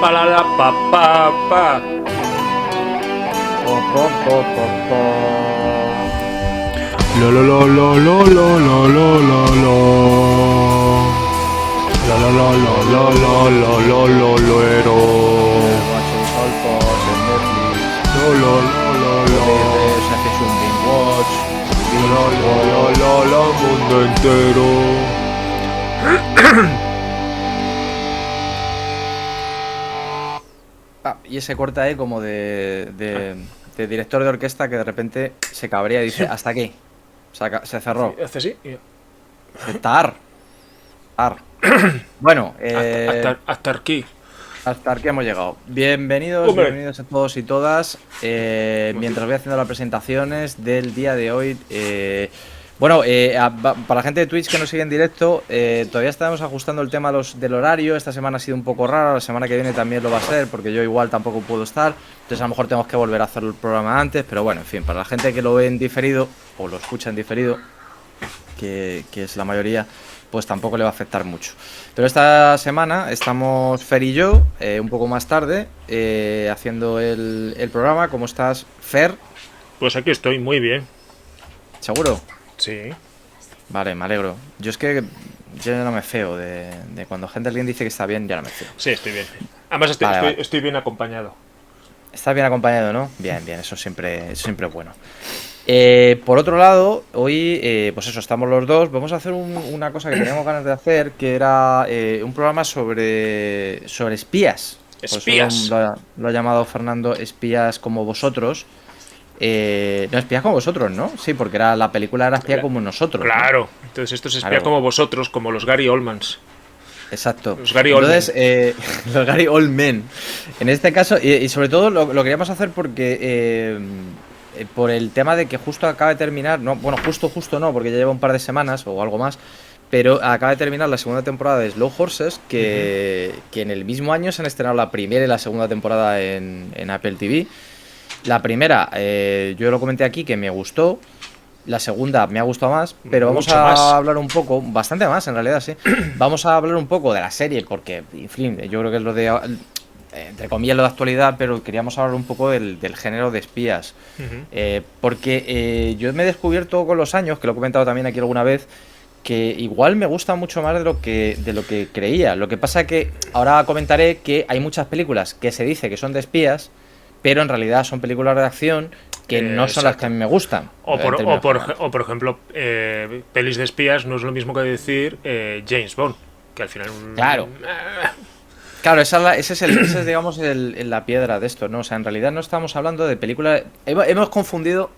pa la la pa pa pa. Po, po, po, po, po. Lo lo lo lo lo lo lo lo lo lo. Lo lo lo lo lo lo lo lo lo loero. Watching all pods en Netflix. Lo lo lo lo lo. Se hace un binge watch. Lo lo lo lo lo mundo entero. Y ese corta ahí como de director de orquesta que de repente se cabrea y dice, hasta aquí. Se cerró. Hace así. Tar. Bueno, Hasta aquí. hasta aquí hemos llegado. Bienvenidos a todos y todas. Mientras voy haciendo las presentaciones del día de hoy. Para la gente de Twitch que nos sigue en directo, todavía estamos ajustando el tema del horario. Esta semana ha sido un poco raro, la semana que viene también lo va a ser, porque yo igual tampoco puedo estar. Entonces a lo mejor tenemos que volver a hacer el programa antes. Pero bueno, en fin, para la gente que lo ve en diferido, o lo escucha en diferido, que es la mayoría, pues tampoco le va a afectar mucho. Pero esta semana estamos Fer y yo, un poco más tarde, haciendo el programa. ¿Cómo estás, Fer? Pues aquí estoy, muy bien. ¿Seguro? Sí. Vale, me alegro. Yo no me feo de cuando alguien dice que está bien, ya no me feo. Sí, estoy bien. Además estoy bien acompañado. Estás bien acompañado, ¿no? Bien, eso siempre es bueno. Por otro lado, hoy, pues eso, estamos los dos. Vamos a hacer una cosa que teníamos ganas de hacer, que era un programa sobre espías. Espías. Lo ha llamado Fernando Espías como vosotros. No, espías como vosotros, ¿no? Sí, porque la película era espía como nosotros. Claro, ¿no? entonces esto es espía Claro. como vosotros, como los Gary Oldmans. Exacto. Los Gary Oldman. Entonces, los Gary Oldman. En este caso, y sobre todo lo queríamos hacer porque por el tema de que justo acaba de terminar, no, bueno, justo no, porque ya lleva un par de semanas o algo más, pero acaba de terminar la segunda temporada de Slow Horses, que en el mismo año se han estrenado la primera y la segunda temporada en Apple TV. La primera, yo lo comenté aquí que me gustó. La segunda me ha gustado más, pero vamos a hablar un poco, bastante más en realidad, sí. Vamos a hablar un poco de la serie, porque, en fin, yo creo que es lo de, entre comillas, lo de actualidad, pero queríamos hablar un poco del género de espías. Porque yo me he descubierto con los años, que lo he comentado también aquí alguna vez, que igual me gusta mucho más de lo que creía. Lo que pasa que ahora comentaré que hay muchas películas que se dice que son de espías, pero en realidad son películas de acción que no son las que a mí me gustan. O por ejemplo, pelis de espías no es lo mismo que decir James Bond, que al final... Claro. Claro, esa es digamos, la piedra de esto, ¿no? O sea, en realidad no estamos hablando de películas... Hemos confundido...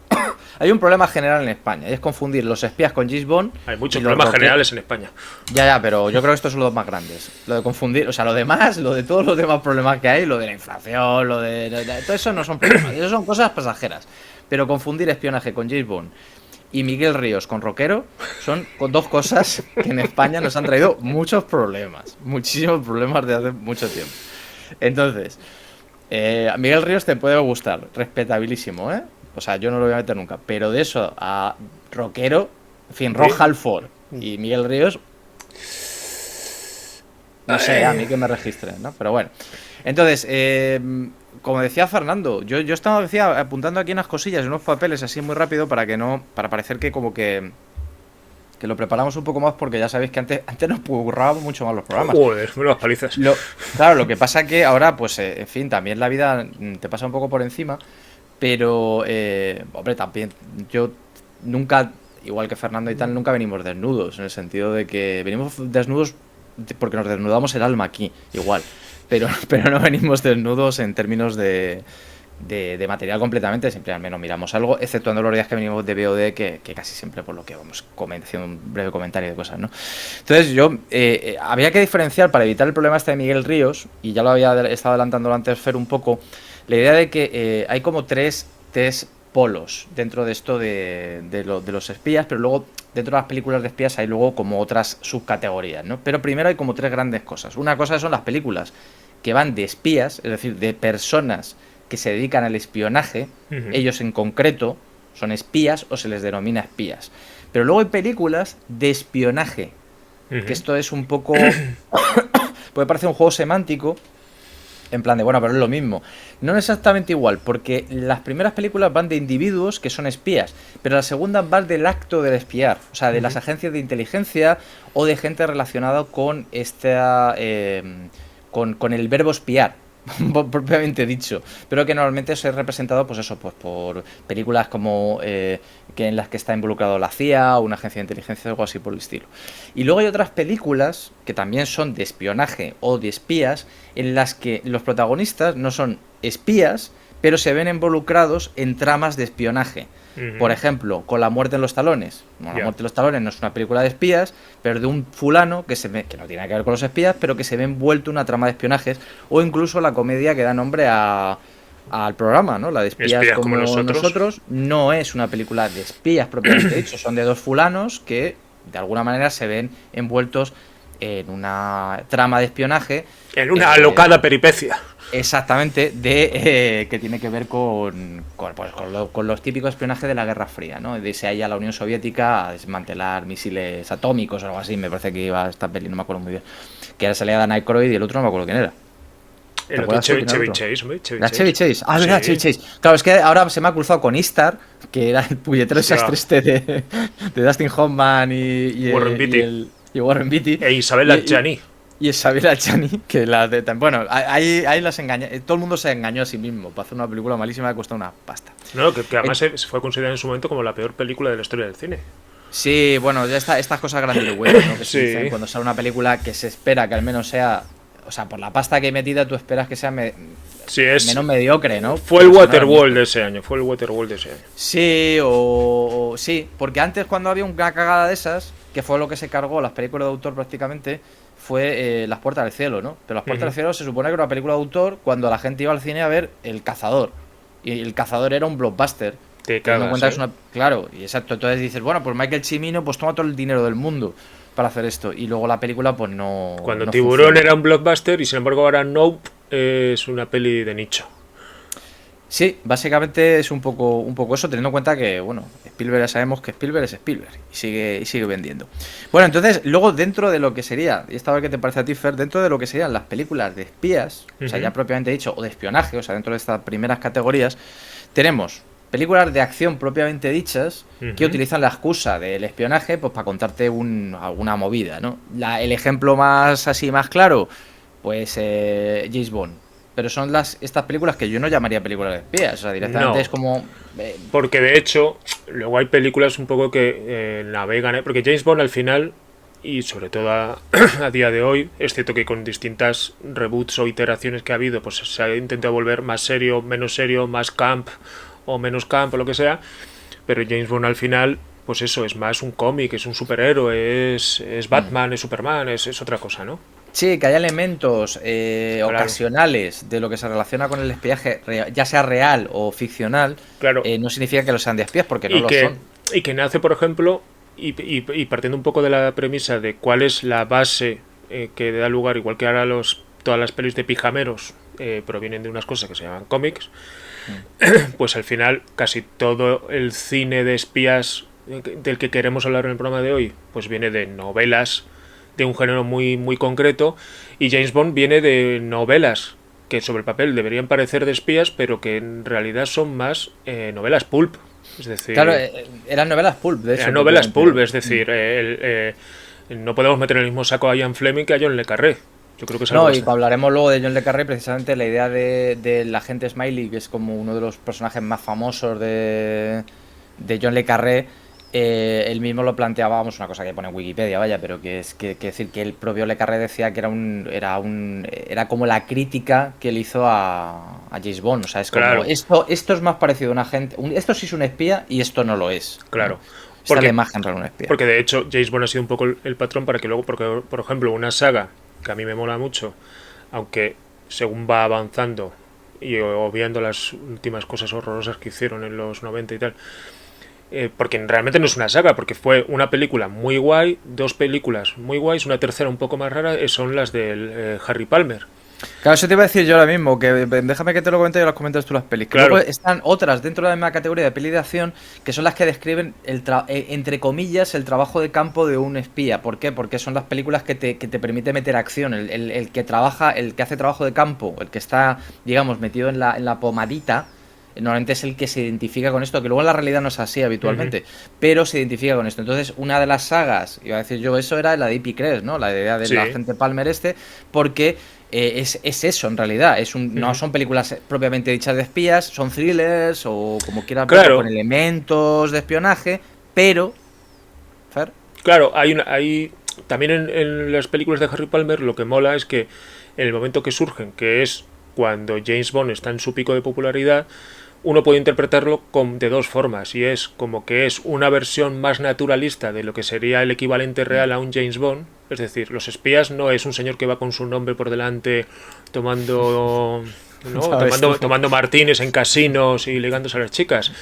Hay un problema general en España, y es confundir los espías con James Bond. Hay muchos problemas generales en España. Ya, pero yo creo que estos son los más grandes. Lo de confundir, o sea, lo demás, lo de todos los demás problemas que hay, lo de la inflación, lo de todo eso no son problemas, eso son cosas pasajeras. Pero confundir espionaje con James Bond y Miguel Ríos con rockero son dos cosas que en España nos han traído muchos problemas, muchísimos problemas de hace mucho tiempo. Entonces, a Miguel Ríos te puede gustar, respetabilísimo, ¿eh? O sea, yo no lo voy a meter nunca, pero de eso a rockero, en fin, Rob Halford y Miguel Ríos, no sé, a mí que me registren, ¿no? Pero bueno, entonces, como decía Fernando, yo estaba apuntando aquí unas cosillas, unos papeles así muy rápido para parecer que como que lo preparamos un poco más, porque ya sabéis que antes nos currábamos mucho más los programas. Joder, menos palizas. Claro, lo que pasa que ahora, pues, en fin, también la vida te pasa un poco por encima, pero, hombre, también yo nunca, igual que Fernando y tal, nunca venimos desnudos, en el sentido de que venimos desnudos porque nos desnudamos el alma aquí, igual, pero no venimos desnudos en términos de material completamente. Siempre al menos miramos algo, exceptuando los días que venimos de VOD, que casi siempre por lo que vamos haciendo un breve comentario de cosas, ¿no? Entonces yo, había que diferenciar, para evitar el problema este de Miguel Ríos, y ya lo había estado adelantando antes Fer un poco, la idea de que hay como tres polos dentro de esto de los espías, pero luego dentro de las películas de espías hay luego como otras subcategorías, ¿no? Pero primero hay como tres grandes cosas. Una cosa son las películas que van de espías, es decir, de personas que se dedican al espionaje. Ellos en concreto son espías o se les denomina espías. Pero luego hay películas de espionaje, que esto es un poco... puede parecer un juego semántico, En plan de, bueno, pero es lo mismo. No es exactamente igual, porque las primeras películas van de individuos que son espías, pero las segundas van del acto del espiar, o sea, de las agencias de inteligencia o de gente relacionada con con el verbo espiar. Propiamente dicho, pero que normalmente es representado pues eso, pues por películas como que en las que está involucrado la CIA o una agencia de inteligencia o algo así por el estilo. Y luego hay otras películas que también son de espionaje o de espías en las que los protagonistas no son espías, pero se ven involucrados en tramas de espionaje. Por ejemplo, con La muerte en los talones. Bueno, La muerte en los talones no es una película de espías, pero de un fulano que que no tiene nada que ver con los espías, pero que se ve envuelto en una trama de espionajes, o incluso la comedia que da nombre al programa, ¿no? La de espías como nosotros no es una película de espías propiamente dicho, son de dos fulanos que de alguna manera se ven envueltos en una trama de espionaje. En una alocada peripecia. Exactamente, que tiene que ver con los típicos espionajes de la Guerra Fría, ¿no? De irse ahí a la Unión Soviética a desmantelar misiles atómicos o algo así, me parece que iba esta peli, no me acuerdo muy bien. Que era salida de Dan Aykroyd y el otro no me acuerdo quién era. El otro Chevy Chase, hombre. Chevy Chase. Ah, verdad, Chevy Chase. Claro, es que ahora se me ha cruzado con Istar, que era el puñetero desastre de Dustin Hoffman y Warren Beatty. Y Warren Beatty. E Isabel Adjani. Y Isabel Adjani, que bueno, ahí las engañó. Todo el mundo se engañó a sí mismo para hacer una película malísima que costó una pasta. No, que además se fue considerada en su momento como la peor película de la historia del cine. Sí, bueno, ya estas cosas grandilocuentes, ¿no? Que sí. dicen, cuando sale una película que se espera que al menos sea. O sea, por la pasta que he metida, tú esperas que sea menos mediocre, ¿no? Fue el Waterworld de ese año. Sí, sí, porque antes cuando había una cagada de esas, que fue lo que se cargó las películas de autor prácticamente, fue Las puertas del cielo, ¿no? Pero Las puertas del cielo se supone que era una película de autor cuando la gente iba al cine a ver El cazador. Y El cazador era un blockbuster. Te cagas, que es una... Claro, y exacto. Entonces dices, bueno, pues Michael Cimino pues toma todo el dinero del mundo para hacer esto. Y luego la película pues no... Cuando no Tiburón funciona. era un blockbuster y sin embargo ahora Nope es una peli de nicho. Sí, básicamente es un poco eso, teniendo en cuenta que, bueno, Spielberg ya sabemos que Spielberg es Spielberg y sigue vendiendo. Bueno, entonces, luego dentro de lo que sería, y esta vez que te parece a ti, Fer, dentro de lo que serían las películas de espías, o sea, ya propiamente dicho, o de espionaje, o sea, dentro de estas primeras categorías, tenemos películas de acción propiamente dichas que utilizan la excusa del espionaje pues para contarte alguna movida, ¿no? El ejemplo más claro, pues James Bond. Pero son estas películas que yo no llamaría películas de espías, o sea, directamente es como... Porque de hecho, luego hay películas un poco que navegan, porque James Bond al final, y sobre todo a día de hoy, es cierto que con distintas reboots o iteraciones que ha habido, pues se ha intentado volver más serio, más camp o menos camp o lo que sea, pero James Bond al final, pues eso, es más un cómic, es un superhéroe, es Batman, es Superman, es otra cosa, ¿no? Sí, que haya elementos ocasionales de lo que se relaciona con el espionaje, ya sea real o ficcional, claro. No significa que lo sean de espías, porque no lo son. Y que nace, por ejemplo, y partiendo un poco de la premisa de cuál es la base que da lugar, igual que ahora todas las pelis de pijameros provienen de unas cosas que se llaman cómics, pues al final casi todo el cine de espías del que queremos hablar en el programa de hoy, pues viene de novelas de un género muy, muy concreto, y James Bond viene de novelas que sobre el papel deberían parecer de espías, pero que en realidad son más novelas pulp. Es decir, claro, eran novelas pulp, de hecho. Eran novelas pulp, es decir, no podemos meter en el mismo saco a Ian Fleming que a John le Carré. Yo creo que es algo y hablaremos luego de John le Carré, precisamente la idea del agente Smiley, que es como uno de los personajes más famosos de John le Carré. Él mismo lo planteaba, vamos, una cosa que pone en Wikipedia, vaya, pero que es que decir que el propio Le Carré decía que era como la crítica que él hizo a James Bond, o sea, es como claro. esto es más parecido a un agente, esto sí es un espía y esto no lo es. Claro. ¿No? Esta es la imagen real de un espía. Porque de hecho James Bond ha sido un poco el patrón para que luego, porque por ejemplo, una saga que a mí me mola mucho, aunque según va avanzando y obviando las últimas cosas horrorosas que hicieron en los 90 y tal, porque realmente no es una saga, porque fue una película muy guay, dos películas muy guays, una tercera un poco más rara, son las del Harry Palmer. Claro, eso te iba a decir yo ahora mismo, que déjame que te lo comente y las comentas tú las pelis. Que Claro. luego están otras dentro de la misma categoría de peli de acción que son las que describen, entre comillas, el trabajo de campo de un espía. ¿Por qué? Porque son las películas que te permite meter acción. El que trabaja, el que hace trabajo de campo, el que está, digamos, metido en la pomadita, normalmente es el que se identifica con esto, que luego en la realidad no es así Ujú. habitualmente, pero se identifica con esto. Entonces, una de las sagas, iba a decir yo, eso era la de IP Crest, ¿no? La idea del Sí. agente Palmer porque es eso en realidad. No Ujú. son películas propiamente dichas de espías, son thrillers o como quieras verlo, con Claro, elementos de espionaje, pero... Fer, claro, hay también en las películas de Harry Palmer lo que mola es que en el momento que surgen, que es cuando James Bond está en su pico de popularidad, uno puede interpretarlo de dos formas, y es como que es una versión más naturalista de lo que sería el equivalente real a un James Bond. Es decir, los espías no es un señor que va con su nombre por delante tomando, ¿no? ¿sabes tú? tomando martines en casinos y ligándose a las chicas.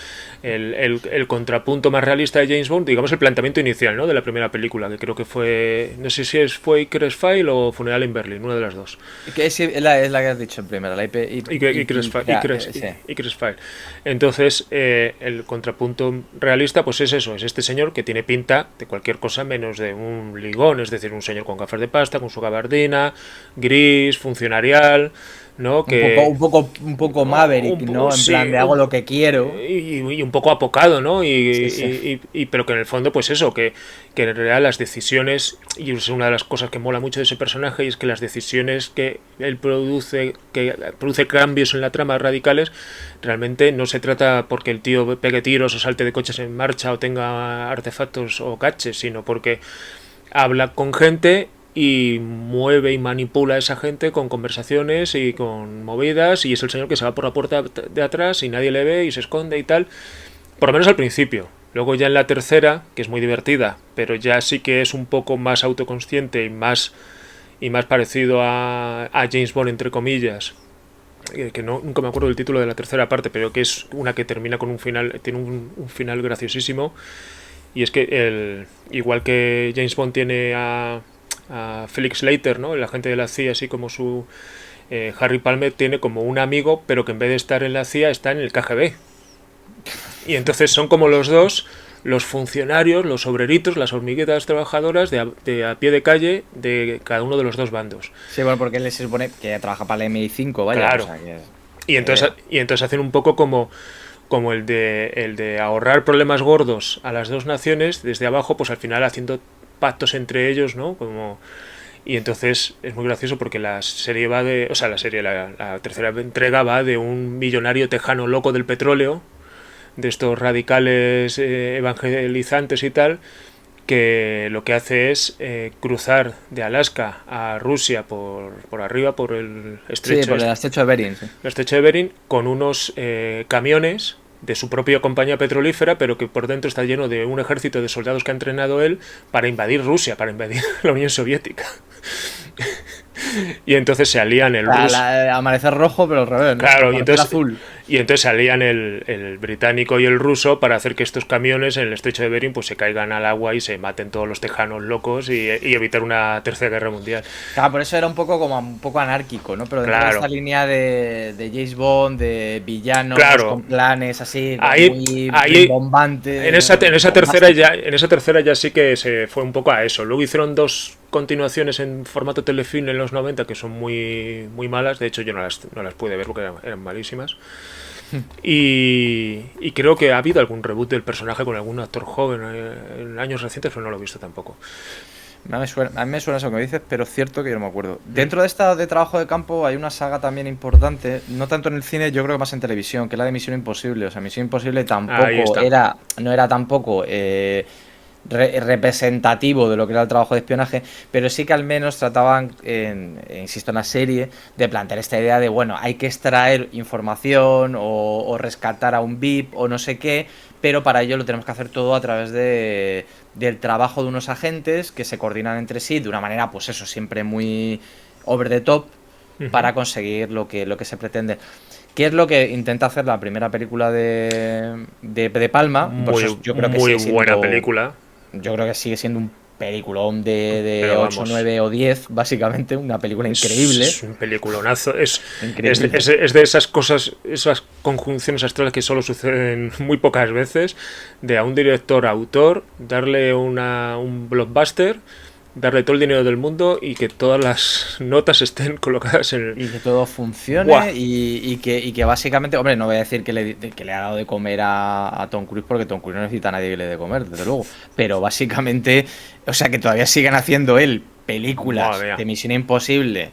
El contrapunto más realista de James Bond, digamos el planteamiento inicial, ¿no? De la primera película, que creo que fue, no sé si fue Icarus File o Funeral en Berlín, una de las dos. Que es la que has dicho en primera, la Icarus sí. File. Entonces, el contrapunto realista, pues es eso, es este señor que tiene pinta de cualquier cosa menos de un ligón, es decir, un señor con gafas de pasta, con su gabardina, gris, funcionarial, ¿no? Un poco, Que un poco, un poco Maverick, ¿no? En plan sí, de hago lo que quiero. y un poco apocado, ¿no? Sí, sí. Pero que en el fondo, pues eso, que en realidad las decisiones, y es una de las cosas que mola mucho de ese personaje, y es que las decisiones que él produce, que produce cambios en la trama radicales, realmente no se trata porque el tío pegue tiros o salte de coches en marcha o tenga artefactos o caches, sino porque habla con gente y mueve y manipula a esa gente con conversaciones y con movidas, y es el señor que se va por la puerta de atrás y nadie le ve y se esconde y tal, por lo menos al principio. Luego ya en la tercera, que es muy divertida, pero ya sí que es un poco más autoconsciente y más parecido a James Bond entre comillas, que no, nunca me acuerdo del título de la tercera parte, pero que es una que termina con un final, tiene un final graciosísimo, y es que igual que James Bond tiene a Felix Leiter, ¿no? El agente de la CIA, así como su Harry Palmer tiene como un amigo, pero que en vez de estar en la CIA está en el KGB. Y entonces son como los dos, los funcionarios, los obreritos, las hormiguitas trabajadoras de a pie de calle de cada uno de los dos bandos. Sí, bueno, porque él se supone que trabaja para la MI5, vaya, o Claro. sea que... Y entonces hacen un poco como el de ahorrar problemas gordos a las dos naciones desde abajo, pues al final haciendo pactos entre ellos, ¿no? Y entonces es muy gracioso porque la serie va de, o sea, la tercera entrega va de un millonario tejano loco del petróleo, de estos radicales evangelizantes y tal, que lo que hace es cruzar de Alaska a Rusia por arriba, por Sí, por el estrecho de Bering, sí. el estrecho de Bering, con unos camiones de su propia compañía petrolífera, pero que por dentro está lleno de un ejército de soldados que ha entrenado él para invadir Rusia, para invadir la Unión Soviética. Y entonces se alían el ruso. Amanecer rojo, pero al revés, ¿no? Claro, Amanecer azul. y entonces salían el británico y el ruso para hacer que estos camiones en el estrecho de Bering pues se caigan al agua y se maten todos los tejanos locos y evitar una tercera guerra mundial. Claro, por eso era un poco como un poco anárquico, ¿no? Pero dentro de esta Claro, línea de James Bond, de villanos con claro. planes así, Ahí, muy ahí rimbombantes, en esa tercera ya sí que se fue un poco a eso. Luego hicieron dos continuaciones en formato telefilm en los 90 que son muy, muy malas. De hecho, yo no las pude ver porque eran malísimas. Y creo que ha habido algún reboot del personaje con algún actor joven en años recientes, pero no lo he visto tampoco. A mí me suena eso que me dices, pero es cierto que yo no me acuerdo. Dentro de esta de trabajo de campo hay una saga también importante, no tanto en el cine, yo creo que más en televisión, que es la de Misión Imposible. O sea, Misión Imposible Ahí tampoco está. era, no era tampoco representativo de lo que era el trabajo de espionaje, pero sí que al menos trataban, insisto, en la serie, de plantear esta idea de, bueno, hay que extraer información o rescatar a un VIP o no sé qué, pero para ello lo tenemos que hacer todo a través del trabajo de unos agentes que se coordinan entre sí de una manera, pues eso, siempre muy over the top Ujú. para conseguir lo que se pretende. ¿Qué es lo que intenta hacer la primera película de Palma? Por Muy, eso yo creo que muy sigue buena siendo película. yo creo que sigue siendo un peliculón de Pero 8, vamos, 9 o 10, básicamente, una película increíble. es un peliculonazo. Increíble. Es de esas cosas, esas conjunciones astrales que solo suceden muy pocas veces, de a un director autor darle un blockbuster, darle todo el dinero del mundo y que todas las notas estén colocadas en Y que todo funcione ¡Buah! y que básicamente, hombre, no voy a decir que le ha dado de comer a Tom Cruise porque Tom Cruise no necesita a nadie que le dé de comer, desde luego. Pero básicamente, o sea, que todavía sigan haciendo él películas Madre mía. de Misión Imposible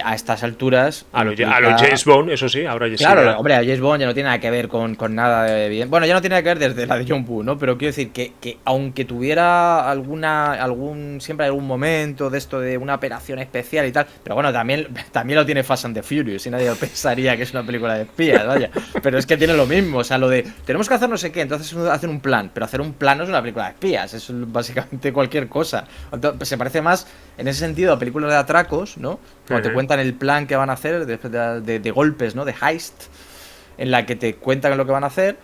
a estas alturas. A los implica- James Bond, eso sí, ahora ya sí. Claro, hombre, a James Bond ya no tiene nada que ver con nada de bien. Bueno, ya no tiene nada que ver desde la de John Woo, ¿no? Pero quiero decir que aunque tuviera siempre hay algún momento de esto de una operación especial y tal, pero bueno, también lo tiene Fast and the Furious y nadie pensaría que es una película de espías, vaya. Pero es que tiene lo mismo, o sea, lo de tenemos que hacer no sé qué, entonces hacen un plan, pero hacer un plan no es una película de espías, es básicamente cualquier cosa. Entonces, se parece más en ese sentido a películas de atracos, ¿no? Cuando te cuentan el plan que van a hacer de golpes, ¿no? De heist, en la que te cuentan lo que van a hacer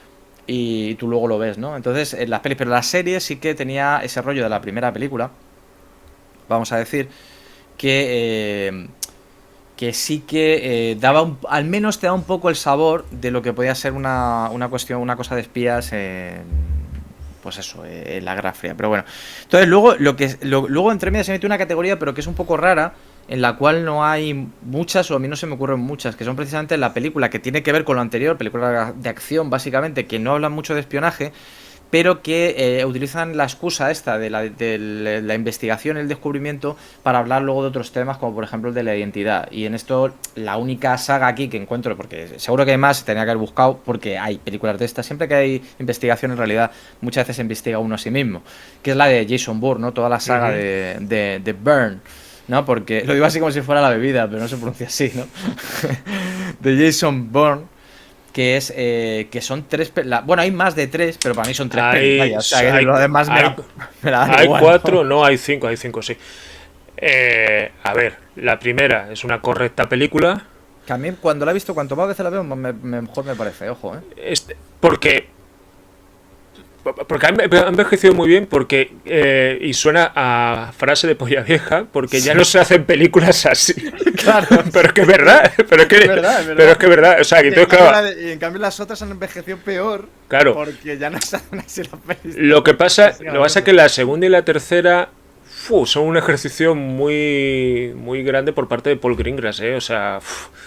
y tú luego lo ves, ¿no? Entonces, en las pelis, pero la serie sí que tenía ese rollo de la primera película, vamos a decir, que sí que al menos te da un poco el sabor de lo que podía ser una cuestión, una cosa de espías pues eso, en la Guerra Fría. Pero bueno, entonces luego entre medias se mete una categoría, pero que es un poco rara, en la cual no hay muchas, o a mí no se me ocurren muchas, que son precisamente la película que tiene que ver con lo anterior, película de acción básicamente, que no hablan mucho de espionaje, pero que utilizan la excusa esta de la investigación, el descubrimiento, para hablar luego de otros temas, como por ejemplo el de la identidad. Y en esto, la única saga aquí que encuentro, porque seguro que hay más, tenía que haber buscado, porque hay películas de estas, siempre que hay investigación, en realidad, muchas veces se investiga uno a sí mismo, que es la de Jason Bourne, ¿no? Toda la saga de Bourne, ¿no? Porque lo digo así como si fuera la bebida, pero no se pronuncia así, ¿no? De Jason Bourne, que es que son bueno, hay más de 3, pero para mí son 3 pelis, vaya, o sea, que lo demás me la da hay igual, 4, ¿no? Hay 5 sí. A ver, la primera es una correcta película. Que a mí cuando la he visto, cuanto más veces la veo, mejor me parece, ojo, Porque ha envejecido muy bien y suena a frase de polla vieja, porque ya no se hacen películas así. Claro. Pero es que es verdad, pero es que es verdad, o sea, que entonces, claro, y en cambio las otras han envejecido peor, claro, porque ya no se hacen así las pelis. lo que pasa es que la segunda y la tercera son un ejercicio muy muy grande por parte de Paul Greengrass, o sea,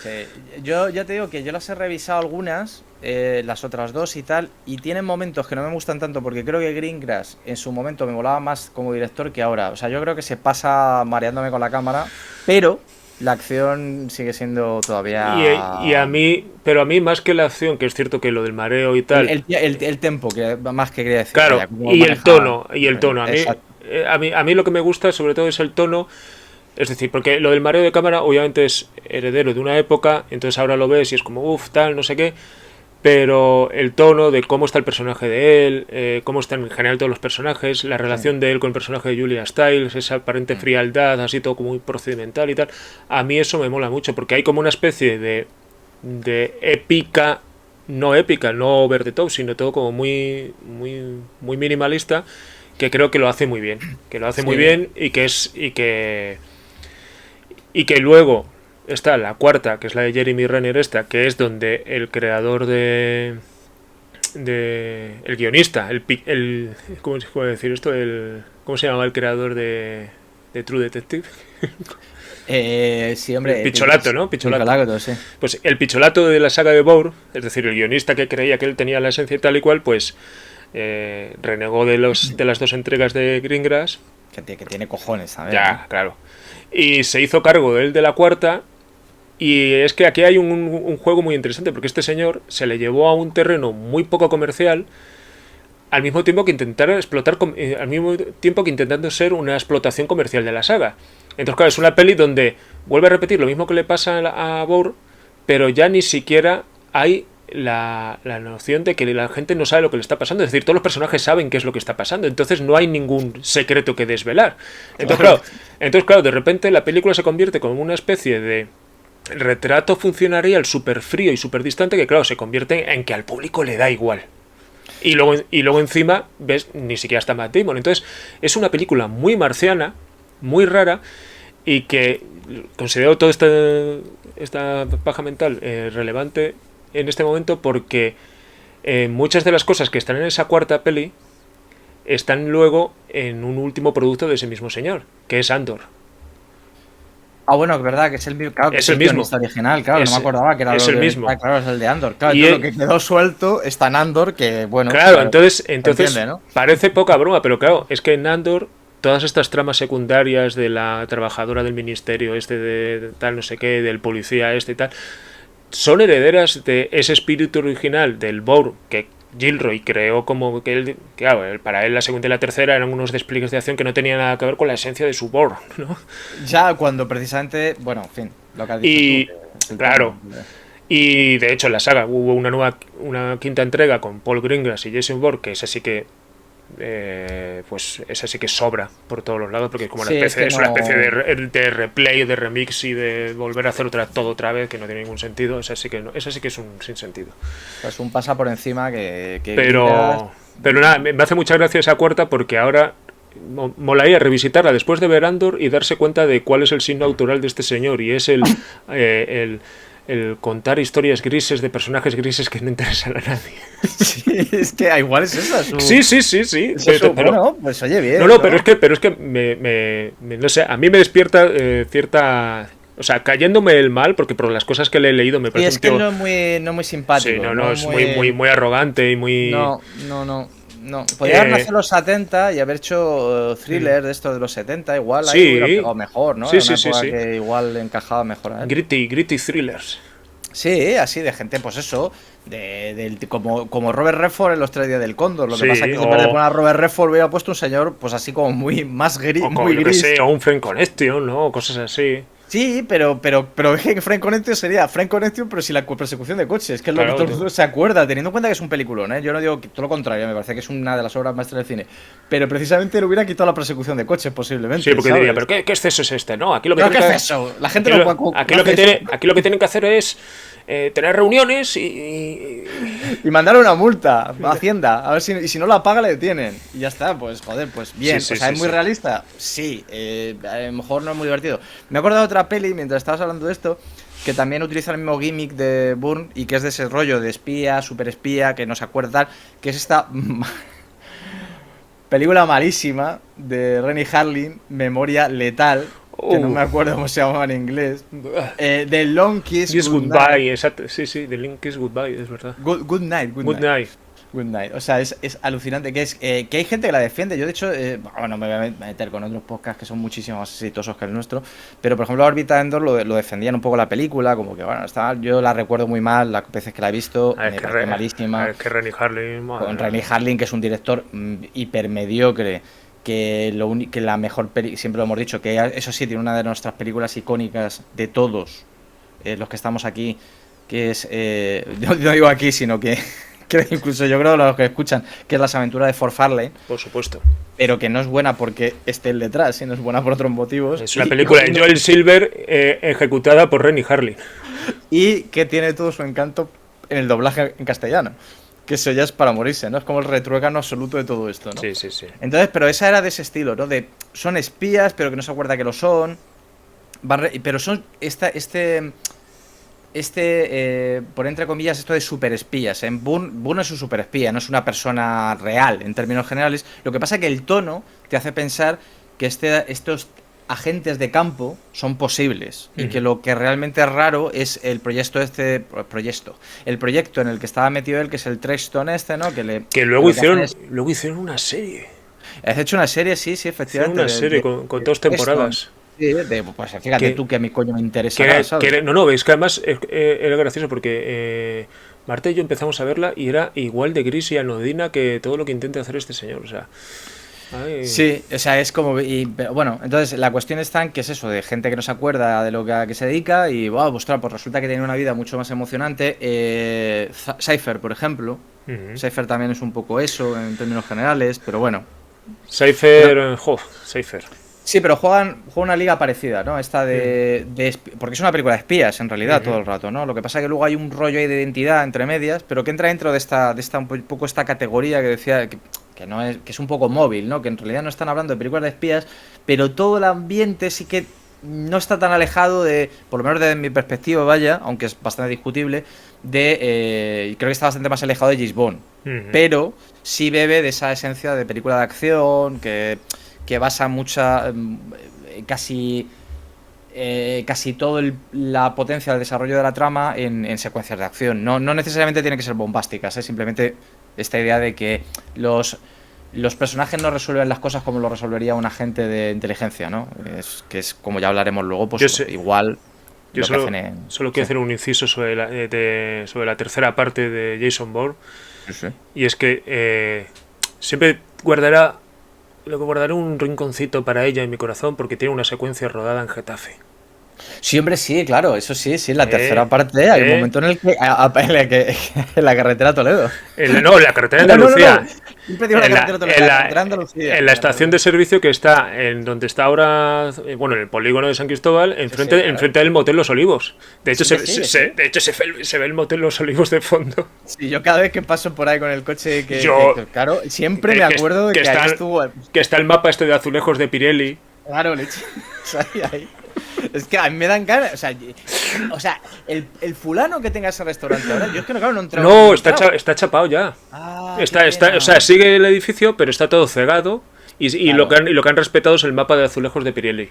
sí. Yo ya te digo que yo las he revisado algunas, las otras dos y tal, y tienen momentos que no me gustan tanto, porque creo que Greengrass en su momento me molaba más como director que ahora. O sea, yo creo que se pasa mareándome con la cámara, pero la acción sigue siendo todavía... Pero a mí más que la acción, que es cierto que lo del mareo y tal... El tempo, que más que quería decir. Claro, vaya, y el tono. Exacto. A mí lo que me gusta sobre todo es el tono. Es decir, porque lo del mareo de cámara obviamente es heredero de una época, entonces ahora lo ves y es como uff, tal, no sé qué. Pero el tono de cómo está el personaje de él, cómo están en general todos los personajes, la relación de él con el personaje de Julia Stiles, esa aparente frialdad, así todo como muy procedimental y tal, a mí eso me mola mucho, porque hay como una especie de épica, no over the top, sino todo como muy, muy, muy minimalista, que creo que lo hace muy bien, muy bien y que luego está la cuarta, que es la de Jeremy Renner que es donde el creador el guionista, ¿cómo se puede decir esto? ¿Cómo se llama el creador de True Detective? Sí, hombre. El Picholato, ¿no? Picholato, sí. Pues el Picholato de la saga de Bourne, es decir, el guionista que creía que él tenía la esencia y tal y cual, pues renegó de las 2 entregas de Greengrass. Que tiene cojones, ¿sabes? Ya, claro. Y se hizo cargo de él de la cuarta. Y es que aquí hay un juego muy interesante, porque este señor se le llevó a un terreno muy poco comercial, al mismo tiempo que intentando ser una explotación comercial de la saga. Entonces, claro, es una peli donde vuelve a repetir lo mismo que le pasa a Bourne, pero ya ni siquiera hay la noción de que la gente no sabe lo que le está pasando. Es decir, todos los personajes saben qué es lo que está pasando, entonces no hay ningún secreto que desvelar. Entonces, claro, de repente la película se convierte como una especie de retrato funcionarial súper frío y súper distante, que claro, se convierte en que al público le da igual. Y luego encima ves, ni siquiera está Matt Damon. Entonces, es una película muy marciana, muy rara, y que considero toda esta paja mental relevante en este momento porque muchas de las cosas que están en esa cuarta peli están luego en un último producto de ese mismo señor, que es Andor. Ah, bueno, es verdad que es el mismo. Claro, que es el mismo original, claro, no me acordaba que era es el mismo. Claro, es el de Andor. Claro, y lo que quedó suelto está en Andor, que bueno. Claro, entonces entiende, ¿no? Parece poca broma, pero claro, es que en Andor todas estas tramas secundarias de la trabajadora del ministerio, de tal no sé qué, del policía y tal, son herederas de ese espíritu original del Borg que Gilroy creó como que él, claro, para él la segunda y la tercera eran unos despliegues de acción que no tenían nada que ver con la esencia de su Borg, ¿no? Ya cuando precisamente, bueno, en fin, lo que has dicho tú, claro. Y de hecho en la saga hubo una quinta entrega con Paul Greengrass y Jason Bourne, que esa sí que pues esa sí que sobra por todos los lados porque es como una especie, una especie de replay, de remix y de volver a hacer todo otra vez que no tiene ningún sentido. Esa sí que es un sinsentido. Pues un pasa por encima pero nada, me hace mucha gracia esa cuarta porque ahora molaría revisitarla después de ver Andor y darse cuenta de cuál es el signo autoral de este señor, y es el contar historias grises de personajes grises que no interesan a nadie. Sí, es que igual es esa Sí. Pero, bueno, pues oye bien. No, pero es que no sé, a mí me despierta cierta... O sea, cayéndome el mal, porque por las cosas que le he leído me parece es que no es muy simpático. Sí, no es muy arrogante y muy... No. Podría haber nacido en los 70 y haber hecho thriller de estos de los 70, igual ahí hubiera pegado mejor, ¿no? Sí. Que igual encajaba mejor a él. Gritty thrillers. Sí, así de gente, pues eso, como Robert Redford en los 3 días del Cóndor. Lo que pasa es que en vez de poner a Robert Redford hubiera puesto un señor, pues así como más gris. Muy gris. O un Frank Connection, ¿no? Cosas así. Sí, pero es que Frank Connection sería Frank Connection, pero sin la persecución de coches, que es lo que todo el mundo se acuerda, teniendo en cuenta que es un peliculón, ¿eh? Yo no digo todo lo contrario, me parece que es una de las obras maestras del cine, pero precisamente le hubiera quitado la persecución de coches, posiblemente. Sí, porque diría, pero ¿qué exceso es este? No, aquí lo que ¿qué exceso? La gente aquí lo que tienen que hacer es tener reuniones y mandar una multa a Hacienda, a ver si no la paga le detienen. Y ya está, pues joder, pues bien. Sí, ¿es muy realista? Sí, a lo mejor no es muy divertido. Me he acordado de otra peli mientras estabas hablando de esto, que también utiliza el mismo gimmick de Bourne y que es de ese rollo de espía, superespía, que no se acuerda tal, que es esta película malísima de Renny Harlin, Memoria Letal, que no me acuerdo cómo se llamaba en inglés. The Long Kiss Goodbye, exacto. Sí, The Long Kiss Goodbye, es verdad. Good Night. O sea, es alucinante que hay gente que la defiende. Yo, de hecho, bueno, me voy a meter con otros podcasts que son muchísimo más exitosos que el nuestro. Pero, por ejemplo, Órbita Endor lo defendían un poco la película. Como que, bueno, yo la recuerdo muy mal las veces que la he visto. Me parece malísima. Que Renny Harlin. Con Renny Harlin, que es un director hiper mediocre. Que la mejor siempre lo hemos dicho, que eso sí, tiene una de nuestras películas icónicas de todos los que estamos aquí, que es, no digo aquí, sino que incluso yo creo los que escuchan, que es Las aventuras de Ford Fairlane. Por supuesto. Pero que no es buena porque esté el detrás, sino es buena por otros motivos. Es una película de Joel Silver ejecutada por Renny Harlin. Y que tiene todo su encanto en el doblaje en castellano. Que eso ya es para morirse, ¿no? Es como el retruécano absoluto de todo esto, ¿no? Sí. Entonces, pero esa era de ese estilo, ¿no? Son espías, pero que no se acuerda que lo son. Pero son por entre comillas, esto de superespías. En Bourne es un superespía, no es una persona real, en términos generales. Lo que pasa es que el tono te hace pensar que estos agentes de campo son posibles y que lo que realmente es raro es el proyecto en el que estaba metido él, que es el Treaston ¿no? Que luego hicieron una serie. ¿Has hecho una serie? Sí, efectivamente. Una serie con 2 temporadas. Sí, pues fíjate tú que a mi coño me interesa. Es que además era gracioso porque Marta y yo empezamos a verla y era igual de gris y anodina que todo lo que intente hacer este señor, o sea... Sí, o sea, es como... bueno, entonces la cuestión está en que es eso, de gente que no se acuerda de lo que a qué se dedica y, wow, pues resulta que tiene una vida mucho más emocionante. Cypher, por ejemplo. Cypher también es un poco eso en términos generales, pero bueno. Cypher. Sí, pero juegan una liga parecida, ¿no? Esta porque es una película de espías, en realidad, todo el rato, ¿no? Lo que pasa es que luego hay un rollo ahí de identidad entre medias, pero que entra dentro de esta un poco esta categoría que decía que no es, que es un poco móvil, ¿no? Que en realidad no están hablando de películas de espías, pero todo el ambiente sí que no está tan alejado de, por lo menos desde mi perspectiva, vaya, aunque es bastante discutible, creo que está bastante más alejado de James Bond. Pero sí bebe de esa esencia de película de acción, que basa mucha, casi toda la potencia del desarrollo de la trama en secuencias de acción. No necesariamente tiene que ser bombásticas, simplemente esta idea de que los personajes no resuelven las cosas como lo resolvería un agente de inteligencia, ¿no? Que es como ya hablaremos luego, pues igual. Yo solo quiero hacer un inciso sobre la tercera parte de Jason Bourne. Sí. Y es que siempre guardaré un rinconcito para ella en mi corazón porque tiene una secuencia rodada en Getafe. Sí, hombre, sí, claro, eso sí, en la tercera parte hay un momento en el que en la carretera Toledo. No, en la carretera de Andalucía. En la estación de servicio que está en donde está ahora, bueno, en el polígono de San Cristóbal, enfrente del motel Los Olivos. De hecho, se ve el motel Los Olivos de fondo. Sí, yo cada vez que paso por ahí con el coche, claro, siempre me acuerdo de que ahí estuvo. Que está el mapa este de azulejos de Pirelli. Claro, ahí. Es que a mí me dan ganas. O sea, el fulano que tenga ese restaurante ahora, yo es que no entro. No, está chapado ya. O sea, sigue el edificio, pero está todo cegado. Y claro. lo que han respetado es el mapa de azulejos de Pirelli.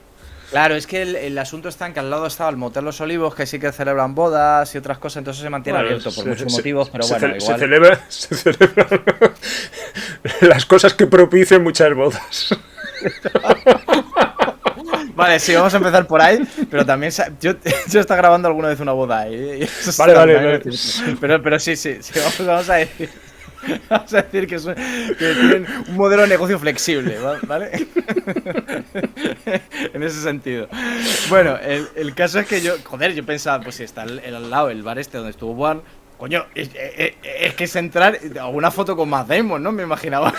Claro, es que el asunto está en que al lado estaba el motel Los Olivos, que sí que celebran bodas y otras cosas, entonces se mantiene abierto por muchos motivos, pero bueno, igual. Se celebran las cosas que propician muchas bodas. Vale, sí, vamos a empezar por ahí, pero también yo he estado grabando alguna vez una boda ahí. Vale. Pero sí, vamos a decir. Vamos a decir que tienen un modelo de negocio flexible, ¿vale? En ese sentido. Bueno, el caso es que yo pensaba, pues si está al lado el bar este donde estuvo Juan, coño, es que es entrar a una foto con Matt Damon, ¿no? Me imaginaba.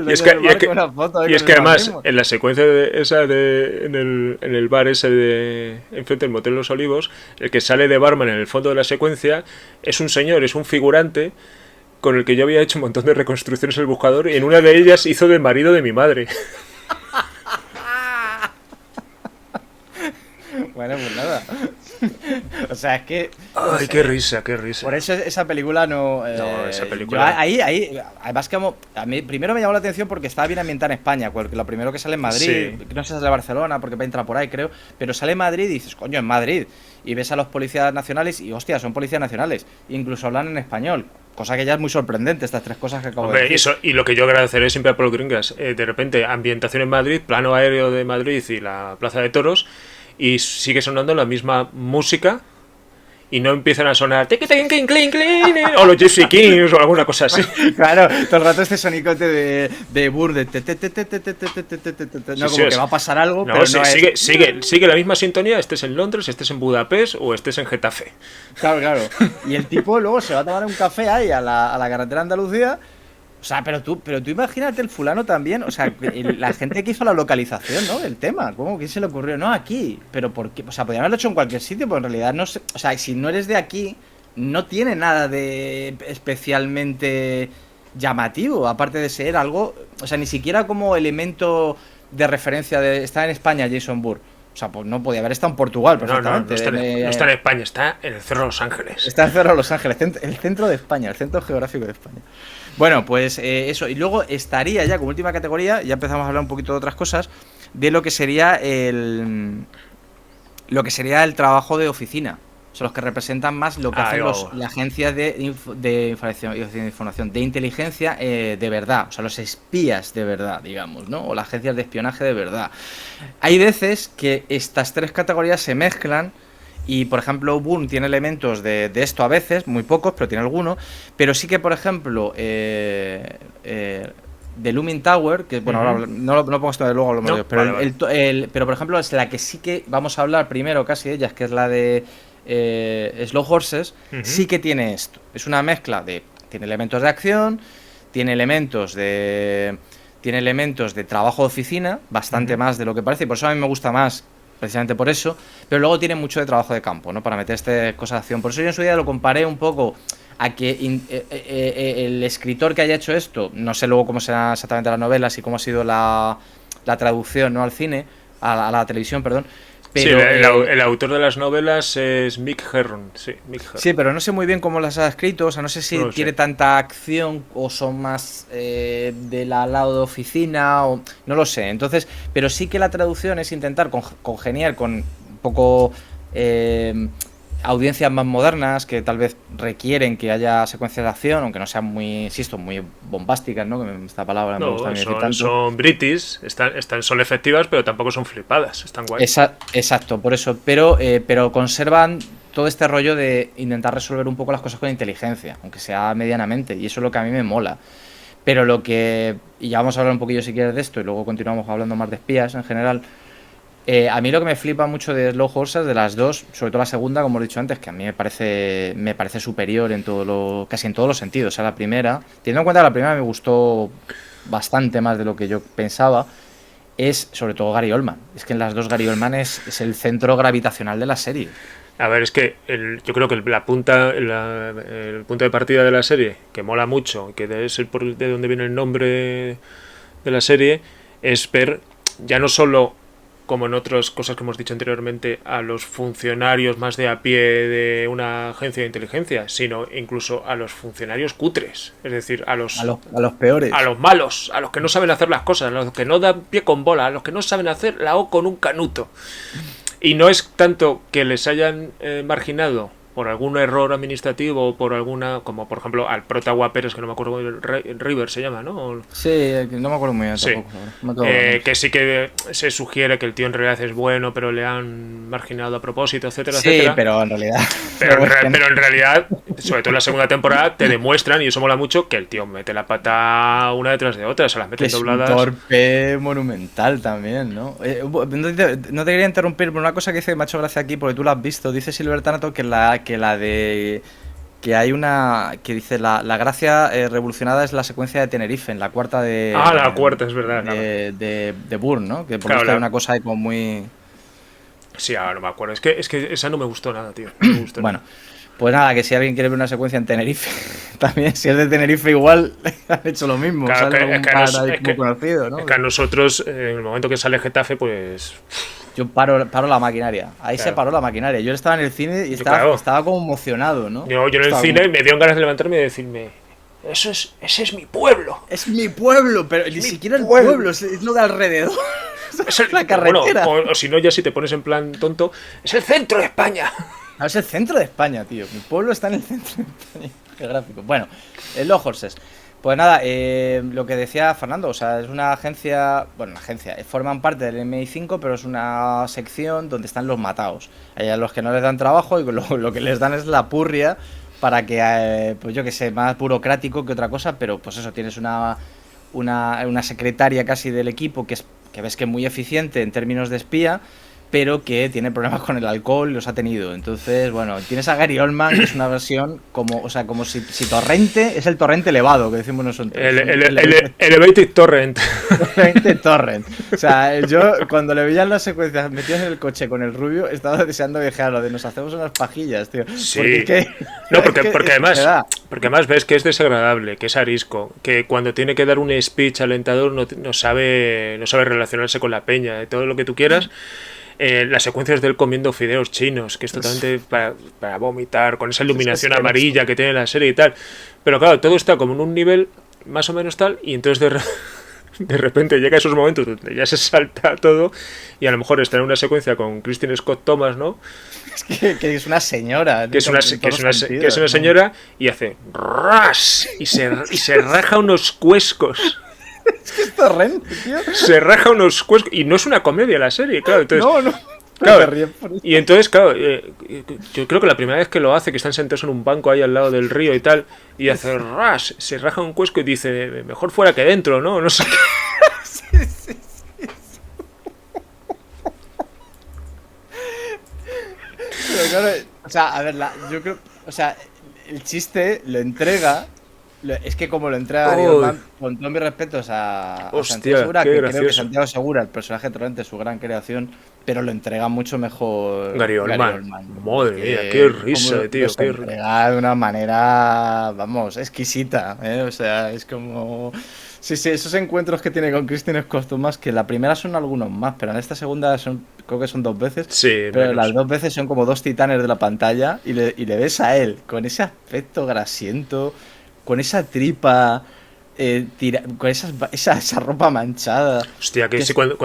Y es que además, en la secuencia en el bar ese de enfrente del motel Los Olivos, el que sale de barman en el fondo de la secuencia es un señor, es un figurante con el que yo había hecho un montón de reconstrucciones en el buscador y en una de ellas hizo de marido de mi madre. Bueno, pues nada. O sea, es que... Ay, qué risa. Por eso esa película no... esa película... Ahí, además que a mí primero me llamó la atención porque estaba bien ambientada en España, porque lo primero que sale en Madrid, sí. No sé si es de Barcelona, porque entra por ahí, creo, pero sale en Madrid y dices, coño, en Madrid. Y ves a los policías nacionales y, hostia, son policías nacionales. Incluso hablan en español. Cosa que ya es muy sorprendente, estas tres cosas que acabo de decir. Y lo que yo agradeceré siempre a Paul Greengrass, de repente, ambientación en Madrid, plano aéreo de Madrid y la Plaza de Toros, y sigue sonando la misma música y no empiezan a sonar o los Gypsy Kings o alguna cosa así. Claro, todo el rato este sonicote de Burr no, como que va a pasar algo, no, pero sigue la misma sintonía, estés en Londres, estés en Budapest o estés en Getafe. Claro. Y el tipo luego se va a tomar un café ahí a la carretera Andalucía. O sea, pero tú imagínate el fulano también, o sea, la gente que hizo la localización, ¿no? Del tema, ¿cómo que se le ocurrió? No, aquí, pero ¿por qué? O sea, podrían haberlo hecho en cualquier sitio, pero en realidad no sé, o sea, si no eres de aquí, no tiene nada de especialmente llamativo, aparte de ser algo, o sea, ni siquiera como elemento de referencia de estar en España Jason Bourne. O sea, pues no podía haber estado en Portugal, perfectamente. No está en España, está en el Cerro de Los Ángeles. Está en el Cerro de Los Ángeles, el centro de España, el centro geográfico de España. Bueno, pues eso. Y luego estaría ya como última categoría, ya empezamos a hablar un poquito de otras cosas, de lo que sería el trabajo de oficina. Son los que representan más lo que hacen las agencias de información, de inteligencia de verdad, o sea, los espías de verdad, digamos, ¿no? O las agencias de espionaje de verdad. Hay veces que estas tres categorías se mezclan y, por ejemplo, Bourne tiene elementos de esto a veces, muy pocos, pero tiene algunos, pero sí que, por ejemplo, The Looming Tower, que bueno, ahora no pongo esto de luego, pero pero por ejemplo es la que sí que vamos a hablar primero casi de ellas, que es la de Slow Horses, sí que tiene esto. Es una mezcla tiene elementos de acción, tiene elementos de tiene elementos de trabajo de oficina, bastante más de lo que parece, y por eso a mí me gusta más, precisamente por eso, pero luego tiene mucho de trabajo de campo, ¿no? Para meter cosas de acción. Por eso yo en su día lo comparé un poco a que el escritor que haya hecho esto, no sé luego cómo serán exactamente las novelas y cómo ha sido la traducción, ¿no? Al cine, a la televisión, perdón. Pero, sí, el autor de las novelas es Mick Herron. Sí, Mick Herron. Sí, pero no sé muy bien cómo las ha escrito, o sea, no sé si No tiene sé. tanta acción o son más del lado de oficina, o no lo sé. Entonces, pero sí que la traducción es intentar congeniar con un poco audiencias más modernas que tal vez requieren que haya secuencias de acción, aunque no sean muy, insisto, muy bombásticas, ¿no? Que esta palabra me gusta a No, mí decir tanto. son british, son efectivas, pero tampoco son flipadas, están guay. Exacto, por eso. Pero conservan todo este rollo de intentar resolver un poco las cosas con inteligencia, aunque sea medianamente, y eso es lo que a mí me mola. Pero lo que, y ya vamos a hablar un poquillo si quieres de esto, y luego continuamos hablando más de espías en general. A mí lo que me flipa mucho de Slow Horses, de las dos, sobre todo la segunda, como he dicho antes, que a mí me parece superior en casi en todos los sentidos. O sea, la primera, teniendo en cuenta que la primera me gustó bastante más de lo que yo pensaba, es sobre todo Gary Oldman. Es que en las dos Gary Oldman es el centro gravitacional de la serie. A ver, es que yo creo que el punto de partida de la serie, que mola mucho, que es de donde viene el nombre de la serie, es ver ya no solo, como en otras cosas que hemos dicho anteriormente, a los funcionarios más de a pie de una agencia de inteligencia, sino incluso a los funcionarios cutres, es decir, A los peores. a los malos, a los que no saben hacer las cosas, a los que no dan pie con bola, a los que no saben hacer la O con un canuto. Y no es tanto que les hayan marginado por algún error administrativo o por alguna, como por ejemplo al prota Pérez, que no me acuerdo, River se llama, ¿no? Sí, no me acuerdo muy bien Sí. tampoco. Que sí que se sugiere que el tío en realidad es bueno, pero le han marginado a propósito, etcétera, Sí, etcétera. pero en realidad. Pero en realidad, sobre todo en la segunda temporada, te demuestran, y eso mola mucho, que el tío mete la pata una detrás de otra, se las meten Es un dobladas. torpe monumental también, ¿no? No te quería interrumpir por una cosa que dice que me ha hecho gracia aquí, porque tú lo has visto. Dice Silver Thanatos que la de. Que hay una. Que dice la gracia revolucionada es la secuencia de Tenerife, en la cuarta de. Ah, la cuarta, es verdad. De Bourne, ¿no? Que por Claro, lo visto hay una cosa ahí como muy. Sí, ahora no me acuerdo. Es que esa no me gustó nada, tío. No me gustó Bueno, nada. pues nada, que si alguien quiere ver una secuencia en Tenerife, también si es de Tenerife igual han hecho lo mismo. Claro, Sale un bar ahí es muy conocido, ¿no? es que a nosotros, en el momento que sale Getafe, pues. Yo paro la maquinaria. Ahí Claro. se paró la maquinaria. Yo estaba en el cine y Claro. estaba como emocionado, ¿no? Yo en el Estaba cine como, me dieron ganas de levantarme y decirme: ese es mi pueblo. es mi pueblo, pero ni mi siquiera el pueblo. pueblo, es lo de alrededor. Es el, la carretera. Bueno, o si no, ya si te pones en plan tonto, es el centro de España. No, es el centro de España, tío. Mi pueblo está en el centro de España. Qué gráfico. Bueno, el Low Horses. Pues nada, lo que decía Fernando, o sea, es una agencia, bueno, una agencia, forman parte del MI5, pero es una sección donde están los mataos. Hay a los que no les dan trabajo y lo que les dan es la purria para que, pues yo que sé, más burocrático que otra cosa, pero pues eso, tienes una secretaria casi del equipo que ves que es muy eficiente en términos de espía, pero que tiene problemas con el alcohol y los ha tenido. Entonces, bueno, tienes a Gary Oldman, que es una versión como, o sea, como si Torrente es el torrente elevado, que decimos nosotros. Elevated Torrent. Torrente Torrent. O sea, yo cuando le veía las secuencias metidas en el coche con el rubio, estaba deseando dejarlo, de nos hacemos unas pajillas, tío. Sí. Porque porque además ves que es desagradable, que es arisco, que cuando tiene que dar un speech alentador no sabe relacionarse con la peña, de todo lo que tú quieras. Las secuencias de él comiendo fideos chinos, que es totalmente para vomitar, con esa iluminación amarilla que tiene la serie y tal. Pero claro, todo está como en un nivel más o menos tal, y entonces de repente llega esos momentos donde ya se salta todo, y a lo mejor está en una secuencia con Kristen Scott Thomas, ¿no? Que es una señora. Que es una señora, y hace ras y se raja unos cuescos. Es que es Torrente, tío. Se raja unos cuescos. Y no es una comedia la serie, claro. Entonces, no. Claro, y entonces, claro, yo creo que la primera vez que lo hace, que están sentados en un banco ahí al lado del río y tal, y hace ras, se raja un cuesco y dice, mejor fuera que dentro, ¿no? No sé qué. Sí. Pero claro, o sea, a ver, yo creo, o sea, el chiste lo entrega Es que como lo entrega Gary ¡Uy! Oldman, con todos mis respetos a Santiago Hostia, Segura, qué que creo que gracioso. Santiago Segura, el personaje realmente es su gran creación, pero lo entrega mucho mejor Gary Gary Oldman. Oldman. Es Madre mía, qué que como risa, tío. los entrega de una manera, vamos, exquisita, ¿eh? O sea, es como... Sí, sí, esos encuentros que tiene con Christine Scott Thomas, que la primera son algunos más, pero en esta segunda son, creo que son 2 veces, Sí, pero las menos. 2 veces son como dos titanes de la pantalla y le ves a él con ese aspecto grasiento, con esa tripa, con esa ropa manchada, Hostia, que que sí, es...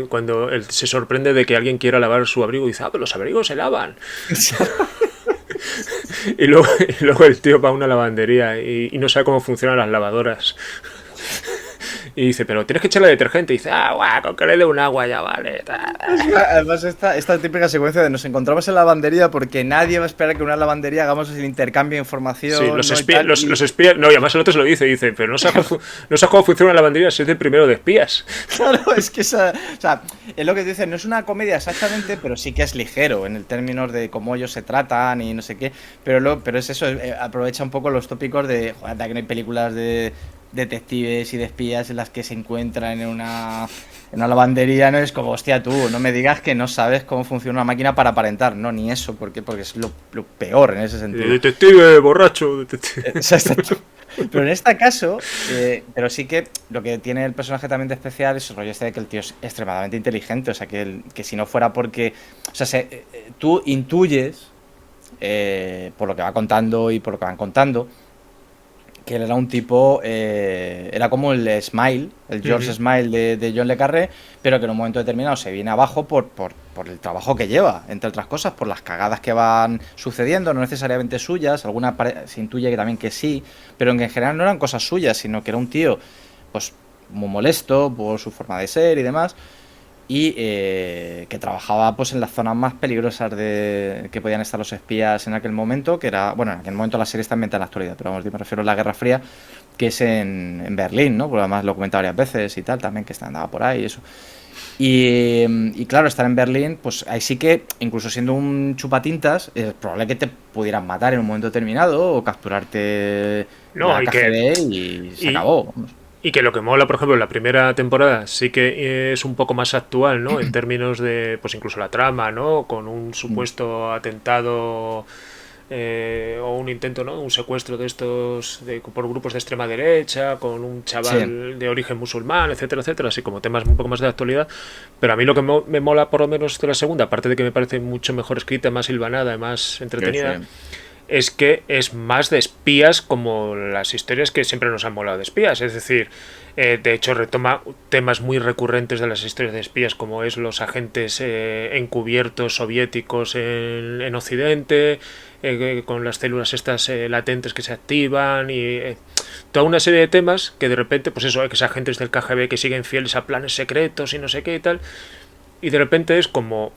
cuando él se sorprende de que alguien quiera lavar su abrigo, dice, ah, pero los abrigos se lavan. Y luego el tío va a una lavandería y no sabe cómo funcionan las lavadoras. Y dice, pero tienes que echarle detergente. Y dice, ah, guau, con que le dé un agua ya vale. Además, esta típica secuencia de nos encontramos en la lavandería porque nadie va a esperar que en una lavandería hagamos el intercambio de Sí, información, los ¿no? Y espías, tal, los espías, no, y además el otro se lo dice, pero no sabes cómo funciona la lavandería si es el primero de espías. claro, es que o sea, es lo que te dicen, no es una comedia exactamente, pero sí que es ligero en el términos de cómo ellos se tratan y no sé qué, pero es eso, aprovecha un poco los tópicos de, joder, anda que no hay películas de detectives y de espías en las que se encuentran en una lavandería, no es como, hostia, tú, no me digas que no sabes cómo funciona una máquina para aparentar, no, ni eso, ¿por qué? Porque es lo peor en ese sentido. Detective, borracho, detective. Exacto. Pero en este caso, pero sí que lo que tiene el personaje también de especial es el rollo este de que el tío es extremadamente inteligente. O sea, que si no fuera porque. O sea, tú intuyes, por lo que va contando y por lo que van contando, que él era un tipo, era como el Smile, el George Ujú. Smile de John le Carré, pero que en un momento determinado se viene abajo por el trabajo que lleva, entre otras cosas, por las cagadas que van sucediendo, no necesariamente suyas, alguna se intuye que también que sí, pero en general no eran cosas suyas, sino que era un tío, pues, muy molesto por su forma de ser y demás, y que trabajaba pues en las zonas más peligrosas de que podían estar los espías en aquel momento, que era, bueno, en aquel momento la serie está ambientada en la actualidad, pero vamos, yo me refiero a la Guerra Fría, que es en Berlín, ¿no? Porque además lo he comentado varias veces y tal, también que andaba por ahí y eso. Y claro, estar en Berlín, pues ahí sí que, incluso siendo un chupatintas, es probable que te pudieran matar en un momento determinado o capturarte No, la KGB y se y, acabó. Vamos. y que lo que mola, por ejemplo, en la primera temporada sí que es un poco más actual, ¿no? En términos de, pues incluso la trama, ¿no? Con un supuesto atentado o un intento, ¿no? Un secuestro de estos por grupos de extrema derecha, con un Sí, chaval de origen musulmán, etcétera, etcétera, así como temas un poco más de actualidad. Pero a mí lo que me mola por lo menos de la segunda, aparte de que me parece mucho mejor escrita, más hilvanada y más sí, sí. entretenida, es que es más de espías como las historias que siempre nos han molado de espías. Es decir, de hecho retoma temas muy recurrentes de las historias de espías como es los agentes encubiertos soviéticos en Occidente, con las células estas latentes que se activan y toda una serie de temas que de repente, pues eso, que es agentes del KGB que siguen fieles a planes secretos y no sé qué y tal. Y de repente es como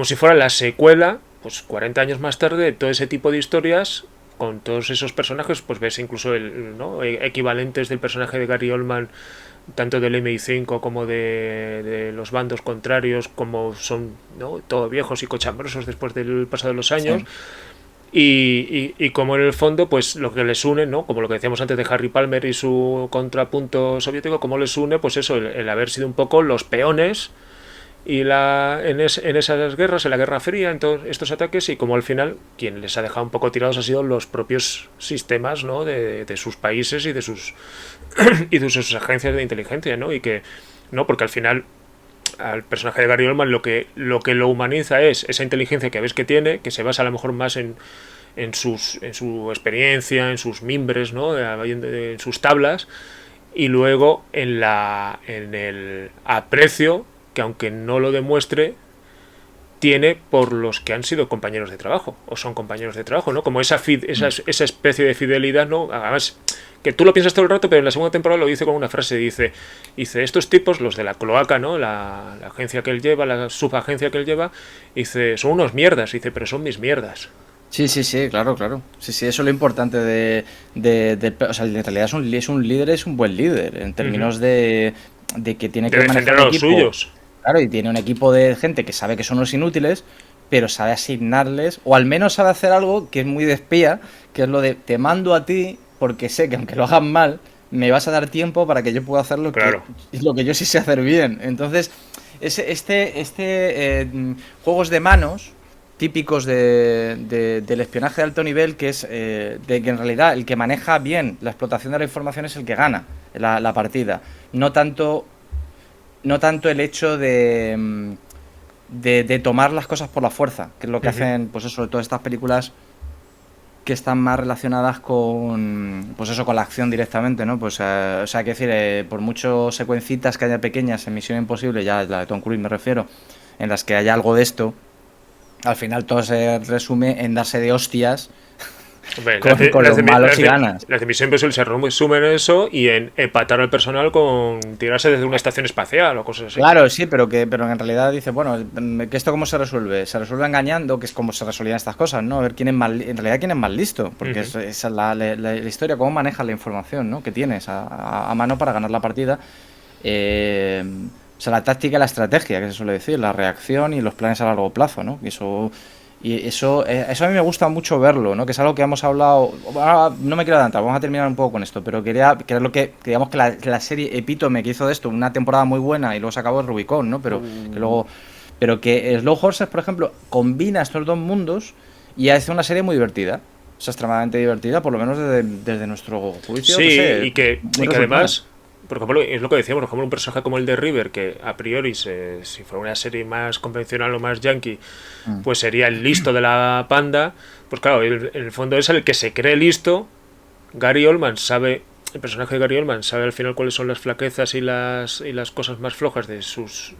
si fuera la secuela, pues 40 años más tarde, todo ese tipo de historias, con todos esos personajes, pues ves incluso ¿no? Equivalentes del personaje de Gary Oldman, tanto del MI5 como de los bandos contrarios, como son, ¿no? Todo viejos y cochambrosos después del paso de los años. Sí. Y como en el fondo, pues lo que les une, ¿no? Como lo que decíamos antes de Harry Palmer y su contrapunto soviético, como les une, pues eso, el haber sido un poco los peones y en esas guerras, en la Guerra Fría, en todos estos ataques, y como al final quien les ha dejado un poco tirados ha sido los propios sistemas, ¿no? de sus países y de sus y de sus agencias de inteligencia, ¿no? Y que no, porque al final al personaje de Gary Oldman lo humaniza es esa inteligencia que ves que tiene, que se basa a lo mejor más en su experiencia, en sus mimbres, ¿no? En sus tablas, y luego en el aprecio que aunque no lo demuestre tiene por los que han sido compañeros de trabajo o son compañeros de trabajo, ¿no? Como esa especie de fidelidad, ¿no? Además, que tú lo piensas todo el rato, pero en la segunda temporada lo dice con una frase, dice estos tipos, los de la cloaca, ¿no? La agencia que él lleva, la subagencia que él lleva, dice, son unos mierdas, dice, pero son mis mierdas. Sí, sí, sí, claro, claro. Sí, sí, eso es lo importante o sea, en realidad es un líder, es un buen líder, en Uh -huh. términos de que tiene De que defender manejar a un los equipo, suyos. claro, y tiene un equipo de gente que sabe que son los inútiles, pero sabe asignarles, o al menos sabe hacer algo que es muy de espía, que es lo de te mando a ti porque sé que aunque lo hagan mal, me vas a dar tiempo para que yo pueda hacer Claro. lo que yo sí sé hacer bien. Entonces, juegos de manos típicos del espionaje de alto nivel, que es de que en realidad el que maneja bien la explotación de la información es el que gana la partida. No tanto el hecho de tomar las cosas por la fuerza, que es lo que hacen, pues eso, todas estas películas que están más relacionadas con, pues eso, con la acción directamente, ¿no? Pues, o sea, que decir, por muchas secuencitas que haya pequeñas en Misión Imposible, ya la de Tom Cruise me refiero, en las que haya algo de esto, al final todo se resume en darse de hostias Hombre, con los malos y ganas. las de Misión Imposible se resumen en eso y en empatar al personal con tirarse desde una estación espacial o cosas así. Claro, sí, pero en realidad dice, bueno, que esto cómo se resuelve. Se resuelve engañando, que es como se resolvían estas cosas, ¿no? A ver quién es más, en realidad quién es más listo, porque esa es la historia, cómo manejas la información, ¿no? Que tienes a mano para ganar la partida. O sea, la táctica y la estrategia, que se suele decir, la reacción y los planes a largo plazo, ¿no? Eso a mí me gusta mucho verlo, ¿no? Que es algo que hemos hablado. Ahora no me quiero adelantar, vamos a terminar un poco con esto, pero que es lo que, digamos que la serie epítome que hizo de esto, una temporada muy buena y luego se acabó el Rubicon, ¿no? Pero que Slow Horses, por ejemplo, combina estos dos mundos y hace una serie muy divertida. O sea, extremadamente divertida, por lo menos desde nuestro juicio. Sí, No sé, y que además, por ejemplo, es lo que decíamos, por ejemplo, un personaje como el de River, que a priori, si fuera una serie más convencional o más yankee, pues sería el listo de la panda. Pues claro, en el fondo es el que se cree listo. Gary Oldman sabe, el personaje de Gary Oldman sabe al final cuáles son las flaquezas y las cosas más flojas de sus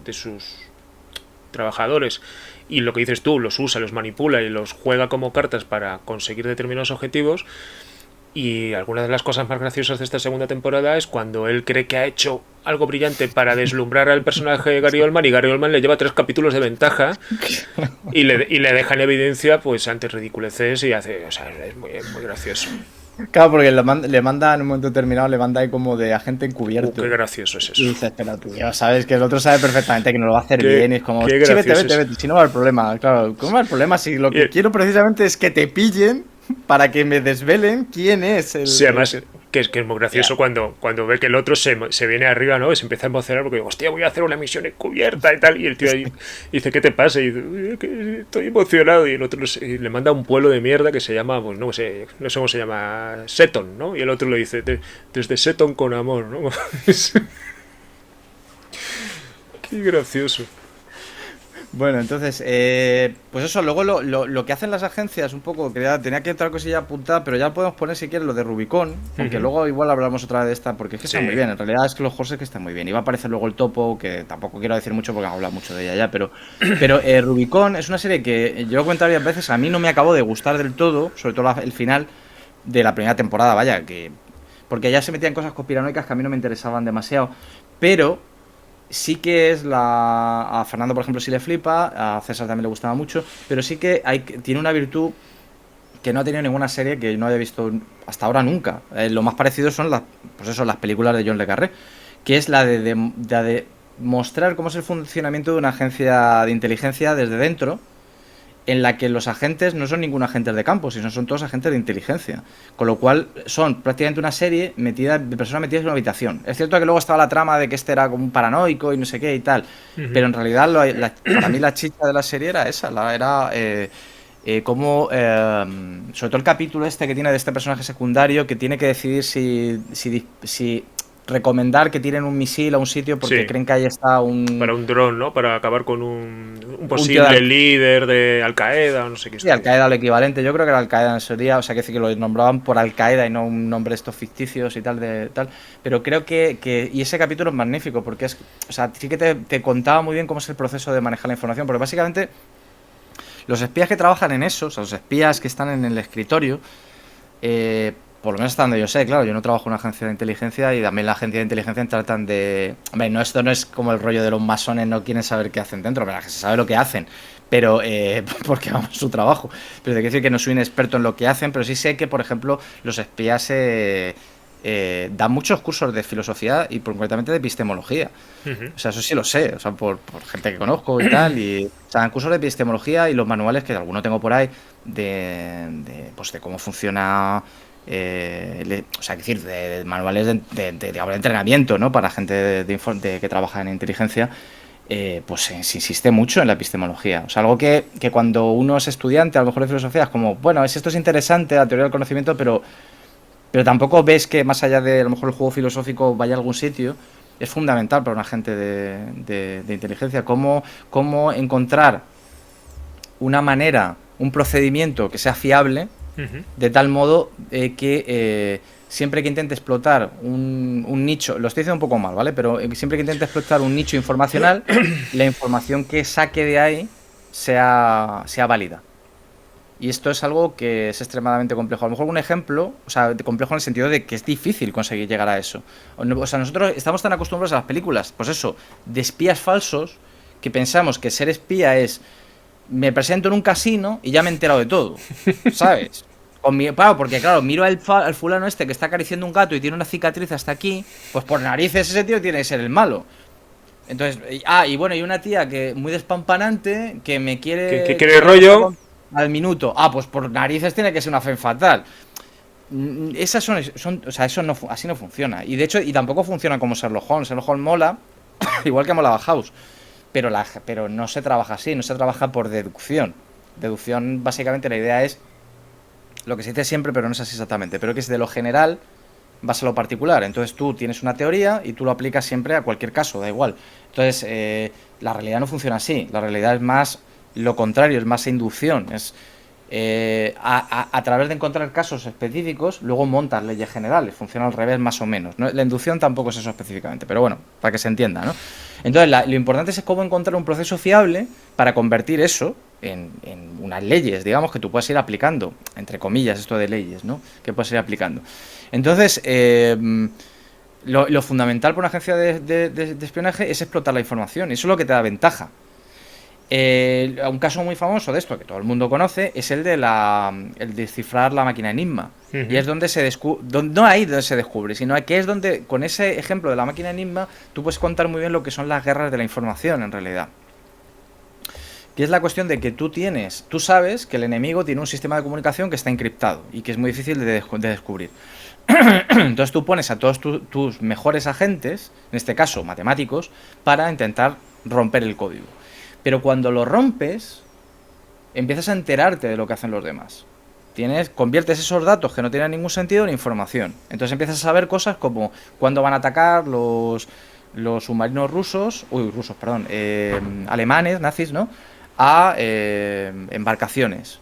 trabajadores, y lo que dices tú, los usa, los manipula y los juega como cartas para conseguir determinados objetivos. Y algunas de las cosas más graciosas de esta segunda temporada es cuando él cree que ha hecho algo brillante para deslumbrar al personaje de Gary Oldman, y Gary Oldman le lleva 3 capítulos de ventaja y le deja en evidencia pues ante ridiculeces, y hace, o sea, es muy, muy gracioso. Claro, porque le manda en un momento determinado, le manda ahí como de agente encubierto. Qué gracioso es eso. Y dices, pero tío, sabes que el otro sabe perfectamente que no lo va a hacer bien. Y es como, qué sí, gracioso vete, si no va a haber problema. Claro, ¿cómo va a haber problema? Si lo que quiero precisamente es que te pillen para que me desvelen quién es el. Sí, además, que es muy gracioso cuando ve que el otro se viene arriba, ¿no? Y se empieza a emocionar porque, hostia, voy a hacer una misión encubierta y tal. Y el tío ahí dice, ¿qué te pasa? Y dice, que estoy emocionado. Y el otro le manda un pueblo de mierda que se llama, pues no sé cómo se llama, Seton, ¿no? Y el otro le dice, desde Seton con amor, ¿no? Qué gracioso. Bueno, entonces, pues eso, luego lo que hacen las agencias, un poco, tenía que otra cosilla apuntada, pero ya podemos poner si quieres lo de Rubicon, aunque luego igual hablamos otra vez de esta, porque es que está muy bien, en realidad es que los Horses que están muy bien, y va a aparecer luego el topo, que tampoco quiero decir mucho porque hemos hablado mucho de ella ya, pero Rubicon es una serie que yo he comentado varias veces, a mí no me acabó de gustar del todo, sobre todo el final de la primera temporada, vaya, porque ya se metían cosas conspiranoicas que a mí no me interesaban demasiado, pero sí que a Fernando, por ejemplo, sí le flipa, a César también le gustaba mucho, pero sí que tiene una virtud que no ha tenido ninguna serie que no haya visto hasta ahora nunca. Lo más parecido son las películas de John le Carré, que es la de mostrar cómo es el funcionamiento de una agencia de inteligencia desde dentro, en la que los agentes no son ningún agente de campo, sino son todos agentes de inteligencia. Con lo cual son prácticamente una serie de personas metidas en una habitación. Es cierto que luego estaba la trama de que este era como un paranoico y no sé qué y tal, pero en realidad para mí la chicha de la serie era esa, como sobre todo el capítulo este que tiene de este personaje secundario que tiene que decidir si recomendar que tiren un misil a un sitio porque creen que ahí está para un dron, ¿no? Para acabar con un posible líder de Al-Qaeda o no sé qué. Sí, Al-Qaeda, lo equivalente. Yo creo que era Al-Qaeda en sería, o sea, que lo nombraban por Al-Qaeda y no un nombre de estos ficticios y tal. Pero creo que y ese capítulo es magnífico porque o sea, sí que te contaba muy bien cómo es el proceso de manejar la información, porque básicamente los espías que trabajan en eso, o sea, los espías que están en el escritorio, por lo menos hasta donde yo sé, claro, yo no trabajo en una agencia de inteligencia y también la agencia de inteligencia tratan de... Hombre, esto no es como el rollo de los masones, no quieren saber qué hacen dentro, pero que se sabe lo que hacen, pero porque vamos, su trabajo. Pero te quiero decir que no soy un experto en lo que hacen, pero sí sé que, por ejemplo, los espías dan muchos cursos de filosofía y concretamente de epistemología. O sea, eso sí lo sé, o sea, por gente que conozco y tal, o sea, dan cursos de epistemología y los manuales que alguno tengo por ahí de cómo funciona o sea, es decir, de manuales de entrenamiento, ¿no? Para gente que trabaja en inteligencia, pues se insiste mucho en la epistemología. O sea, algo que cuando uno es estudiante, a lo mejor de filosofía, es como, bueno, esto es interesante, la teoría del conocimiento, pero tampoco ves que más allá de a lo mejor el juego filosófico vaya a algún sitio. Es fundamental para un agente de inteligencia cómo encontrar una manera, un procedimiento que sea fiable, de tal modo que siempre que intente explotar un nicho, lo estoy diciendo un poco mal, ¿vale? Pero siempre que intente explotar un nicho informacional, la información que saque de ahí sea válida. Y esto es algo que es extremadamente complejo. A lo mejor un ejemplo, o sea, complejo en el sentido de que es difícil conseguir llegar a eso. O sea, nosotros estamos tan acostumbrados a las películas, pues eso, de espías falsos, que pensamos que ser espía es, me presento en un casino y ya me he enterado de todo, ¿sabes? Claro, porque claro, miro al fulano este que está acariciando un gato y tiene una cicatriz hasta aquí, pues por narices ese tío tiene que ser el malo. Entonces, y bueno, y una tía que muy despampanante, que me quiere... Que quiere rollo... Al minuto. Pues por narices tiene que ser una fe fatal. Esas son o sea, eso no, así no funciona. Y de hecho, y tampoco funciona como Sherlock Holmes. Sherlock Holmes mola, igual que molaba House. Pero no se trabaja así, no se trabaja por deducción. Deducción, básicamente, la idea es lo que se dice siempre, pero no es así exactamente. Pero que es de lo general vas a lo particular. Entonces tú tienes una teoría y tú lo aplicas siempre a cualquier caso, da igual. Entonces, la realidad no funciona así. La realidad es más lo contrario, es más inducción. Es a través de encontrar casos específicos, luego montas leyes generales. Funciona al revés más o menos, ¿no? La inducción tampoco es eso específicamente, pero bueno, para que se entienda, ¿no? Entonces, lo importante es cómo encontrar un proceso fiable para convertir eso en unas leyes, digamos, que tú puedas ir aplicando, entre comillas, esto de leyes, ¿no? Que puedes ir aplicando. Entonces, lo fundamental para una agencia de espionaje es explotar la información. Eso es lo que te da ventaja. Un caso muy famoso de esto que todo el mundo conoce es el de el descifrar la máquina Enigma. Y es donde se descubre, no ahí donde se descubre, sino que es donde, con ese ejemplo de la máquina Enigma, tú puedes contar muy bien lo que son las guerras de la información en realidad. Que es la cuestión de que tú sabes que el enemigo tiene un sistema de comunicación que está encriptado y que es muy difícil de descubrir. Entonces tú pones a todos tus mejores agentes, en este caso matemáticos, para intentar romper el código. Pero cuando lo rompes, empiezas a enterarte de lo que hacen los demás. Conviertes esos datos que no tienen ningún sentido en información. Entonces empiezas a saber cosas como cuándo van a atacar los submarinos alemanes, nazis, ¿no? A embarcaciones.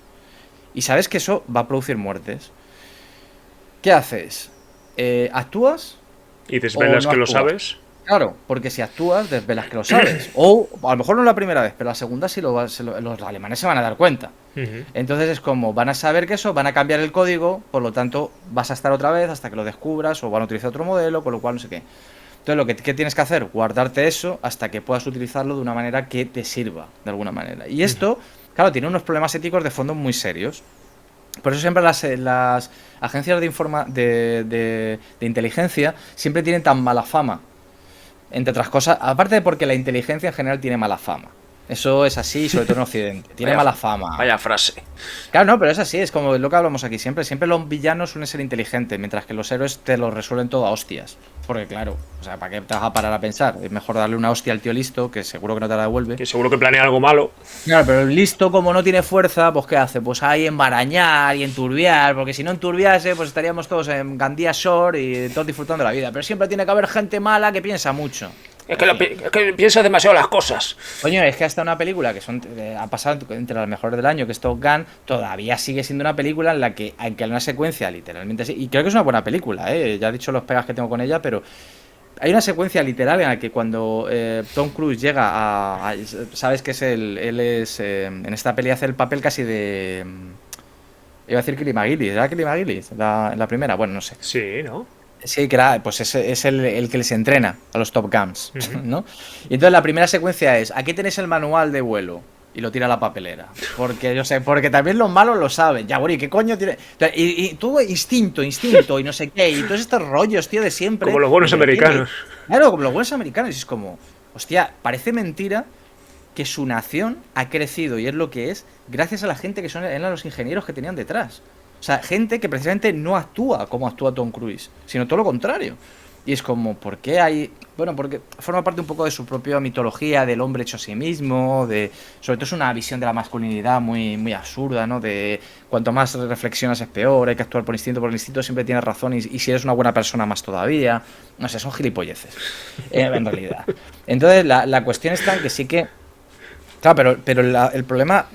Y sabes que eso va a producir muertes. ¿Qué haces? ¿Actúas? ¿Y desvelas no que actúas? lo sabes? Claro, porque si actúas, desvelas que lo sabes. O a lo mejor no la primera vez, pero la segunda sí los alemanes se van a dar cuenta. Entonces es como, van a saber que eso, van a cambiar el código, por lo tanto vas a estar otra vez hasta que lo descubras, o van a utilizar otro modelo, con lo cual no sé qué. Entonces ¿qué tienes que hacer? Guardarte eso hasta que puedas utilizarlo de una manera que te sirva, de alguna manera. Y esto, claro, tiene unos problemas éticos de fondo muy serios. Por eso siempre las agencias de inteligencia siempre tienen tan mala fama. Entre otras cosas, aparte de porque la inteligencia en general tiene mala fama. Eso es así, sobre todo en Occidente. Tiene mala fama. Vaya frase. Claro, no, pero es así, es como lo que hablamos aquí siempre. Siempre los villanos suelen ser inteligentes, mientras que los héroes te lo resuelven todo a hostias. Porque claro, o sea, ¿para qué te vas a parar a pensar? Es mejor darle una hostia al tío listo, que seguro que no te la devuelve. Que seguro que planea algo malo. Claro, pero el listo, como no tiene fuerza, pues ¿qué hace? Pues ahí embarañar y enturbiar, porque si no enturbiase, pues estaríamos todos en Gandía Shore y todos disfrutando de la vida. Pero siempre tiene que haber gente mala que piensa mucho. Es que piensas demasiado las cosas. Coño, es que hasta una película que ha pasado entre las mejores del año, que es Top Gun, todavía sigue siendo una película en la que hay una secuencia literalmente así. Y creo que es una buena película, ya he dicho los pegas que tengo con ella, pero hay una secuencia literal en la que cuando Tom Cruise llega sabes que él es en esta peli hace el papel casi de... iba a decir Kelly McGillis, ¿era Kelly McGillis? En la primera, bueno, no sé. Sí, ¿no? Sí, que era, pues es el que les entrena a los Top Guns, ¿no? Y entonces la primera secuencia es, aquí tenéis el manual de vuelo. Y lo tira a la papelera. Porque yo sé, porque también los malos lo saben. Ya, güey, ¿qué coño tiene? Y todo instinto, y no sé qué. Y todos estos rollos, tío, de siempre. Como los buenos americanos. Claro, como los buenos americanos. Y es como, hostia, parece mentira que su nación ha crecido y es lo que es gracias a la gente que eran los ingenieros que tenían detrás. O sea, gente que precisamente no actúa como actúa Tom Cruise, sino todo lo contrario. Y es como, ¿por qué hay...? Bueno, porque forma parte un poco de su propia mitología, del hombre hecho a sí mismo, de... Sobre todo es una visión de la masculinidad muy, muy absurda, ¿no? De cuanto más reflexionas es peor, hay que actuar por instinto, porque el instinto siempre tiene razón y si eres una buena persona más todavía. No sé, son gilipolleces, en realidad. Entonces, la cuestión está en que sí que... Claro, pero el problema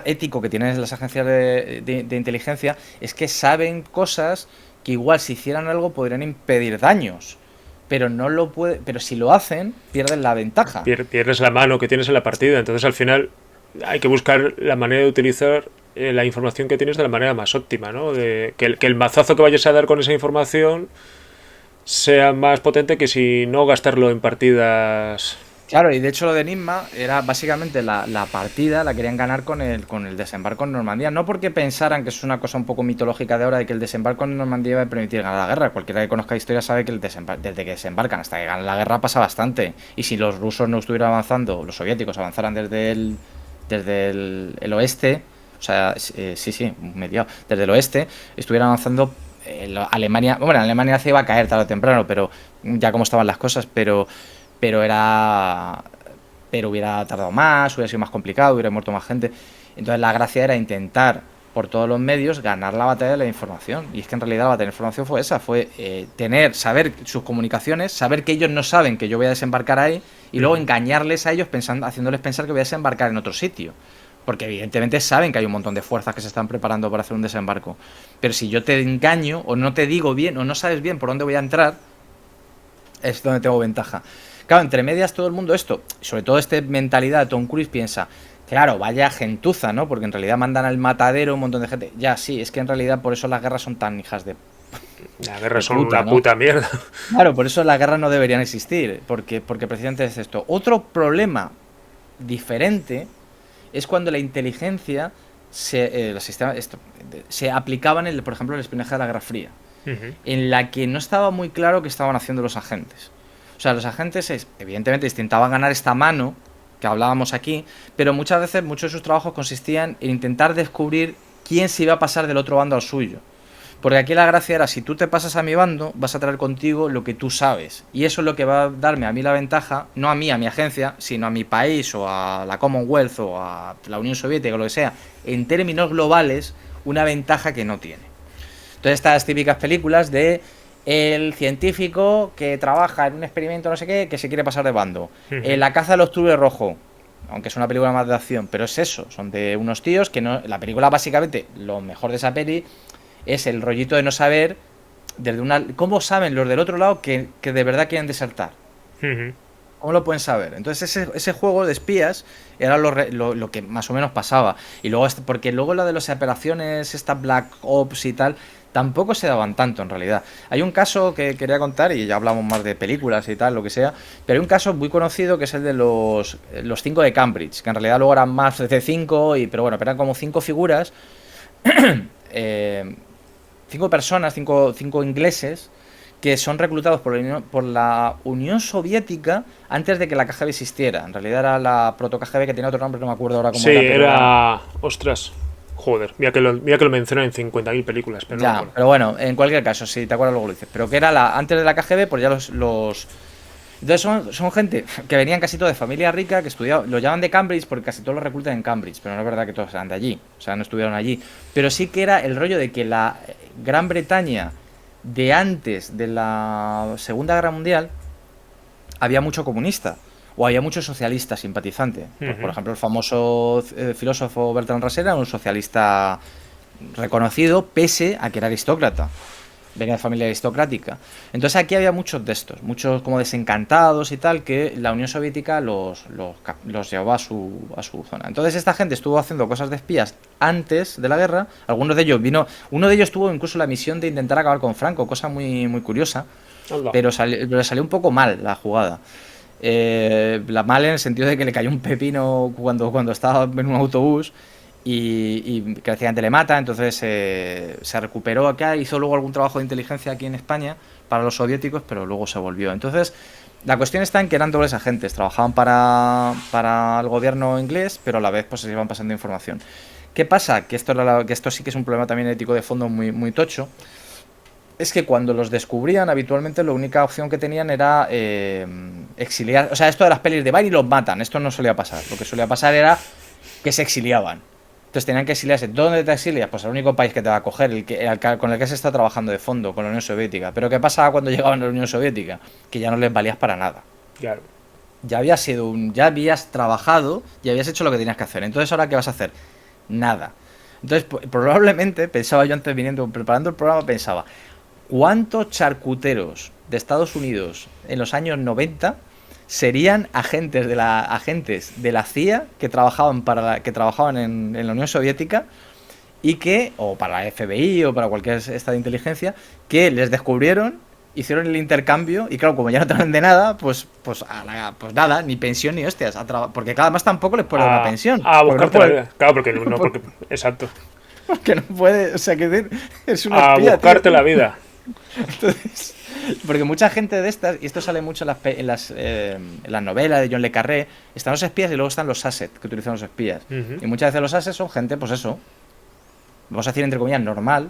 ético que tienen las agencias de inteligencia es que saben cosas que igual si hicieran algo podrían impedir daños, pero no lo puede, pero si lo hacen pierden la ventaja. Pierdes la mano que tienes en la partida, entonces al final hay que buscar la manera de utilizar la información que tienes de la manera más óptima, ¿no? Que el mazazo que vayas a dar con esa información sea más potente que si no gastarlo en partidas. Claro, y de hecho lo de Enigma era básicamente la partida, la querían ganar con el desembarco en Normandía. No porque pensaran que es una cosa un poco mitológica de ahora de que el desembarco en Normandía iba a permitir ganar la guerra. Cualquiera que conozca historia sabe que desde que desembarcan hasta que ganan la guerra pasa bastante. Y si los rusos no estuvieran avanzando, los soviéticos avanzaran desde el oeste, o sea, sí, mediado, desde el oeste, estuvieran avanzando Alemania. Bueno, Alemania se iba a caer tarde o temprano, pero ya como estaban las cosas, pero hubiera tardado más, hubiera sido más complicado, hubiera muerto más gente. Entonces la gracia era intentar por todos los medios ganar la batalla de la información. Y es que en realidad la batalla de la información fue esa, fue saber sus comunicaciones, saber que ellos no saben que yo voy a desembarcar ahí y luego engañarles a ellos haciéndoles pensar que voy a desembarcar en otro sitio. Porque evidentemente saben que hay un montón de fuerzas que se están preparando para hacer un desembarco. Pero si yo te engaño o no te digo bien o no sabes bien por dónde voy a entrar, es donde tengo ventaja. Claro, entre medias todo el mundo esto, sobre todo esta mentalidad de Tom Cruise piensa, claro, vaya gentuza, ¿no? Porque en realidad mandan al matadero un montón de gente. Ya, sí, es que en realidad por eso las guerras son tan hijas de... La guerra son puta, una puta mierda. Claro, por eso las guerras no deberían existir, porque precisamente es esto. Otro problema diferente es cuando la inteligencia se aplicaba por ejemplo, en el espionaje de la Guerra Fría, en la que no estaba muy claro qué estaban haciendo los agentes. O sea, los agentes evidentemente intentaban ganar esta mano que hablábamos aquí, pero muchas veces muchos de sus trabajos consistían en intentar descubrir quién se iba a pasar del otro bando al suyo. Porque aquí la gracia era, si tú te pasas a mi bando, vas a traer contigo lo que tú sabes. Y eso es lo que va a darme a mí la ventaja, no a mí, a mi agencia, sino a mi país o a la Commonwealth o a la Unión Soviética o lo que sea, en términos globales, una ventaja que no tiene. Entonces estas típicas películas de el científico que trabaja en un experimento no sé qué, que se quiere pasar de bando. La caza del octubre rojo, aunque es una película más de acción, pero es eso, son de unos tíos que no... La película básicamente, lo mejor de esa peli es el rollito de no saber cómo saben los del otro lado que de verdad quieren desertar. ¿Cómo lo pueden saber? Entonces ese juego de espías era lo que más o menos pasaba. Y luego, porque luego lo de las operaciones, estas Black Ops y tal, tampoco se daban tanto en realidad. Hay un caso que quería contar, y ya hablamos más de películas y tal, lo que sea, pero hay un caso muy conocido que es el de los 5 de Cambridge, que en realidad luego eran más de 5, pero bueno, eran como 5 figuras, 5 personas, 5 ingleses, que son reclutados por la Unión Soviética antes de que la KGB existiera. En realidad era la proto-KGB, que tenía otro nombre, no me acuerdo ahora cómo era. Sí, era... Ostras... Joder, mira que lo mencionan en 50.000 películas, pero ya, no. Pero bueno, en cualquier caso, si te acuerdas luego lo dices. Pero que era antes de la KGB, pues ya los entonces son gente que venían casi todo de familia rica, que estudiaban, lo llaman de Cambridge porque casi todos los reclutan en Cambridge, pero no es verdad que todos eran de allí, o sea, no estuvieron allí. Pero sí que era el rollo de que la Gran Bretaña de antes de la Segunda Guerra Mundial había mucho comunista. O había muchos socialistas simpatizantes. Pues, por ejemplo, el famoso filósofo Bertrand Russell era un socialista reconocido, pese a que era aristócrata. Venía de familia aristocrática. Entonces aquí había muchos de estos, muchos como desencantados y tal, que la Unión Soviética los llevaba a su zona. Entonces esta gente estuvo haciendo cosas de espías antes de la guerra. Uno de ellos tuvo incluso la misión de intentar acabar con Franco, cosa muy, muy curiosa. Pero salió un poco mal la jugada. La mal en el sentido de que le cayó un pepino cuando estaba en un autobús y que decían le mata, entonces se recuperó acá, hizo luego algún trabajo de inteligencia aquí en España para los soviéticos, pero luego se volvió. Entonces la cuestión está en que eran dobles agentes, trabajaban para el gobierno inglés, pero a la vez pues se iban pasando información. ¿Qué pasa? Que esto sí que es un problema también ético de fondo muy, muy tocho. Es que cuando los descubrían, habitualmente la única opción que tenían era exiliar. O sea, esto de las pelis de van y los matan, esto no solía pasar. Lo que solía pasar era que se exiliaban. Entonces tenían que exiliarse. ¿Dónde te exilias? Pues al único país que te va a coger, con el que se está trabajando de fondo, con la Unión Soviética. Pero ¿qué pasaba cuando llegaban a la Unión Soviética? Que ya no les valías para nada. Claro. Ya habías trabajado y habías hecho lo que tenías que hacer. Entonces, ¿ahora qué vas a hacer? Nada. Entonces, probablemente, pensaba yo antes viniendo, preparando el programa, pensaba, ¿cuántos charcuteros de Estados Unidos en los años 90 serían agentes de la CIA que trabajaban en la Unión Soviética y o para la FBI o para cualquier estado de inteligencia, que les descubrieron, hicieron el intercambio y claro, como ya no traen de nada, pues nada, ni pensión ni hostias, porque cada más tampoco les puede dar una pensión. A buscarte la vida. Claro, porque exacto. Porque no puede, o sea, que es una espía, a buscarte la vida. Entonces, porque mucha gente de estas, y esto sale mucho en las novelas de John le Carré, están los espías y luego están los assets que utilizan los espías. Y muchas veces los assets son gente, pues eso, vamos a decir entre comillas, normal,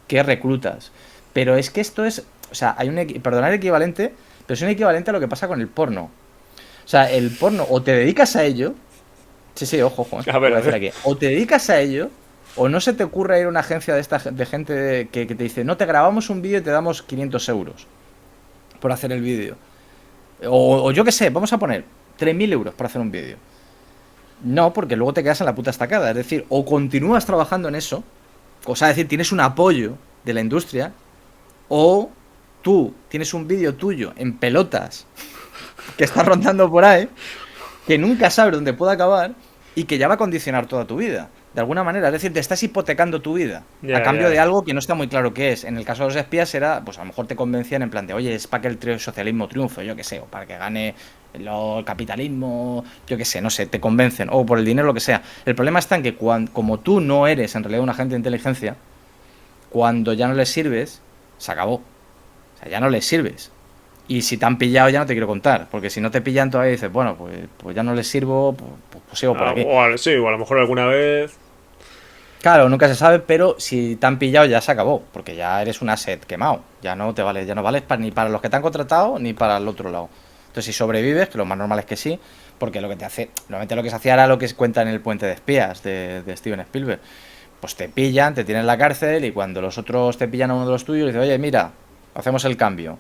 que reclutas. Pero es que esto es, o sea, perdonad el equivalente, pero es un equivalente a lo que pasa con el porno. O sea, el porno, o te dedicas a ello, sí, ojo, a ver. Aquí. O te dedicas a ello, o no se te ocurre ir a una agencia de gente que te dice, no, te grabamos un vídeo y te damos 500 euros por hacer el vídeo. O yo qué sé, vamos a poner 3.000 euros por hacer un vídeo. No, porque luego te quedas en la puta estacada. Es decir, o continúas trabajando en eso, o sea, es decir, tienes un apoyo de la industria, o tú tienes un vídeo tuyo en pelotas que está rondando por ahí, que nunca sabes dónde puede acabar y que ya va a condicionar toda tu vida. De alguna manera, es decir, te estás hipotecando tu vida a cambio de algo que no está muy claro qué es. En el caso de los espías era, pues a lo mejor te convencían en plan de, oye, es para que el socialismo triunfe, yo qué sé, o para que gane el capitalismo, yo qué sé, no sé, te convencen, o por el dinero, lo que sea. El problema está en que como tú no eres en realidad un agente de inteligencia, cuando ya no les sirves, se acabó. O sea, ya no les sirves. Y si te han pillado ya no te quiero contar, porque si no te pillan todavía dices, bueno, pues ya no les sirvo, pues sigo por aquí. O a lo mejor alguna vez... Claro, nunca se sabe, pero si te han pillado ya se acabó, porque ya eres un asset quemado, ya no te vale, ya no vales ni para los que te han contratado ni para el otro lado. Entonces si sobrevives, que lo más normal es que sí, porque lo que te hace, normalmente lo que se hacía era lo que se cuenta en El puente de espías de Steven Spielberg. Pues te pillan, te tienen en la cárcel y cuando los otros te pillan a uno de los tuyos, dices, oye, mira, hacemos el cambio.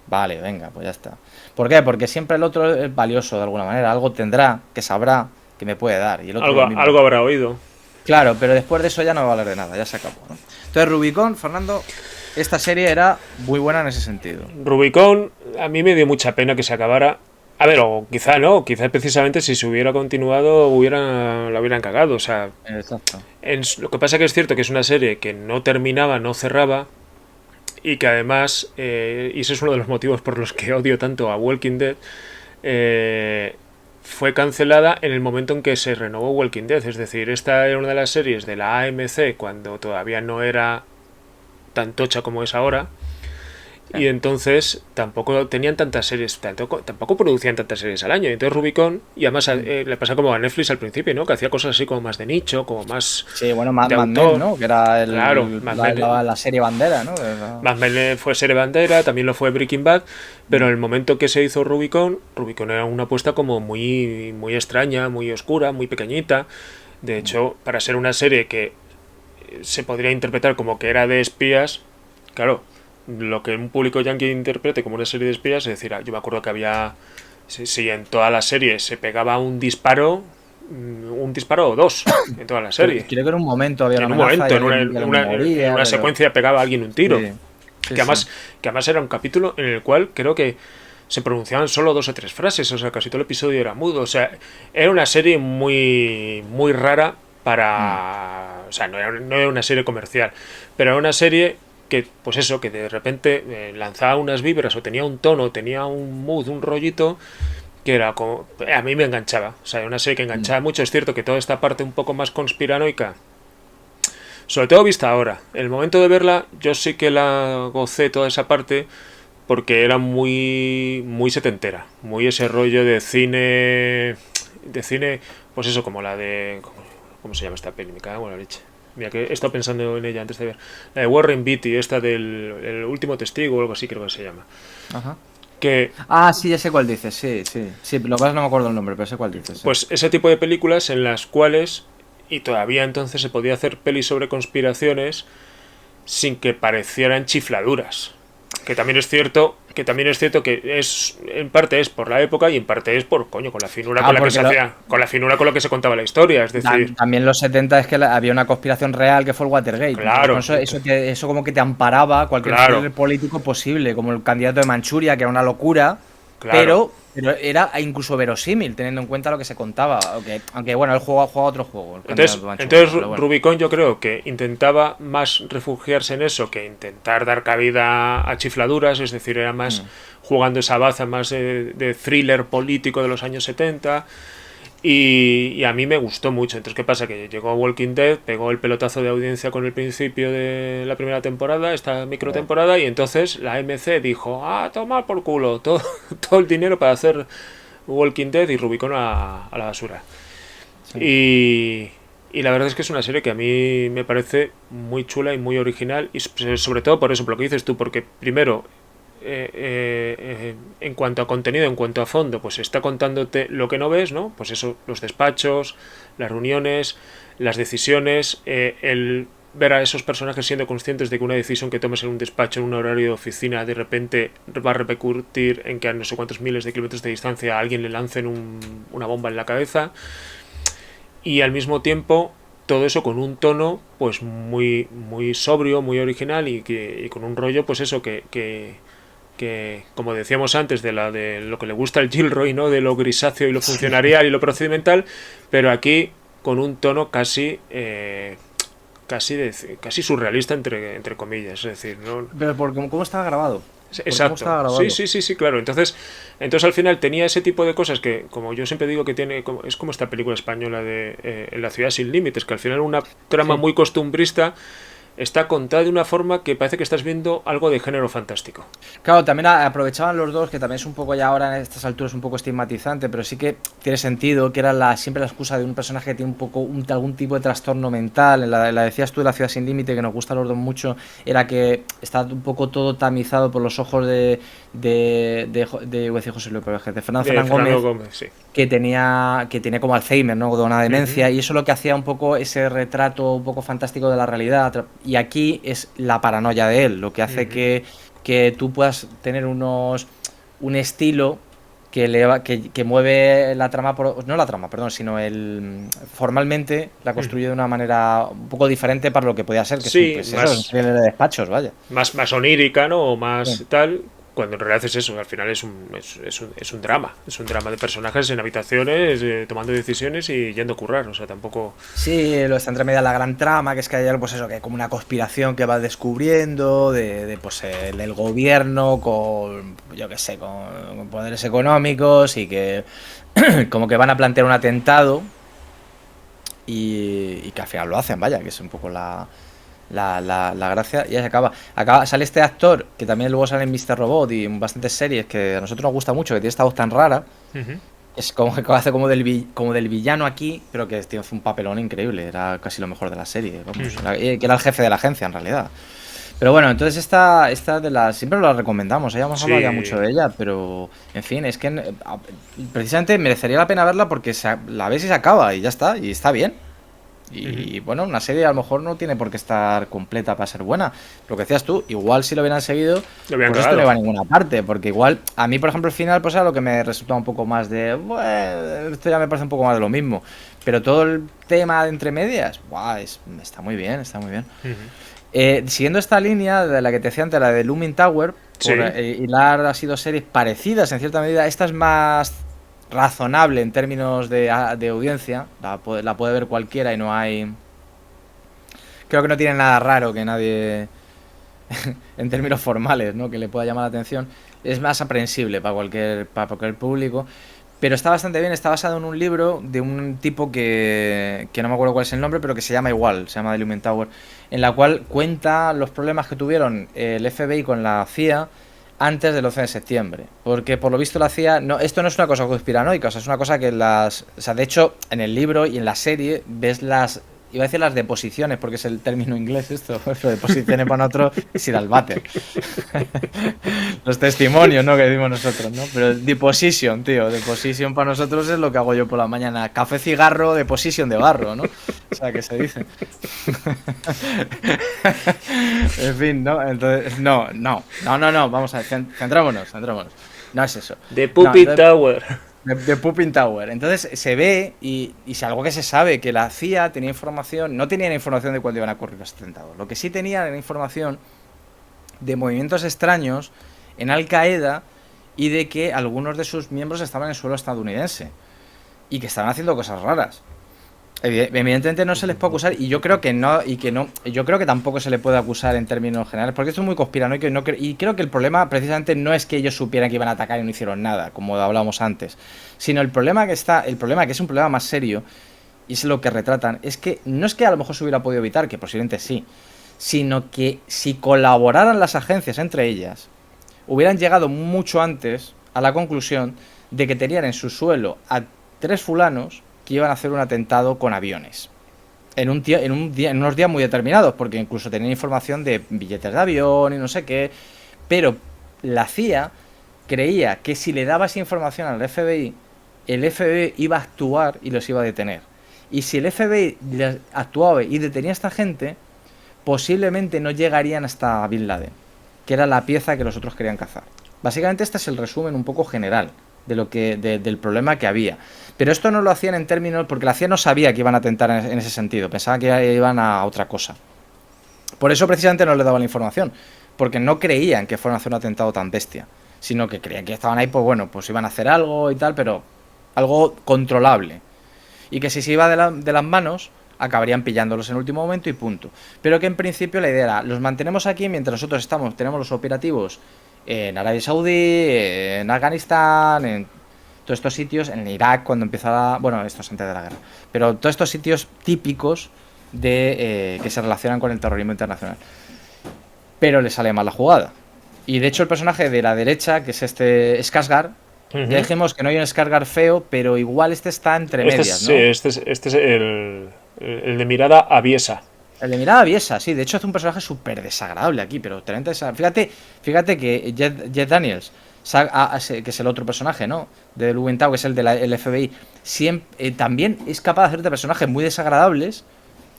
Vale, venga, pues ya está. ¿Por qué? Porque siempre el otro es valioso de alguna manera, algo tendrá, que sabrá, que me puede dar. Y el otro algo habrá oído. Claro, pero después de eso ya no va a valer de nada, ya se acabó, ¿no? Entonces Rubicon, Fernando, esta serie era muy buena en ese sentido. Rubicon, a mí me dio mucha pena que se acabara. A ver, o quizá no, quizá precisamente si se hubiera continuado la hubieran cagado, o sea... Exacto. Lo que pasa que es cierto que es una serie que no terminaba, no cerraba, y que además, y ese es uno de los motivos por los que odio tanto a Walking Dead, fue cancelada en el momento en que se renovó Walking Dead. Es decir, esta era una de las series de la AMC cuando todavía no era tan tocha como es ahora. Y entonces tampoco tenían tantas series, tampoco producían tantas series al año. Entonces Rubicon, y además le pasa como a Netflix al principio, ¿no? Que hacía cosas así como más de nicho, como más... Sí, bueno, Mad Men, ¿no? Que era la serie bandera, ¿no? Mad Men fue serie bandera, también lo fue Breaking Bad, pero en el momento que se hizo Rubicon era una apuesta como muy, muy extraña, muy oscura, muy pequeñita. De hecho, para ser una serie que se podría interpretar como que era de espías, claro... Lo que un público yankee interprete como una serie de espías, es decir, yo me acuerdo que había, si en toda la serie se pegaba un disparo o dos en toda la serie. Creo que en un momento había en una secuencia pegaba a alguien un tiro. Sí, que además era un capítulo en el cual creo que se pronunciaban solo 2 o 3 frases, o sea, casi todo el episodio era mudo. O sea, era una serie muy, muy rara para... O sea, no era una serie comercial, pero era una serie que, pues eso, que de repente lanzaba unas vibras o tenía un tono, tenía un mood, un rollito que era como... A mí me enganchaba, o sea, una serie que enganchaba mucho. Es cierto que toda esta parte un poco más conspiranoica, sobre todo vista ahora, en el momento de verla yo sí que la gocé toda esa parte porque era muy muy setentera, muy ese rollo de cine, pues eso, como la de... ¿Cómo se llama esta peli? Me cago en la leche. Mira, que he estado pensando en ella antes de ver. La de Warren Beatty, esta del el último testigo o algo así creo que se llama. Ajá. Que Ah, sí, ya sé cuál dices, sí, sí. Sí, lo que pasa es que no me acuerdo el nombre, pero sé cuál dices. Sí. pues ese tipo de películas en las cuales, y todavía entonces se podía hacer pelis sobre conspiraciones sin que parecieran chifladuras. Que también es cierto que es en parte es por la época y en parte es por coño con la finura con la que se hacía, con la finura con lo que se contaba la historia, es decir, también los 70 es que había una conspiración real que fue el Watergate. claro, Eso como que te amparaba cualquier claro, político posible, como el candidato de Manchuria, que era una locura, claro. pero era incluso verosímil, teniendo en cuenta lo que se contaba. Aunque bueno, él juega otro juego. Entonces bueno. Rubicon yo creo que intentaba más refugiarse en eso que intentar dar cabida a chifladuras, es decir, era más jugando esa baza más de thriller político de los años 70. Y a mí me gustó mucho. Entonces, ¿qué pasa? Que llegó Walking Dead, pegó el pelotazo de audiencia con el principio de la primera temporada, esta microtemporada, y entonces la AMC dijo, toma por culo, todo el dinero para hacer Walking Dead y Rubicon a la basura. Sí. Y la verdad es que es una serie que a mí me parece muy chula y muy original, y sobre todo por eso, por lo que dices tú, porque primero, en cuanto a contenido, en cuanto a fondo, pues está contándote lo que no ves, ¿no? Pues eso, los despachos, las reuniones, las decisiones, el ver a esos personajes siendo conscientes de que una decisión que tomes en un despacho, en un horario de oficina, de repente va a repercutir en que a no sé cuántos miles de kilómetros de distancia a alguien le lancen una bomba en la cabeza, y al mismo tiempo todo eso con un tono pues muy muy sobrio, muy original y con un rollo pues eso que como decíamos antes de lo que le gusta al Gilroy, ¿no? De lo grisáceo y lo funcionarial y lo procedimental, pero aquí con un tono casi casi surrealista entre comillas, es decir, ¿no? Pero ¿cómo estaba grabado? Exacto. Sí, claro. Entonces al final tenía ese tipo de cosas que, como yo siempre digo que tiene, es como esta película española de En la ciudad sin límites, que al final una trama muy costumbrista está contada de una forma que parece que estás viendo algo de género fantástico. Claro, también aprovechaban los dos, que también es un poco ya ahora en estas alturas un poco estigmatizante, pero sí que tiene sentido, que era siempre la excusa de un personaje que tiene un poco algún tipo de trastorno mental. La decías tú de La ciudad sin límite, que nos gusta a los dos mucho, era que está un poco todo tamizado por los ojos de José Luis, pero de Fernando Gómez, sí. que tenía como Alzheimer, ¿no? De una demencia, y eso lo que hacía un poco ese retrato un poco fantástico de la realidad. Y aquí es la paranoia de él, lo que hace que tú puedas tener un estilo que mueve la trama, no la trama, perdón, sino formalmente la construye de una manera un poco diferente para lo que podía ser, que es más, de despachos, vaya. Más onírica, ¿no? O más tal, cuando en realidad es eso, al final es un drama, es un drama de personajes en habitaciones, tomando decisiones y yendo a currar, o sea, tampoco... Sí, lo está entre media la gran trama, que es que hay pues eso, que como una conspiración que va descubriendo pues el gobierno con, yo qué sé, con poderes económicos, y que como que van a plantear un atentado y que al final lo hacen, vaya, que es un poco la gracia. Ya se acaba. Sale este actor que también luego sale en Mr. Robot y en bastantes series, que a nosotros nos gusta mucho, que tiene esta voz tan rara. Es como que hace como del villano aquí, pero que tiene un papelón increíble. Era casi lo mejor de la serie, vamos, que era el jefe de la agencia en realidad. Pero bueno, entonces esta de las siempre la recomendamos, ya hemos hablado ya mucho de ella, pero en fin, es que precisamente merecería la pena verla porque la ves y se acaba y ya está, y está bien. Y bueno, una serie a lo mejor no tiene por qué estar completa para ser buena. Lo que decías tú, igual si lo hubieran seguido, pues esto no iba a ninguna parte. Porque igual, a mí por ejemplo el final pues era lo que me resulta un poco más de... Bueno, esto ya me parece un poco más de lo mismo. Pero todo el tema de entre medias, está muy bien, está muy bien. Siguiendo esta línea de la que te decía antes, la de Looming Tower, por hilar ha sido series parecidas en cierta medida. Esta es más razonable en términos de audiencia, la puede ver cualquiera y no hay... Creo que no tiene nada raro que nadie en términos formales, ¿no? Que le pueda llamar la atención. Es más aprehensible para cualquier público, pero está bastante bien. Está basado en un libro de un tipo que no me acuerdo cuál es el nombre, pero que se llama igual, se llama The Lumen Tower, en la cual cuenta los problemas que tuvieron el FBI con la CIA antes del 11 de septiembre. Porque por lo visto la CIA... No, esto no es una cosa conspiranoica, o sea, es una cosa que O sea, de hecho, en el libro y en la serie ves las... Iba a decir las deposiciones, porque es el término inglés esto. Pero deposiciones para nosotros es ir al váter. Los testimonios, ¿no? Que decimos nosotros, ¿no? Pero deposition, tío. Deposition para nosotros es lo que hago yo por la mañana. Café, cigarro, deposition de barro, ¿no? O sea, que se dice. En fin, ¿no? Entonces, no. Vamos a ver, centrémonos. No es eso. The Puppet Tower. De Puppet Tower. Entonces se ve, y si algo que se sabe, que la CIA tenía información, no tenía información de cuándo iban a ocurrir los atentados. Lo que sí tenía era información de movimientos extraños en Al Qaeda y de que algunos de sus miembros estaban en suelo estadounidense y que estaban haciendo cosas raras. Evidentemente no se les puede acusar, y yo creo que no, yo creo que tampoco se le puede acusar en términos generales, porque esto es muy conspiranoico, y creo que el problema precisamente no es que ellos supieran que iban a atacar y no hicieron nada, como hablábamos antes, sino el problema que es un problema más serio, y es lo que retratan, es que no es que a lo mejor se hubiera podido evitar, que posiblemente sí, sino que si colaboraran las agencias entre ellas, hubieran llegado mucho antes a la conclusión de que tenían en su suelo a 3 fulanos que iban a hacer un atentado con aviones. En unos días muy determinados, porque incluso tenían información de billetes de avión y no sé qué. Pero la CIA creía que si le daba esa información al FBI, el FBI iba a actuar y los iba a detener. Y si el FBI actuaba y detenía a esta gente, posiblemente no llegarían hasta Bin Laden, que era la pieza que los otros querían cazar. Básicamente este es el resumen un poco general del problema que había. Pero esto no lo hacían en términos... Porque la CIA no sabía que iban a atentar en ese sentido. Pensaban que iban a otra cosa. Por eso precisamente no les daban la información. Porque no creían que fueran a hacer un atentado tan bestia. Sino que creían que estaban ahí, pues bueno, pues iban a hacer algo y tal, pero algo controlable. Y que si se iba de las manos, acabarían pillándolos en último momento y punto. Pero que en principio la idea era, los mantenemos aquí mientras nosotros tenemos los operativos en Arabia Saudí, en Afganistán, en todos estos sitios, en Irak cuando empezaba, bueno, esto es antes de la guerra, pero todos estos sitios típicos de que se relacionan con el terrorismo internacional. Pero le sale mal la jugada. Y de hecho el personaje de la derecha, que es Skarsgård, ya dijimos que no hay un Skarsgård feo, pero igual está entre medias, ¿no? Sí, este es el de mirada aviesa. El de mirada aviesa, sí. De hecho, hace un personaje súper desagradable aquí, pero fíjate que Jeff Daniels, que es el otro personaje, ¿no? De Lubentau, que es el del FBI, también es capaz de hacerte personajes muy desagradables.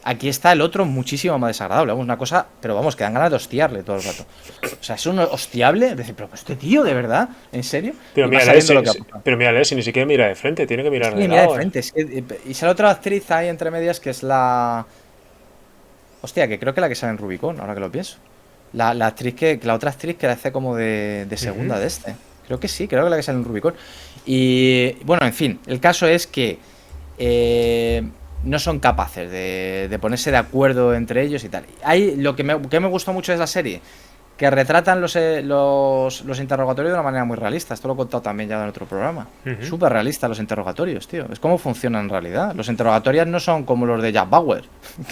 Aquí está el otro muchísimo más desagradable. Vamos, una cosa, pero vamos, que dan ganas de hostiarle todo el rato. O sea, es un hostiable. Decir, pero este tío, ¿de verdad? ¿En serio? Pero mírale, si ni siquiera mira de frente, tiene que mirar de lado. Mira de frente. Y sale otra actriz ahí entre medias que es la... Hostia, que creo que la que sale en Rubicon, ahora que lo pienso. La otra actriz que la hace como de segunda de este. Creo que sí, creo que la que sale en Rubicon. Y bueno, en fin, el caso es que no son capaces de ponerse de acuerdo entre ellos y tal. Lo que me gustó mucho de la serie, que retratan los interrogatorios de una manera muy realista. Esto lo he contado también ya en otro programa. Súper realista los interrogatorios, tío. Es como funcionan en realidad. Los interrogatorios no son como los de Jack Bauer.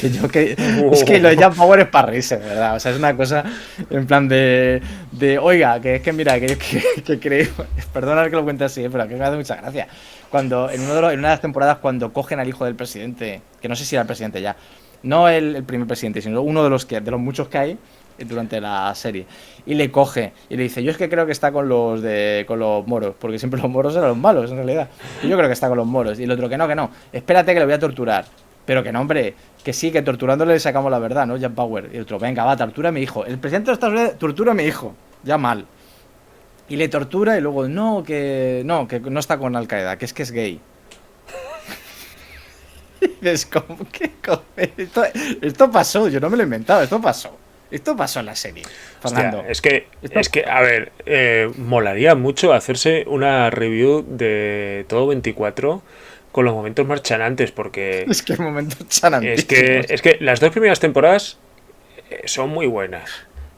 Es que lo de Jack Bauer es para reírse, ¿verdad? O sea, es una cosa en plan de oiga, que es que mira, que creo... Perdona que lo cuente así, pero que me hace mucha gracia. Cuando en una de las temporadas, cuando cogen al hijo del presidente, que no sé si era el presidente ya, no el primer presidente, sino uno de los muchos que hay durante la serie, y le coge y le dice, yo es que creo que está con los moros, porque siempre los moros eran los malos en realidad, y yo creo que está con los moros, y el otro que no, espérate que le voy a torturar, pero que no, hombre, que sí, que torturándole le sacamos la verdad, ¿no? Jack Bauer, y el otro, venga, va, tortura a mi hijo, el presidente de Estados Unidos tortura a mi hijo, ya mal, y le tortura y luego, que no está con Al Qaeda, que es gay. Es como, ¿qué cojones? Esto pasó, yo no me lo he inventado, esto pasó en la serie, Fernando. Hostia, es que, a ver, molaría mucho hacerse una review de todo 24 con los momentos más chanantes, porque... Es que momentos chanantes. Es que las 2 primeras temporadas son muy buenas.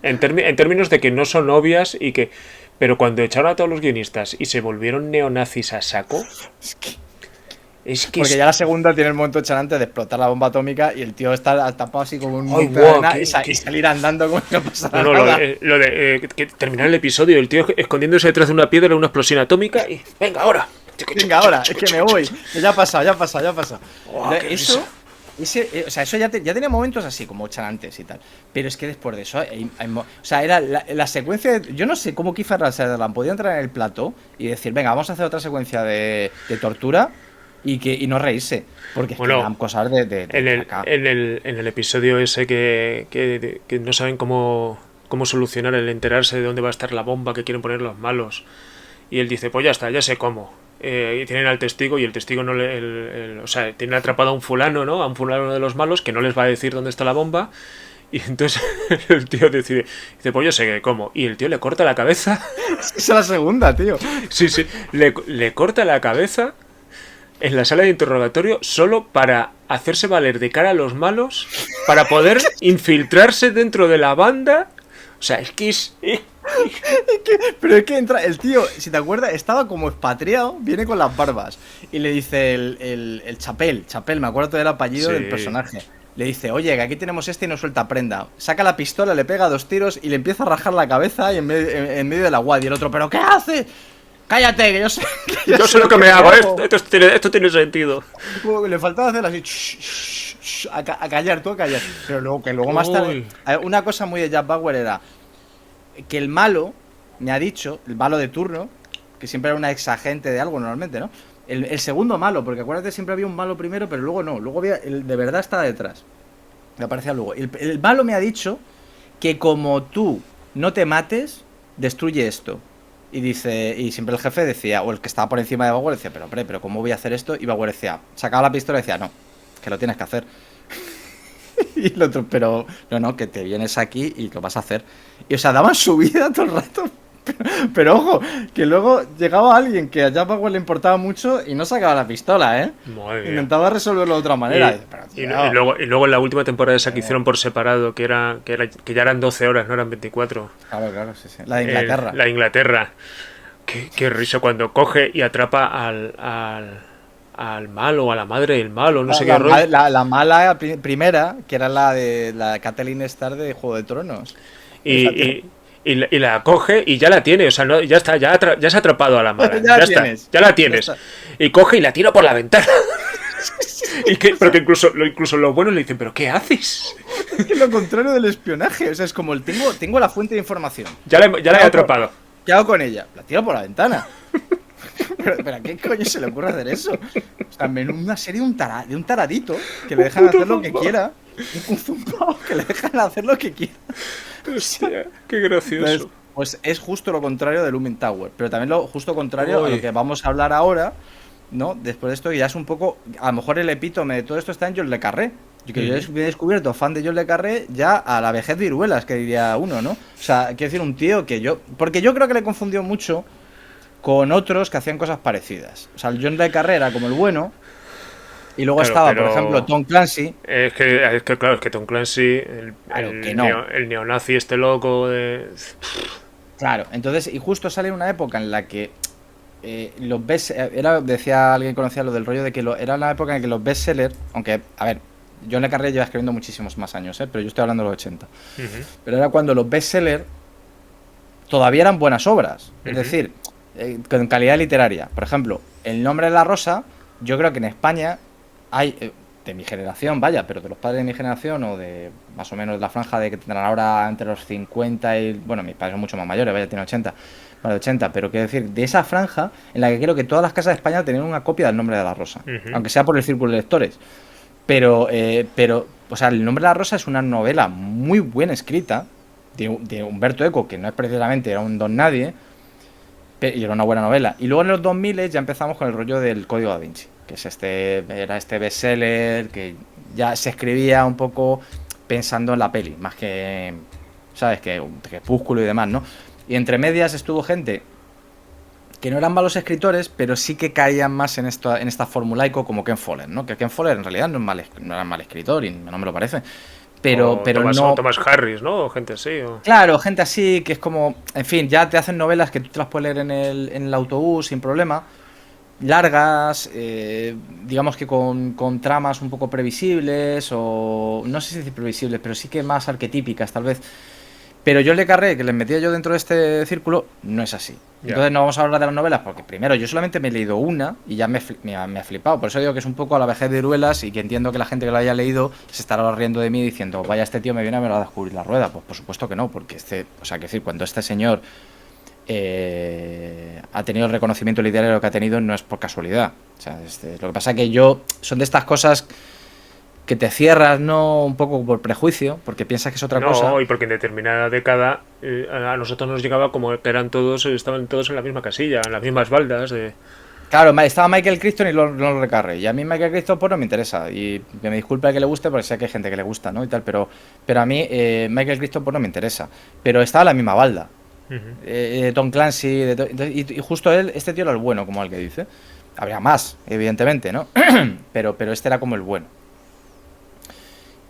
En términos de que no son obvias y que... Pero cuando echaron a todos los guionistas y se volvieron neonazis a saco... Es que Porque ya la segunda tiene el momento chanante de explotar la bomba atómica y el tío está tapado así como un Ay, monte de guau, arena que y salir andando como si no pasara No, nada. lo de que terminar el episodio, el tío escondiéndose detrás de una piedra en una explosión atómica y venga ahora. Venga, ahora, es que me voy. Que ya ha pasado, ya ha pasado, ya ha pasado. Oh, qué Eso, risa. o sea, eso ya tenía momentos así, como chanantes y tal. Pero es que después de eso, o sea, era la secuencia yo no sé cómo Kiefer Sutherland podía entrar en el plató y decir, venga, vamos a hacer otra secuencia de tortura y no reírse. Porque es que Bueno, eran cosas de acá. en el episodio ese que no saben cómo solucionar el enterarse de dónde va a estar la bomba que quieren poner los malos. Y él dice, pues ya está, ya sé cómo. Y tienen al testigo y el testigo no le... o sea, tienen atrapado a un fulano, ¿no? A un fulano de los malos que no les va a decir dónde está la bomba. Y entonces el tío dice, pues yo sé cómo. Y el tío le corta la cabeza. Esa es la segunda, tío. Sí, le corta la cabeza en la sala de interrogatorio solo para hacerse valer de cara a los malos, para poder infiltrarse dentro de la banda. O sea, es que Pero es que entra, el tío, si te acuerdas, estaba como expatriado, viene con las barbas. Y le dice el Chapel, me acuerdo todo el apellido del personaje. Le dice, oye, que aquí tenemos este y no suelta prenda. Saca la pistola, le pega 2 tiros y le empieza a rajar la cabeza y en medio de la guardia. Y el otro, ¿pero qué hace? Cállate, que yo sé. Yo sé lo que me hago, esto tiene sentido. Le faltaba hacer así, a callar, tú a callar. Pero luego más tarde, una cosa muy de Jack Bauer era que el malo me ha dicho, el malo de turno, que siempre era una ex agente de algo normalmente, ¿no? El segundo malo, porque acuérdate, siempre había un malo primero, pero luego no, luego había, el de verdad estaba detrás. Me aparecía luego. El malo me ha dicho que como tú no te mates, destruye esto. Y dice, y siempre el jefe decía, o el que estaba por encima de Bauer decía, pero hombre, pero ¿cómo voy a hacer esto? Y Bauer decía, sacaba la pistola y decía, no, que lo tienes que hacer. Y el otro, pero no, que te vienes aquí y lo vas a hacer. Y o sea, daban su vida todo el rato. Pero ojo, que luego llegaba alguien que a Jack Bauer le importaba mucho y no sacaba la pistola, ¿eh? Intentaba resolverlo de otra manera. Y luego en la última temporada esa que hicieron por separado, que ya eran 12 horas, no eran 24. Claro, sí. La de Inglaterra. La de Inglaterra. Qué risa cuando coge y atrapa al malo o a la madre del malo, no sé qué rollo. La mala primera, que era la de la Catelyn Starr de Juego de Tronos. Y la coge y ya la tiene, o sea, no, ya está, ya se ha atrapado a la mala. Ya la tienes. Y coge y la tira por la ventana. Pero que incluso los buenos le dicen, ¿pero qué haces? Es lo contrario del espionaje, o sea, es como el tengo la fuente de información. Ya la he atrapado. ¿Qué hago con ella? La tiro por la ventana. Pero ¿a qué coño se le ocurre hacer eso? O sea, en una serie de un taradito que le dejan hacer lo que quiera. Un zumbao que le dejan hacer lo que quiera. Hostia, qué gracioso. Entonces, pues es justo lo contrario de Looming Tower. Pero también lo justo contrario a lo que vamos a hablar ahora, ¿no? Después de esto, que ya es un poco. A lo mejor el epítome de todo esto está en John le Carré. Yo he descubierto fan de John le Carré ya a la vejez de Iruelas, que diría uno, ¿no? O sea, quiero decir, un tío que yo. Porque yo creo que le confundió mucho con otros que hacían cosas parecidas. O sea, el John le Carré era como el bueno. Y luego estaba, por ejemplo, Tom Clancy. Es que Tom Clancy, el neonazi este loco de... Claro, entonces, y justo sale una época en la que los decía alguien que conocía lo del rollo de que era la época en que los bestsellers, aunque, a ver, John le Carré lleva escribiendo muchísimos más años, pero yo estoy hablando de los 80. Pero era cuando los bestsellers todavía eran buenas obras, es decir, con calidad literaria. Por ejemplo, El nombre de la rosa, yo creo que en España hay, de mi generación, vaya, pero de los padres de mi generación o de más o menos la franja de que tendrán ahora entre los 50 y... Bueno, mis padres son mucho más mayores, vaya, tienen 80, bueno, 80, pero quiero decir, de esa franja en la que creo que todas las casas de España tenían una copia del nombre de la rosa, aunque sea por el círculo de lectores. Pero, o sea, El nombre de la rosa es una novela muy bien escrita de Humberto Eco, que no es precisamente, era un don nadie, y era una buena novela. Y luego en los 2000 ya empezamos con el rollo del Código Da Vinci, que es era este bestseller que ya se escribía un poco pensando en la peli, más que, ¿sabes? Que Crepúsculo y demás, ¿no? Y entre medias estuvo gente que no eran malos escritores, pero sí que caían más en esta formulaico como Ken Follett, ¿no? Que Ken Follett en realidad no era mal escritor y no me lo parece. Pero Thomas Harris, ¿no? O gente así. Claro, gente así, que es como... En fin, ya te hacen novelas que tú te las puedes leer en el autobús sin problema. largas, digamos que con tramas un poco previsibles, o no sé si decir previsibles, pero sí que más arquetípicas tal vez. Pero John le Carré, que les metía yo dentro de este círculo, no es así. Ya. Entonces no vamos a hablar de las novelas, porque primero yo solamente me he leído una y ya me ha flipado. Por eso digo que es un poco a la vejez de Iruelas, y que entiendo que la gente que lo haya leído se estará riendo de mí diciendo, vaya, este tío me viene a ver a descubrir la rueda. Pues por supuesto que no, porque o sea, que decir, cuando este señor ha tenido el reconocimiento literario que ha tenido, no es por casualidad. O sea, lo que pasa es que son de estas cosas que te cierras, ¿no? Un poco por prejuicio, porque piensas que es otra cosa. No, y porque en determinada década a nosotros nos llegaba como que estaban todos en la misma casilla, en las mismas baldas de... Claro, estaba Michael Crichton y no lo recarré. Y a mí Michael Crichton pues no me interesa. Y que me disculpe que le guste, porque sé que hay gente que le gusta, ¿no? Y tal, pero a mí Michael Crichton pues no me interesa. Pero estaba en la misma balda. Ujú. Tom Clancy, y justo este tío era el bueno, como el que dice. Habría más, evidentemente, ¿no? pero este era como el bueno.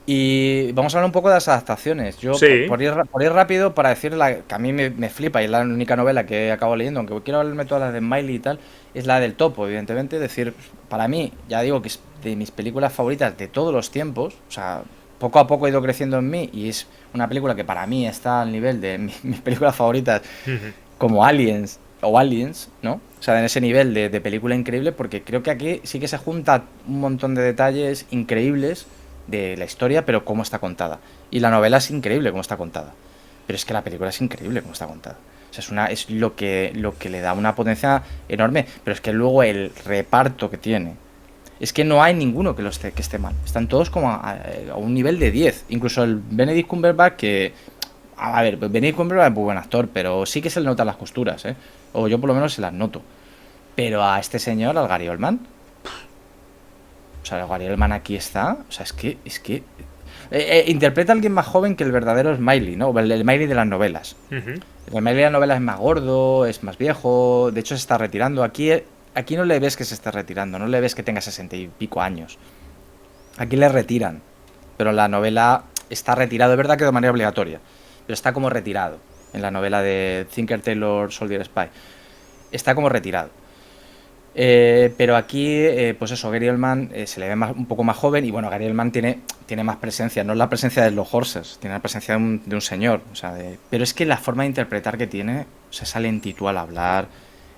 Y vamos a hablar un poco de las adaptaciones. Yo, Sí, por ir rápido, para decir que a mí me flipa, y es la única novela que he acabado leyendo, aunque quiero hablarme todas las de Miley y tal, es la del Topo, evidentemente. Es decir, para mí, ya digo que es de mis películas favoritas de todos los tiempos. O sea, poco a poco ha ido creciendo en mí, y es una película que para mí está al nivel de mis películas favoritas, ujú, como Aliens o Aliens, ¿no? O sea, en ese nivel de película increíble, porque creo que aquí sí que se junta un montón de detalles increíbles de la historia, pero cómo está contada. Y la novela es increíble cómo está contada. Pero es que la película es increíble cómo está contada. O sea, es lo que le da una potencia enorme. Pero es que luego el reparto que tiene. Es que no hay ninguno que esté mal. Están todos como a un nivel de 10. Incluso el Benedict Cumberbatch, que... A ver, Benedict Cumberbatch es muy buen actor, pero sí que se le notan las costuras, ¿eh? O yo por lo menos se las noto. Pero a este señor, al Gary Oldman, o sea, el Gary Oldman aquí está. O sea, interpreta a alguien más joven que el verdadero Smiley, ¿no? El Smiley de las novelas. ujú. El Smiley de las novelas es más gordo, es más viejo. De hecho, se está retirando. Aquí no le ves que se esté retirando, no le ves que tenga 60 y pico años. Aquí le retiran. Pero en la novela está retirado. Es verdad que de manera obligatoria, pero está como retirado. En la novela de Tinker Tailor Soldier Spy está como retirado. Pero aquí, pues eso, Gary Oldman se le ve un poco más joven. Y bueno, Gary Oldman tiene más presencia. No es la presencia de los Horses, tiene la presencia de un señor. O sea, pero es que la forma de interpretar que tiene, o sea, esa lentitud al hablar,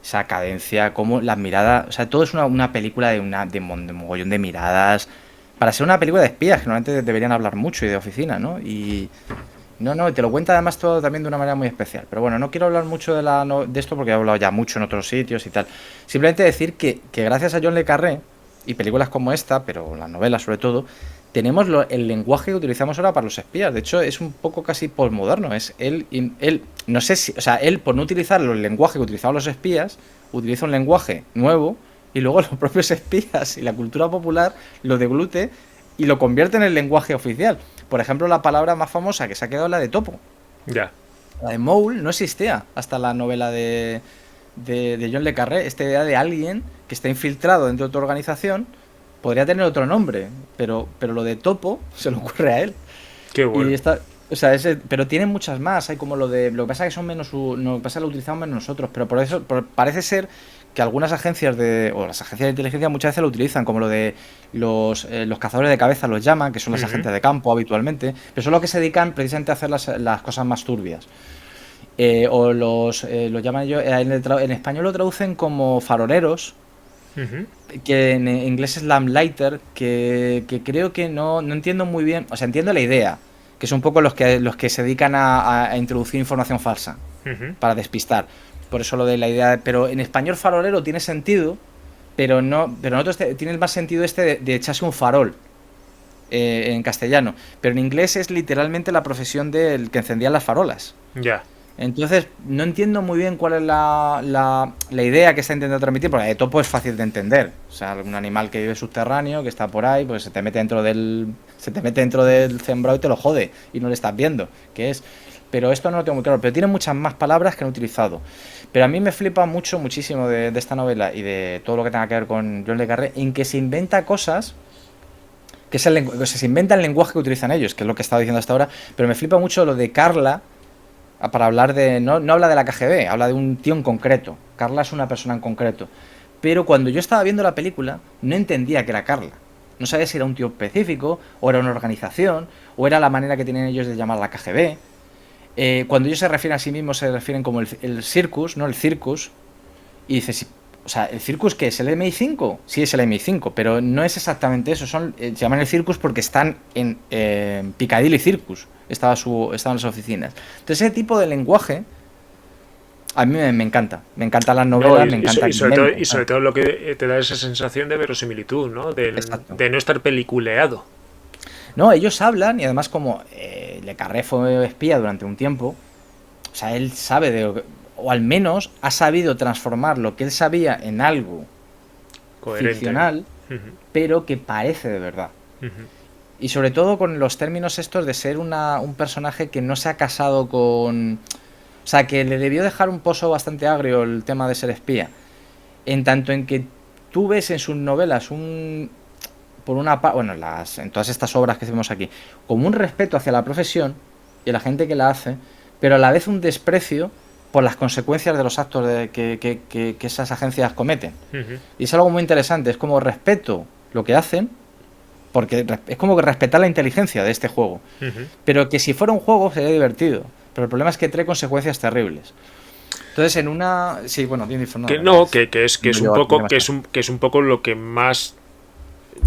esa cadencia, como las miradas. O sea, todo es una película de mogollón de miradas. Para ser una película de espías, que normalmente deberían hablar mucho y de oficina, ¿no? Y no, te lo cuenta además todo también de una manera muy especial. Pero bueno, no quiero hablar mucho de esto, porque he hablado ya mucho en otros sitios y tal. Simplemente decir que gracias a John le Carré y películas como esta, pero las novelas sobre todo, tenemos el lenguaje que utilizamos ahora para los espías. De hecho, es un poco casi postmoderno. Es él, no sé si, o sea, él, por no utilizar el lenguaje que utilizaban los espías, utiliza un lenguaje nuevo, y luego los propios espías y la cultura popular lo deglute y lo convierte en el lenguaje oficial. Por ejemplo, la palabra más famosa que se ha quedado es la de topo. Ya. La de mole no existía hasta la novela de John le Carré. Esta idea de alguien que está infiltrado dentro de tu organización podría tener otro nombre, pero lo de topo se le ocurre a él. Qué Y bueno. está, o sea, pero tienen muchas más. Hay como lo que pasa es que son menos, lo que pasa es que lo utilizamos menos nosotros, pero por eso parece ser que algunas agencias o las agencias de inteligencia muchas veces lo utilizan, como lo de los cazadores de cabeza los llaman, que son las Ujú. agentes de campo habitualmente, pero son los que se dedican precisamente a hacer las cosas más turbias. O los llaman ellos, en español lo traducen como faroleros, Ujú. que en inglés es lamplighter, que creo que no entiendo muy bien. O sea, entiendo la idea, que son un poco los que se dedican a introducir información falsa Ujú. para despistar. Por eso lo de la idea, pero en español farolero tiene sentido, pero no, pero en otros tiene más sentido de echarse un farol, en castellano, pero en inglés es literalmente la profesión del que encendía las farolas. Ya. Entonces, no entiendo muy bien cuál es la idea que está intentando transmitir, porque el topo es fácil de entender. O sea, un animal que vive subterráneo, que está por ahí, pues se te mete dentro del sembrado y te lo jode, y no le estás viendo qué es. Pero esto no lo tengo muy claro, pero tiene muchas más palabras que han utilizado. Pero a mí me flipa muchísimo de esta novela y de todo lo que tenga que ver con John le Carré, en que se inventa cosas, que es se inventa el lenguaje que utilizan ellos, que es lo que he estado diciendo hasta ahora, pero me flipa mucho lo de Carla, para hablar de... No habla de la KGB, habla de un tío en concreto. Carla es una persona en concreto. Pero cuando yo estaba viendo la película, no entendía que era Carla. No sabía si era un tío específico, o era una organización, o era la manera que tienen ellos de llamar la KGB. Cuando ellos se refieren a sí mismos, se refieren como el circus, ¿no? El circus. Y dices, o sea, ¿el circus qué es? ¿El MI5? Sí, es el MI5, pero no es exactamente eso. Se llaman el circus porque están en Piccadilly Circus. Estaban las oficinas. Entonces, ese tipo de lenguaje a mí me encanta. Me encantan las novelas, me encanta y sobre todo lo que te da esa sensación de verosimilitud, ¿no? De no estar peliculeado. No, ellos hablan y además como Le Carré fue espía durante un tiempo, o sea, él sabe o al menos ha sabido transformar lo que él sabía en algo coherente, ficcional, pero que parece de verdad. Y sobre todo con los términos estos de ser un personaje que no se ha casado con... O sea, que le debió dejar un pozo bastante agrio el tema de ser espía. En tanto en que tú ves en sus novelas en todas estas obras que vemos aquí, como un respeto hacia la profesión y a la gente que la hace, pero a la vez un desprecio por las consecuencias de los actos que esas agencias cometen. Y es algo muy interesante, es como respeto lo que hacen, porque es como que respetar la inteligencia de este juego. Pero que si fuera un juego sería divertido. Pero el problema es que trae consecuencias terribles. Entonces, en una... Sí, bueno, tiene que es un poco lo que más...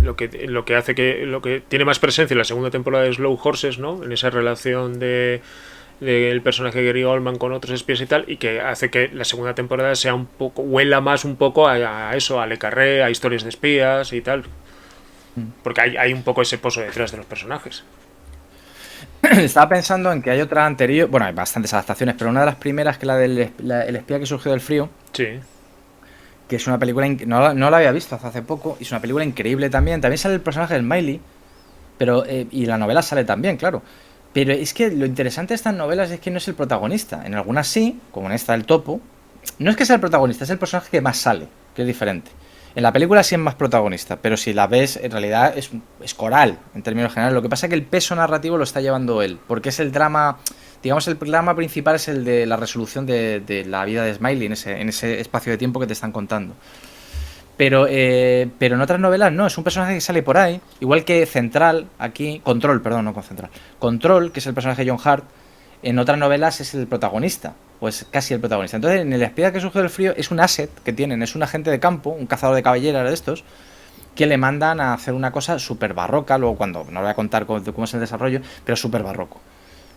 Lo que hace lo que tiene más presencia en la segunda temporada de Slow Horses, ¿no? En esa relación del personaje de Gary Oldman con otros espías y tal, y que hace que la segunda temporada sea un poco, huela más un poco a eso, a Le Carré, a historias de espías y tal. Porque hay un poco ese pozo detrás de los personajes. Estaba pensando en que hay otra anterior, bueno, hay bastantes adaptaciones, pero una de las primeras, que el espía que surgió del frío, sí, que es una película, no la había visto hace poco, y es una película increíble también sale el personaje del Miley, pero y la novela sale también, claro, pero es que lo interesante de estas novelas es que no es el protagonista, en algunas sí, como en esta del Topo, no es que sea el protagonista, es el personaje que más sale, que es diferente. En la película sí es más protagonista, pero si la ves, en realidad es coral, en términos generales. Lo que pasa es que el peso narrativo lo está llevando él, porque es el drama, digamos, el drama principal es el de la resolución de la vida de Smiley en ese espacio de tiempo que te están contando. Pero en otras novelas no, es un personaje que sale por ahí, igual que Central, aquí, Control, perdón, no con Central. Control, que es el personaje de John Hart, en otras novelas es el protagonista, pues casi el protagonista. Entonces, en El espía que surge del frío es un asset que tienen, es un agente de campo, un cazador de caballeras de estos, que le mandan a hacer una cosa súper barroca, luego cuando, no voy a contar cómo es el desarrollo, pero súper barroco.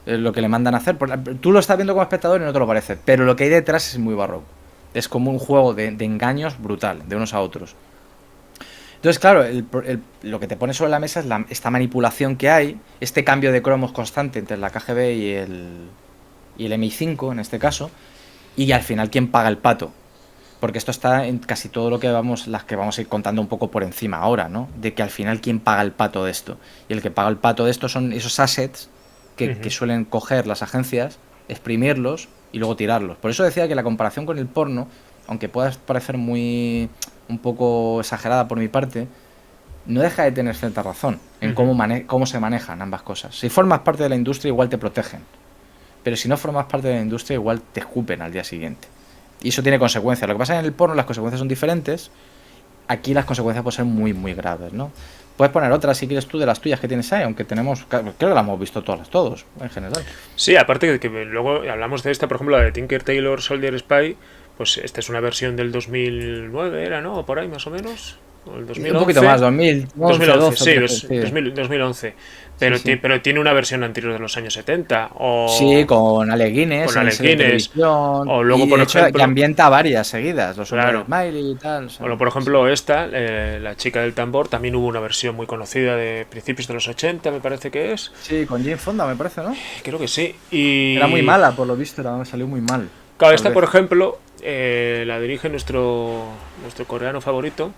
Lo que le mandan a hacer, tú lo estás viendo como espectador y no te lo parece, pero lo que hay detrás es muy barroco. Es como un juego de engaños brutal, de unos a otros. Entonces, claro, lo que te pone sobre la mesa es esta manipulación que hay, este cambio de cromos constante entre la KGB y el MI5, en este caso, y al final, ¿quién paga el pato? Porque esto está en casi todo lo que las que vamos a ir contando un poco por encima ahora, ¿no? De que al final, ¿quién paga el pato de esto? Y el que paga el pato de esto son esos assets que suelen coger las agencias, exprimirlos y luego tirarlos. Por eso decía que la comparación con el porno, aunque pueda parecer un poco exagerada por mi parte, no deja de tener cierta razón en cómo se manejan ambas cosas. Si formas parte de la industria, igual te protegen, pero si no formas parte de la industria, igual te escupen al día siguiente, y eso tiene consecuencias. Lo que pasa es que en el porno las consecuencias son diferentes, aquí las consecuencias pueden ser muy muy graves, ¿no? Puedes poner otras si quieres tú de las tuyas que tienes ahí, aunque creo que las hemos visto todos en general. Sí, aparte de que luego hablamos de esta, por ejemplo, la de Tinker Tailor Soldier Spy. Pues esta es una versión del 2009, era, ¿no? Por ahí más o menos. O el 2011. Un poquito más, 2011, sí, 2011. Pero, sí. Pero tiene una versión anterior de los años 70. Sí, con Alec Guinness. Con Alec Guinness. O luego, por ejemplo, que ambienta varias seguidas. Los Smiley y tal. O por ejemplo, esta, la chica del tambor, también hubo una versión muy conocida de principios de los 80, me parece que es. Sí, con Jane Fonda, me parece, ¿no? Creo que sí. Y... Era muy mala, por lo visto, salió muy mal. Claro, esta, por ejemplo, la dirige nuestro coreano favorito.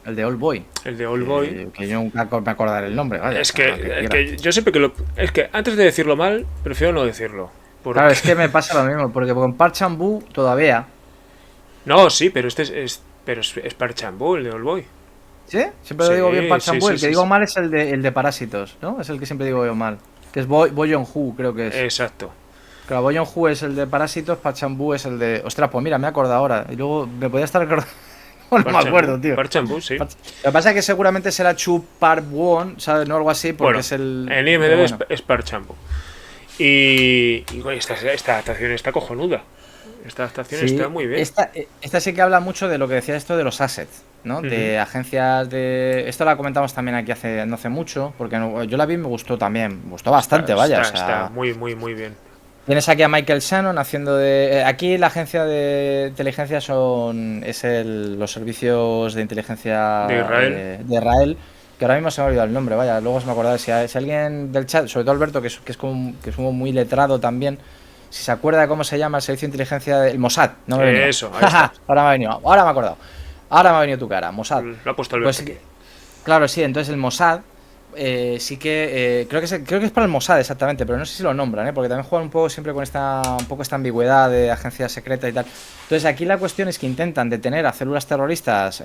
El de Old Boy. El de Old Boy. Que yo nunca me acordaré el nombre. Vaya, es que yo siempre es que antes de decirlo mal, prefiero no decirlo. Porque... Claro, es que me pasa lo mismo, porque con Park Chan-wook todavía... No, sí, pero es Park Chan-wook, el de Old Boy. ¿Sí? Siempre lo digo bien Park Chan-wook. El que digo mal es el de Parásitos, ¿no? Es el que siempre digo yo mal. Que es Bo Yeon-hoo, creo que es. Exacto. Claro, Bo Yeon-hoo es el de Parásitos, Park Chan-wook es el de... Ostras, pues mira, me he acordado ahora. Y luego me podía estar acordando No me acuerdo, tío. Park Chan-wook, sí. Lo que pasa es que seguramente será Chu Park Won, ¿sabes? No algo así, porque Bueno, es el. en IMDb es Park Chan-wook. Y bueno, esta adaptación está cojonuda. Esta adaptación está muy bien. Esta sí que habla mucho de lo que decía esto de los assets, ¿no? De agencias de... Esto la comentamos también aquí no hace mucho, porque yo la vi y me gustó también. Me gustó bastante, vaya. Está muy, muy, muy bien. Tienes aquí a Michael Shannon haciendo de... Aquí la agencia de inteligencia los servicios de inteligencia de Israel, que ahora mismo se me ha olvidado el nombre, vaya, luego se me acordará. Si alguien del chat, sobre todo Alberto, que es como muy letrado también, si se acuerda de cómo se llama el servicio de inteligencia del Mossad, no me he venido. Eso, ahí está. Ahora me ha venido, ahora me he acordado. Ahora me ha venido tu cara, Mossad. Lo ha puesto Alberto. Pues, claro, sí, entonces el Mossad sí que creo que es para el Mossad exactamente, pero no sé si lo nombran, porque también juegan un poco siempre con esta ambigüedad de agencia secreta y tal. Entonces aquí la cuestión es que intentan detener a células terroristas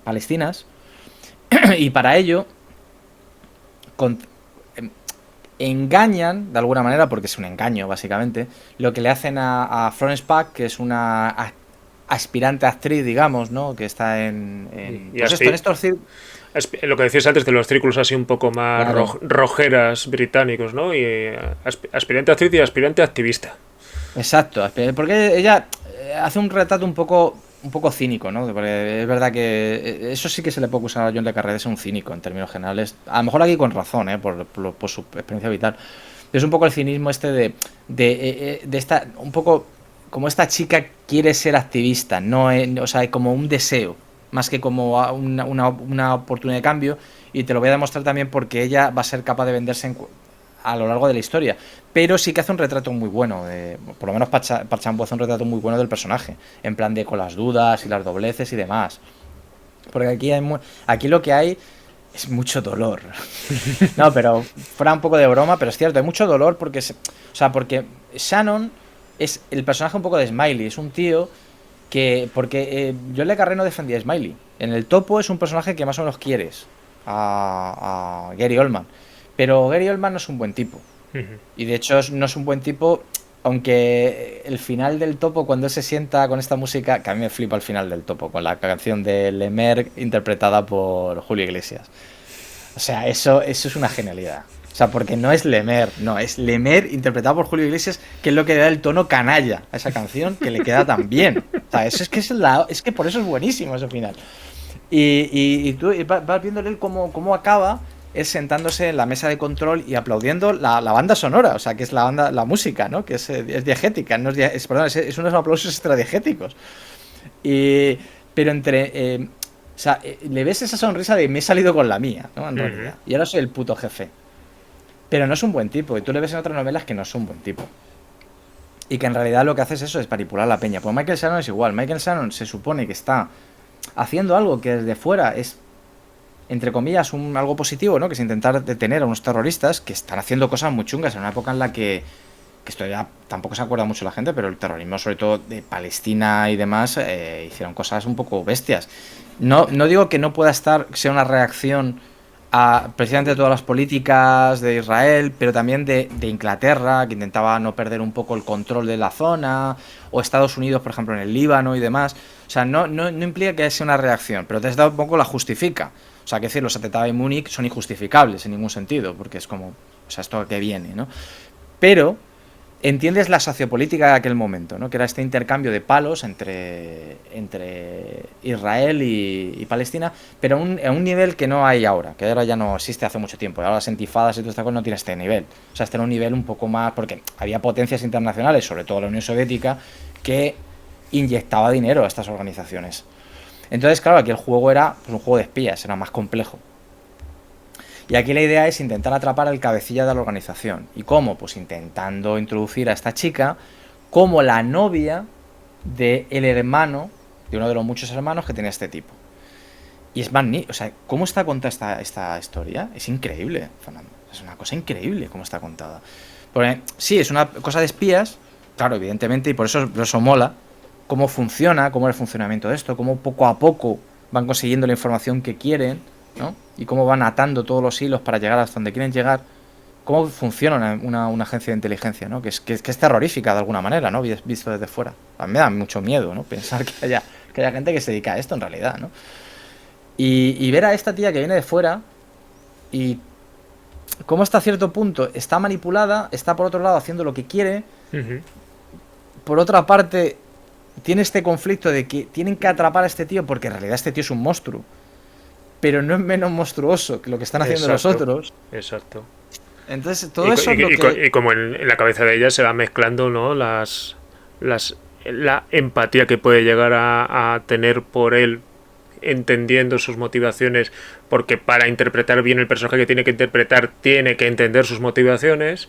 palestinas y para ello engañan de alguna manera, porque es un engaño básicamente, lo que le hacen a Florence Pugh, que es una aspirante actriz, digamos, ¿no? Que está en estos lo que decías antes de los círculos así un poco más rojeras británicos, ¿no? Y aspirante actriz y aspirante activista. Exacto, porque ella hace un retrato un poco cínico, ¿no? Porque es verdad que eso sí que se le puede acusar a John le Carré de ser un cínico en términos generales. A lo mejor aquí con razón, por su experiencia vital. Pero es un poco el cinismo de esta, un poco como esta chica quiere ser activista, no o sea, como un deseo, más que como una oportunidad de cambio, y te lo voy a demostrar también porque ella va a ser capaz de venderse a lo largo de la historia, pero sí que hace un retrato muy bueno, por lo menos Park Chan-wook hace un retrato muy bueno del personaje, en plan de con las dudas y las dobleces y demás, porque aquí lo que hay es mucho dolor. No, pero fuera un poco de broma, pero es cierto, hay mucho dolor porque Shannon es el personaje un poco de Smiley, es un tío que, porque John le Carré no defendía a Smiley, en el topo es un personaje que más o menos quieres a Gary Oldman, pero Gary Oldman no es un buen tipo, y de hecho no es un buen tipo, aunque el final del topo, cuando él se sienta con esta música, que a mí me flipa el final del topo, con la canción de Lemer interpretada por Julio Iglesias, o sea, eso es una genialidad. O sea, porque no es Lemer, no, es Lemer interpretado por Julio Iglesias, que es lo que le da el tono canalla a esa canción, que le queda tan bien. O sea, eso es que por eso es buenísimo ese final. Y tú vas viéndole él cómo acaba, él sentándose en la mesa de control y aplaudiendo la banda sonora, o sea, que es la música, ¿no? Que es diegética, no es unos aplausos extradiegéticos. Pero o sea, le ves esa sonrisa de me he salido con la mía, ¿no? En realidad. Y ahora soy el puto jefe. Pero no es un buen tipo, y tú le ves en otras novelas que no es un buen tipo. Y que en realidad lo que hace es eso, es manipular la peña. Pues Michael Shannon es igual. Michael Shannon se supone que está haciendo algo que desde fuera es, entre comillas, algo positivo, ¿no? Que es intentar detener a unos terroristas que están haciendo cosas muy chungas en una época en la que esto ya tampoco se acuerda mucho la gente, pero el terrorismo, sobre todo de Palestina y demás, hicieron cosas un poco bestias. No digo que no pueda sea una reacción a precisamente todas las políticas de Israel, pero también de Inglaterra, que intentaba no perder un poco el control de la zona, o Estados Unidos, por ejemplo, en el Líbano y demás. O sea, no implica que sea una reacción, pero desde un poco la justifica. O sea, que decir, los atentados de Múnich son injustificables en ningún sentido, porque es como, o sea, esto que viene, ¿no? Pero entiendes la sociopolítica de aquel momento, ¿no? Que era este intercambio de palos entre Israel y Palestina, pero a un nivel que no hay ahora, que ahora ya no existe hace mucho tiempo. Ahora las intifadas y todo esto no tiene este nivel. O sea, este era un nivel un poco más, porque había potencias internacionales, sobre todo la Unión Soviética, que inyectaba dinero a estas organizaciones. Entonces, claro, aquí el juego era pues, un juego de espías, era más complejo. Y aquí la idea es intentar atrapar al cabecilla de la organización. ¿Y cómo? Pues intentando introducir a esta chica como la novia del hermano, de uno de los muchos hermanos que tenía este tipo. Y es magnífico. O sea, ¿cómo está contada esta historia? Es increíble, Fernando. Es una cosa increíble cómo está contada. Porque, sí, es una cosa de espías, claro, evidentemente, y por eso mola. Cómo funciona, cómo es el funcionamiento de esto, cómo poco a poco van consiguiendo la información que quieren, ¿no? Y cómo van atando todos los hilos para llegar hasta donde quieren llegar. cómo funciona una agencia de inteligencia, ¿no? Que es terrorífica de alguna manera, ¿no? Visto desde fuera. A mí me da mucho miedo, ¿no? Pensar que haya gente que se dedica a esto en realidad, ¿no? Y ver a esta tía que viene de fuera y cómo hasta cierto punto está manipulada, está por otro lado haciendo lo que quiere, Ujú. por otra parte tiene este conflicto de que tienen que atrapar a este tío porque en realidad este tío es un monstruo, pero no es menos monstruoso que lo que están haciendo los Exacto, otros. exacto. Entonces todo eso es lo Y que... como en la cabeza de ella se va mezclando, ¿no? La empatía que puede llegar a tener por él, entendiendo sus motivaciones, porque para interpretar bien el personaje que tiene que interpretar, tiene que entender sus motivaciones.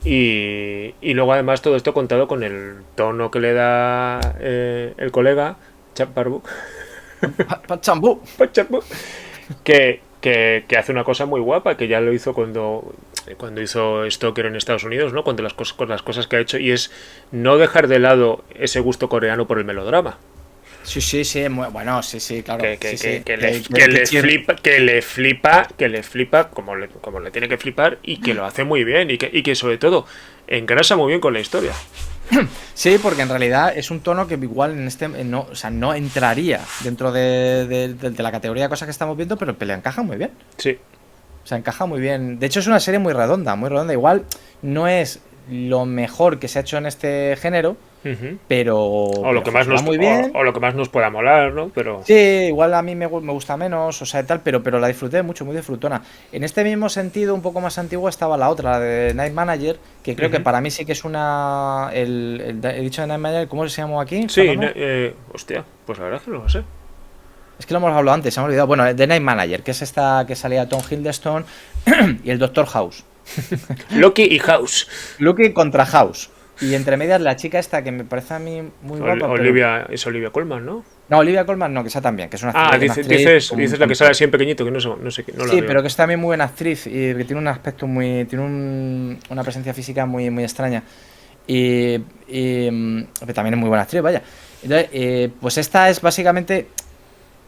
Y luego además todo esto contado con el tono que le da el colega, Chaparbu, Chambú. que hace una cosa muy guapa, que ya lo hizo cuando hizo Stoker en Estados Unidos, ¿no? Con las cosas que ha hecho, y es no dejar de lado ese gusto coreano por el melodrama. Sí, sí, sí, bueno, sí, sí, claro. Que le flipa como le tiene que flipar, y que lo hace muy bien, y que sobre todo engrasa muy bien con la historia. Sí, porque en realidad es un tono que igual no, o sea, no entraría dentro de la categoría de cosas que estamos viendo, pero que le encaja muy bien. Sí. O sea, encaja muy bien. De hecho, es una serie muy redonda, muy redonda. Igual no es lo mejor que se ha hecho en este género, Uh-huh. pero O lo que más funciona muy bien. o lo que más nos pueda molar, ¿no? Pero Sí, igual a mí me gusta menos, o sea, tal, pero la disfruté mucho, muy disfrutona. En este mismo sentido, un poco más antigua, estaba la otra, la de Night Manager, que creo que uh-huh. para mí sí que es una... he dicho de Night Manager, ¿cómo se llama aquí, Sí, Fernando? hostia, pues la verdad es que no lo sé. Es que lo hemos hablado antes, se me ha olvidado. Bueno, The Night Manager, que es esta que salía Tom Hiddleston y el Doctor House. Loki y House. Loki contra House. Y entre medias la chica esta que me parece a mí muy guapa. Es Olivia Colman, ¿no? No, Olivia Colman no, que esa también, que es una actriz. Dices la que sale así en pequeñito, que no sé, no la Sí, veo. pero que es también muy buena actriz y que tiene un aspecto muy. Tiene una presencia física muy, muy extraña. Pero también es muy buena actriz, vaya. Entonces, pues esta es básicamente.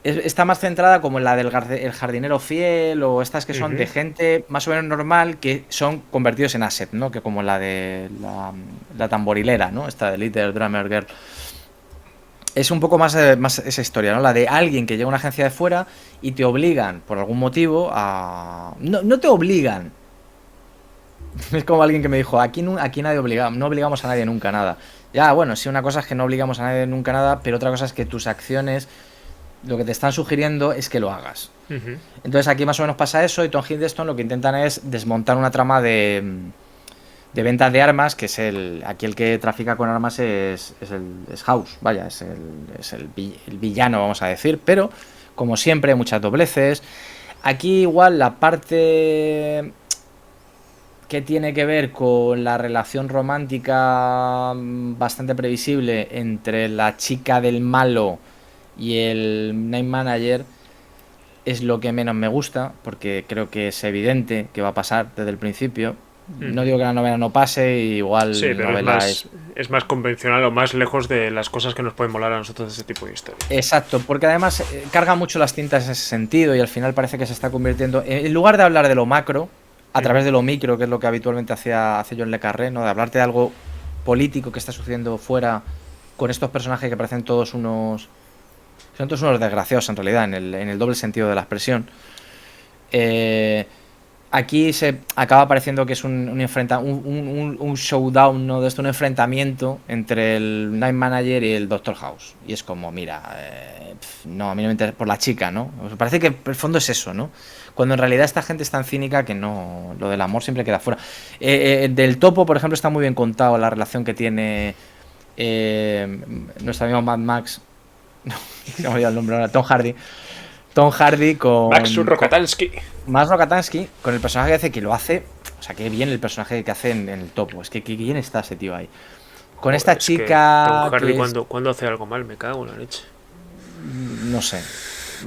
Está más centrada como en la del el jardinero fiel o estas que son de gente más o menos normal que son convertidos en asset, ¿no? Que como la de la tamborilera, ¿no? Esta de Little Drummer Girl. Es un poco más esa historia, ¿no? La de alguien que llega a una agencia de fuera y te obligan, por algún motivo, a... No te obligan. Es como alguien que me dijo, aquí nadie obliga, no obligamos a nadie nunca a nada. Ya, bueno, sí, una cosa es que no obligamos a nadie nunca a nada, pero otra cosa es que tus acciones, lo que te están sugiriendo es que lo hagas. Uh-huh. Entonces aquí más o menos pasa eso y Tom Hiddleston lo que intentan es desmontar una trama de ventas de armas, que es aquí el que trafica con armas es House, vaya, es el villano, vamos a decir, pero como siempre, muchas dobleces. Aquí igual la parte que tiene que ver con la relación romántica bastante previsible entre la chica del malo y el Night Manager es lo que menos me gusta, porque creo que es evidente que va a pasar desde el principio. No digo que la novela no pase, igual sí, pero novela es más convencional o más lejos de las cosas que nos pueden molar a nosotros de ese tipo de historia. Exacto, porque además carga mucho las tintas en ese sentido y al final parece que se está convirtiendo, en lugar de hablar de lo macro, a través de lo micro, que es lo que habitualmente hace John le Carré, ¿no? De hablarte de algo político que está sucediendo fuera con estos personajes que parecen todos unos... Son todos unos desgraciados en realidad, en el doble sentido de la expresión. Aquí se acaba pareciendo que es un showdown, ¿no? De esto, un enfrentamiento entre el Night Manager y el Doctor House. Y es como, mira, no, a mí no me interesa por la chica, ¿no? Me parece que el fondo es eso, ¿no? Cuando en realidad esta gente es tan cínica que no, lo del amor siempre queda fuera. Del Topo, por ejemplo, está muy bien contado la relación que tiene nuestro amigo Mad Max. No, se me ha olvidado el nombre ahora, Tom Hardy con... Max Rokatansky. Max Rokatansky, con el personaje que hace, que lo hace... O sea, qué bien el personaje que hace en el Topo. Es que qué bien está ese tío ahí. Con esta chica... Tom Hardy cuando hace algo mal, me cago en la leche. No sé.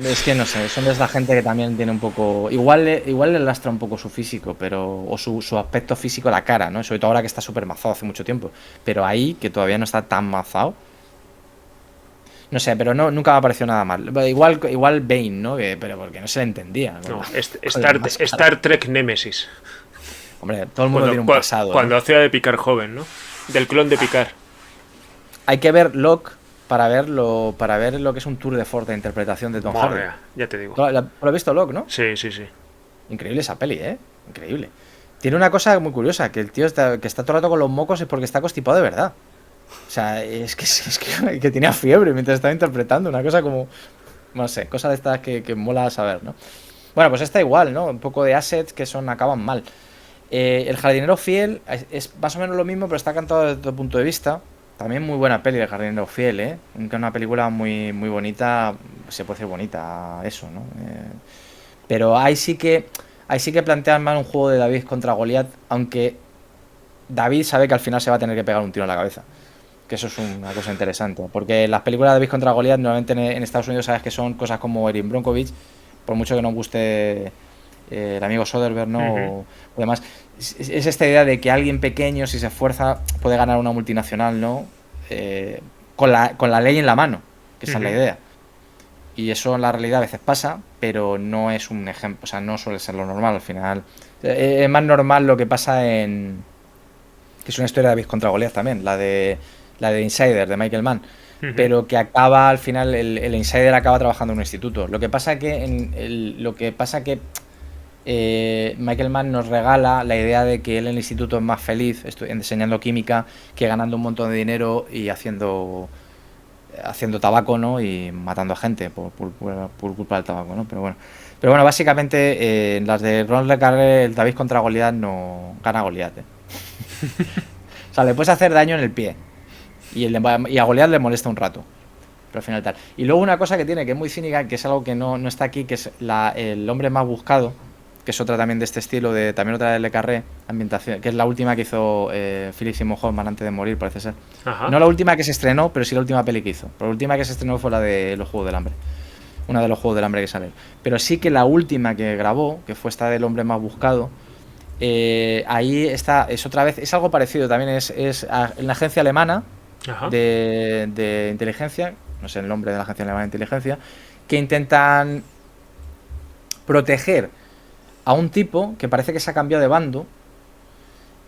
Es que no sé, son de esa gente que también tiene un poco... Igual le lastra un poco su físico, pero o su aspecto físico, la cara, ¿no? Sobre todo ahora que está súper mazado hace mucho tiempo. Pero ahí, que todavía no está tan mazado... No sé, pero nunca me ha parecido nada mal. Igual Bane, ¿no? Pero porque no se le entendía. No, Star Trek Nemesis. Hombre, todo el mundo tiene un pasado. Cuando hacía de Picard joven, ¿no? Del clon de Picard. Hay que ver Locke para ver lo que es un tour de force de interpretación de Tom Hardy. Ya te digo. ¿Lo has visto Locke, no? Sí. Increíble esa peli, ¿eh? Increíble. Tiene una cosa muy curiosa, que el tío que está todo el rato con los mocos es porque está constipado de verdad. O sea, es que tenía fiebre mientras estaba interpretando, una cosa como... No sé, cosa de estas que mola saber, ¿no? Bueno, pues está igual, ¿no? Un poco de assets que acaban mal. El jardinero fiel es más o menos lo mismo, pero está cantado desde otro punto de vista. También muy buena peli, El jardinero fiel, ¿eh? Aunque una película muy, muy bonita, se puede decir bonita, eso, ¿no? Pero ahí sí que plantean más un juego de David contra Goliat, aunque David sabe que al final se va a tener que pegar un tiro en la cabeza. Que eso es una cosa interesante. Porque las películas de David contra Goliat normalmente en Estados Unidos sabes que son cosas como Erin Brockovich, por mucho que nos guste el amigo Soderbergh, ¿no? O demás. Es esta idea de que alguien pequeño, si se esfuerza, puede ganar una multinacional, ¿no? Con la ley en la mano, que esa es la idea. Y eso en la realidad a veces pasa, pero no es un ejemplo, o sea, no suele ser lo normal al final. Es más normal lo que pasa que es una historia de David contra Goliat también, la de Insider, de Michael Mann, pero que acaba al final, el Insider acaba trabajando en un instituto. Lo que pasa que Michael Mann nos regala la idea de que él en el instituto es más feliz enseñando química que ganando un montón de dinero y haciendo tabaco, ¿no? Y matando a gente por culpa del tabaco, ¿no? Pero bueno, básicamente en las de Ron Le Carré, el David contra Goliat no gana Goliat, ¿eh? O sea, le puedes hacer daño en el pie y a Goliat le molesta un rato, pero al final tal. Y luego una cosa que tiene, que es muy cínica, que es algo que no está aquí, que es el hombre más buscado, que es otra también de este estilo, también otra de Le Carré, ambientación, que es la última que hizo Philip Seymour Hoffman antes de morir, parece ser. Ajá. No la última que se estrenó, pero sí la última peli que hizo. Pero la última que se estrenó fue la de Los Juegos del Hambre. Una de Los Juegos del Hambre que sale. Pero sí que la última que grabó, que fue esta del hombre más buscado, ahí está, es otra vez, es algo parecido, también es en la agencia alemana de inteligencia, no sé el nombre de la agencia alemana de inteligencia, que intentan proteger a un tipo que parece que se ha cambiado de bando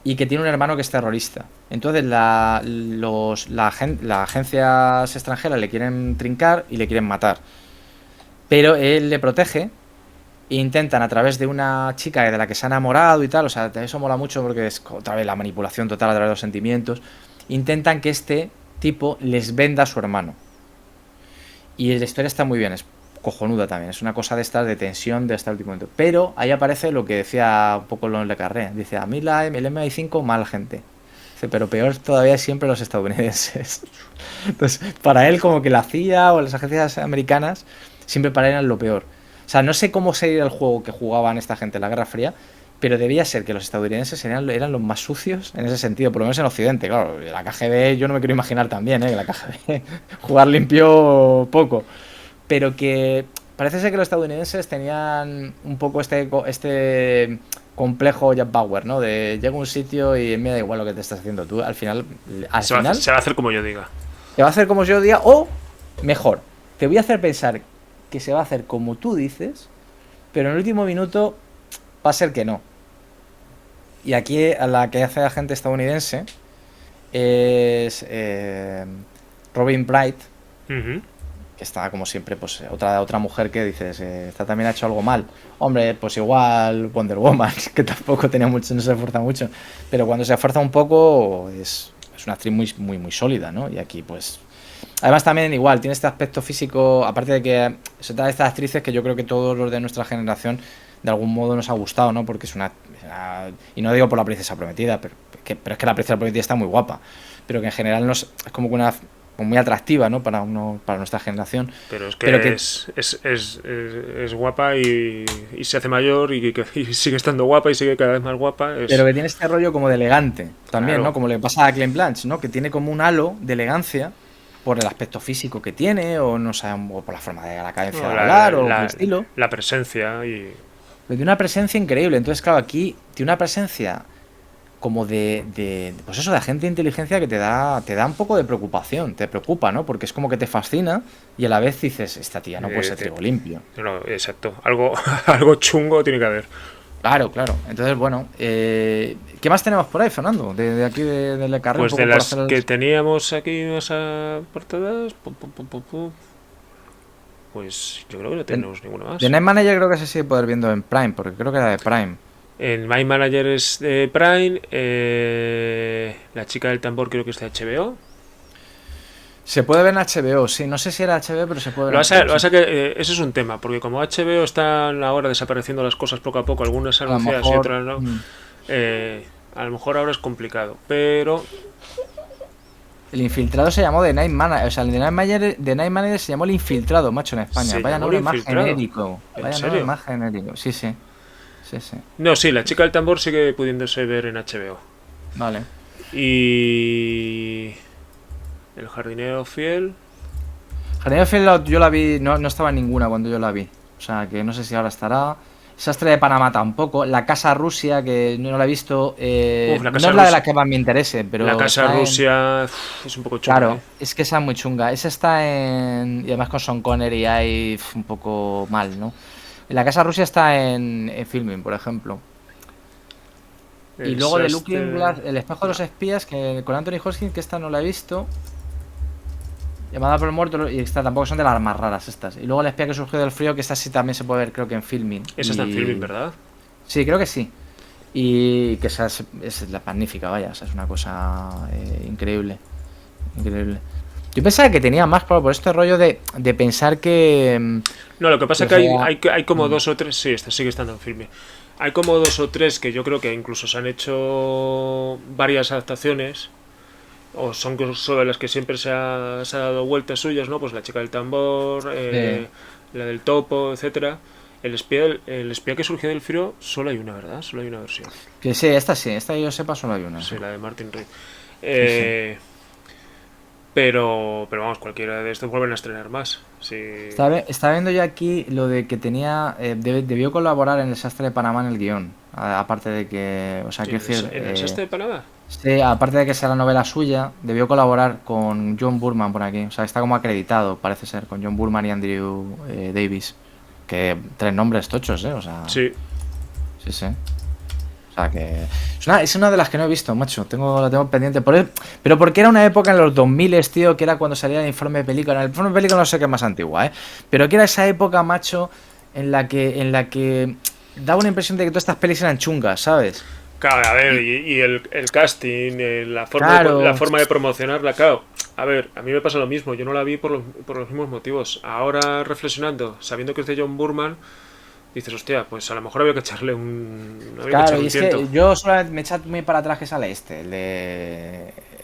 y que tiene un hermano que es terrorista. Entonces las agencias extranjeras le quieren trincar y le quieren matar, pero él le protege e intentan a través de una chica de la que se ha enamorado y tal, o sea, eso mola mucho porque es otra vez la manipulación total a través de los sentimientos, intentan que este tipo les venda a su hermano. Y la historia está muy bien, es cojonuda también, es una cosa de estas de tensión de este último momento. Pero ahí aparece lo que decía un poco Lon Le Carré, dice, a mí el MI5 mala gente. Dice, pero peor todavía siempre los estadounidenses. Entonces, para él como que la CIA o las agencias americanas siempre para él eran lo peor. O sea, no sé cómo sería el juego que jugaban esta gente en la Guerra Fría, pero debía ser que los estadounidenses eran los más sucios en ese sentido, por lo menos en Occidente. Claro, la KGB yo no me quiero imaginar también, que la KGB jugar limpio poco. Pero que parece ser que los estadounidenses tenían un poco este complejo Jack Bauer, ¿no? De llego a un sitio y me da igual lo que te estás haciendo tú. Al final se va a hacer como yo diga. Se va a hacer como yo diga, o mejor, te voy a hacer pensar que se va a hacer como tú dices, pero en el último minuto va a ser que no. Y aquí a la que hace la gente estadounidense es Robin Bright, que está como siempre, pues otra mujer que dices, esta también ha hecho algo mal. Hombre, pues igual Wonder Woman, que tampoco tenía mucho, no se esfuerza mucho, pero cuando se esfuerza un poco es una actriz muy, muy, muy sólida, ¿no? Y aquí pues además también igual tiene este aspecto físico, aparte de que se trata de estas actrices que yo creo que todos los de nuestra generación de algún modo nos ha gustado, ¿no? Porque es una y no digo por la princesa prometida, pero es que la princesa prometida está muy guapa, pero que en general es como que muy atractiva, ¿no? Para nuestra generación. Pero es que es guapa y se hace mayor y sigue estando guapa y sigue cada vez más guapa. Pero que tiene este rollo como de elegante también, claro, ¿no? Como le pasa a Cate Blanchett, ¿no? Que tiene como un halo de elegancia por el aspecto físico que tiene, o no sé, o por la forma de la cadencia de hablar, o el estilo. La presencia y... Pero tiene una presencia increíble. Entonces, claro, aquí tiene una presencia como pues eso, de agente de inteligencia que te da un poco de preocupación, te preocupa, ¿no? Porque es como que te fascina y a la vez dices, esta tía no puede ser trigo limpio. No, exacto. Algo chungo tiene que haber. Claro, claro. Entonces, bueno, ¿qué más tenemos por ahí, Fernando? De aquí de Le Carré, un Pues de poco por las hacer que teníamos aquí más apartadas, pues yo creo que no tenemos ninguna The más. Night Manager creo que se sigue poder viendo en Prime, porque creo que era de Prime. En My Manager es de Prime, La chica del tambor creo que es de HBO. Se puede ver en HBO, sí. No sé si era HBO, pero se puede ver en Lo HBO, sí. pasa que ese es un tema, porque como HBO están ahora desapareciendo las cosas poco a poco, algunas A lo anunciadas y mejor... otras no, a lo mejor ahora es complicado, pero El infiltrado se llamó The Night Manager. O sea, el The Night Manager se llamó El Infiltrado, macho, en España. se Vaya llamó El nombre más Infiltrado. genérico. ¿En Vaya nombre serio? más genérico. Sí, sí. Sí, sí. No, sí, La chica del tambor sigue pudiéndose ver en HBO. Vale. Y El jardinero fiel. Jardinero Fiel yo la vi, no estaba en ninguna cuando yo la vi. O sea, que no sé si ahora estará. Sastre de Panamá tampoco. La Casa Rusia, que no la he visto. La No casa es la de la rusa. que más me interese, La pero casa está en. Rusia es un poco chunga, Claro, es que esa es muy chunga. Esa está en. Y además con Sean Connery hay un poco mal, ¿no? La Casa Rusia está en Filming, por ejemplo. Y El luego de Looking sastre. Glass, El espejo de No. los espías, que con Anthony Hopkins, que esta no la he visto. Llamada por el muerto, y esta tampoco son de las más raras estas. Y luego El espía que surgió del frío, que esta sí también se puede ver, creo que en Filming. Esa está en filming, ¿verdad? Sí, creo que sí. Y que esa es la magnífica, vaya, o sea, es una cosa increíble. Increíble. Yo pensaba que tenía más, por este rollo de pensar que. No, lo que pasa Que es que fuera. hay como dos o tres. Sí, esta sigue estando en filming. Hay como dos o tres que yo creo que incluso se han hecho varias adaptaciones. O son sobre las que siempre se ha dado vueltas suyas, ¿no? Pues La chica del tambor, Sí. la del topo, etcétera. El espía que surgió del frío, solo hay una, ¿verdad? Solo hay una versión. Que sí, esta que yo sepa solo hay una. Sí, la de Martin Reed. Sí, sí. Eh, pero vamos, cualquiera de estos vuelven a estrenar más. Sí. Estaba viendo yo aquí lo de que tenía. Debió colaborar en el Sastre de Panamá en el guión. Aparte de que. O sea, quiero decir. ¿En el sastre de Panamá? Sí, aparte de que sea la novela suya, debió colaborar con John Burman por aquí. O sea, está como acreditado, parece ser, con John Burman y Andrew Davis. Que tres nombres tochos, ¿eh? O sea, Sí. sí, sí. O sea, que. Es una de las que no he visto, macho. La tengo pendiente. Pero porque era una época en los 2000, tío, que era cuando salía el informe de película. El informe de película no sé qué es más antigua, ¿eh? Pero que era esa época, macho, en la que daba una impresión de que todas estas pelis eran chungas, ¿sabes? Claro, a ver, y el casting, la Claro. forma de promocionarla, claro. A ver, a mí me pasa lo mismo, yo no la vi por los mismos motivos. Ahora reflexionando, sabiendo que es de John Burman, dices, hostia, pues a lo mejor había que echarle había que Claro, echarle y un es tiento. que yo solamente me echo muy para atrás que sale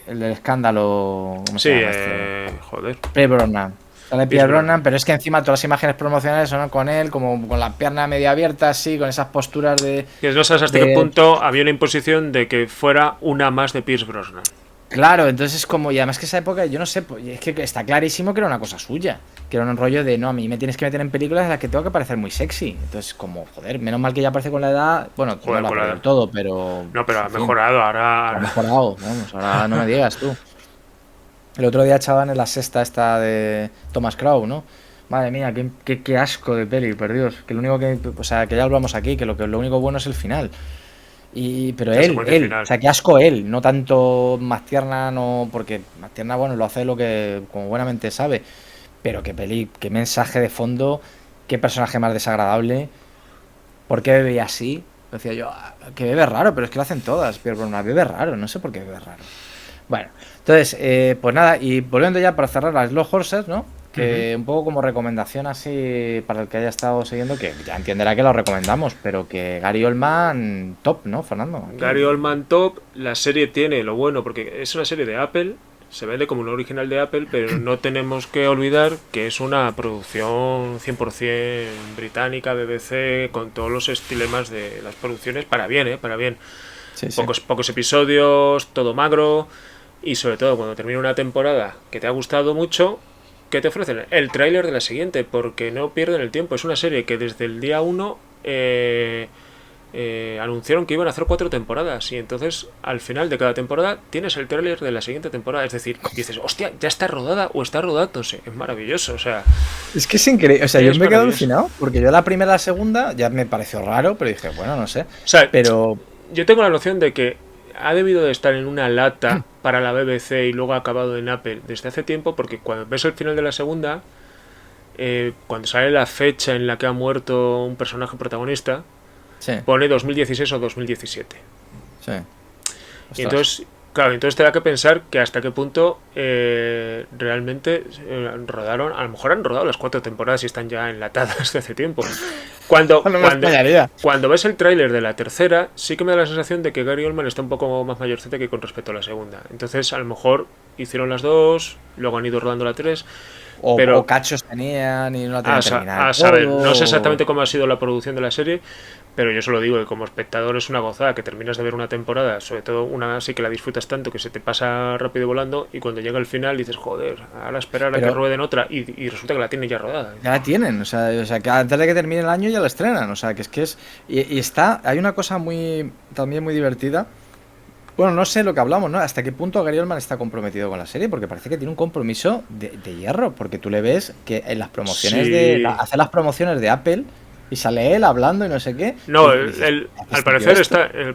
el del escándalo, ¿cómo Sí, se llama este? joder. Pierre Brosnan. Sale Pierce Pierre Brosnan. Brosnan, pero es que encima todas las imágenes promocionales son con él, como con la pierna medio abierta, así, con esas posturas Que no sabes hasta qué de. punto había una imposición de que fuera una más de Pierce Brosnan. Claro, entonces es como, y además que esa época, yo no sé, pues, es que está clarísimo que era una cosa suya, que era un rollo de, no, a mí me tienes que meter en películas en las que tengo que parecer muy sexy. Entonces, como, joder, menos mal que ya aparece con la edad, bueno, no Joder, la ha con perdido la... del todo, pero, No, pero ha en fin, mejorado, ha ahora... mejorado, vamos, ahora no me digas tú. El otro día echaban en la sexta esta de Thomas Crow, ¿no? Madre mía, qué asco de peli, por Dios. Que lo único que, o sea, que ya hablamos aquí, que lo único bueno es el final. Pero La él, secuencia él, o final. sea, qué asco él, no tanto más tierna, no, porque más tierna, bueno, lo hace lo que como buenamente sabe. Pero qué peli, qué mensaje de fondo, qué personaje más desagradable, ¿por qué bebe así? Decía yo, que bebe raro, pero es que lo hacen todas, pero bebe raro, no sé por qué bebe raro. Bueno, entonces, pues nada, y volviendo ya para cerrar las Slow Horses, ¿no? Ujú. Que un poco como recomendación así para el que haya estado siguiendo, que ya entenderá que lo recomendamos, pero que Gary Oldman, top, ¿no, Fernando? Gary Aquí. Oldman top, la serie tiene lo bueno, porque es una serie de Apple, se vende como un original de Apple, pero no tenemos que olvidar que es una producción 100% británica, BBC, con todos los estilemas de las producciones, para bien, ¿eh? Para bien. Sí, sí. Pocos episodios, todo magro, y sobre todo cuando termina una temporada que te ha gustado mucho, ¿qué te ofrecen? El tráiler de la siguiente, porque no pierden el tiempo. Es una serie que desde el día 1 anunciaron que iban a hacer 4 temporadas y entonces al final de cada temporada tienes el tráiler de la siguiente temporada, es decir, dices, hostia, ya está rodada o está rodándose, es maravilloso, o sea, Es que es increíble, o sea, yo es me he quedado maravilloso. alucinado, porque yo la primera y la segunda ya me pareció raro, pero dije, bueno, no sé, O sea, pero yo tengo la noción de que ha debido de estar en una lata para la BBC y luego ha acabado en Apple desde hace tiempo, porque cuando ves el final de la segunda, cuando sale la fecha en la que ha muerto un personaje protagonista, sí, pone 2016 o 2017. sí, Y ostras. entonces, claro, entonces te da que pensar que hasta qué punto realmente rodaron, a lo mejor han rodado las 4 temporadas y están ya enlatadas desde hace tiempo. Cuando, No me cuando, extrañaría. cuando ves el tráiler de la tercera, sí que me da la sensación de que Gary Oldman está un poco más mayorcete que con respecto a la segunda. Entonces, a lo mejor hicieron las dos, luego han ido rodando la tres, O pero cachos tenían y no la tenían terminada del a saber, no sé todo. exactamente cómo ha sido la producción de la serie, pero yo solo digo que como espectador es una gozada que terminas de ver una temporada, sobre todo una así que la disfrutas tanto que se te pasa rápido volando y cuando llega el final dices, joder, ahora esperar a que Pero rueden otra y resulta que la tienen ya rodada. ya la tienen, o sea, que antes de que termine el año ya la estrenan, o sea, que es que es... Y está, hay una cosa muy, también muy divertida. Bueno, no sé lo que hablamos, ¿no? ¿Hasta qué punto Gary Oldman está comprometido con la serie? Porque parece que tiene un compromiso de hierro, porque tú le ves que en las promociones Sí. hace las promociones de Apple y sale él hablando y no sé qué, No, y dices, ¿qué al este tío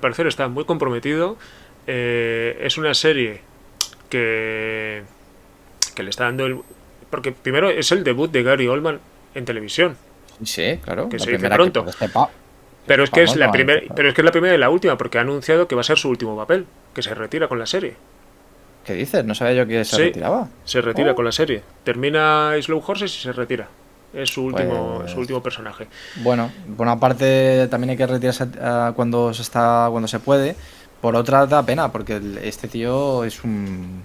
parecer esto? está muy comprometido. Es una serie que, que le está dando el... Porque primero es el debut de Gary Oldman en televisión, Sí, sí, claro, que la se dice primera que pronto. Pero es que es sepamos, la no han primera, hecho. pero es que es la primera y la última, porque ha anunciado que va a ser su último papel, que se retira con la serie. ¿Qué dices? No sabía yo que se Sí, retiraba. se retira Oh, con la serie. Termina Slow Horses y se retira. Es su pues último personaje. bueno, por una parte también hay que retirarse cuando se puede. Por otra da pena, porque este tío es un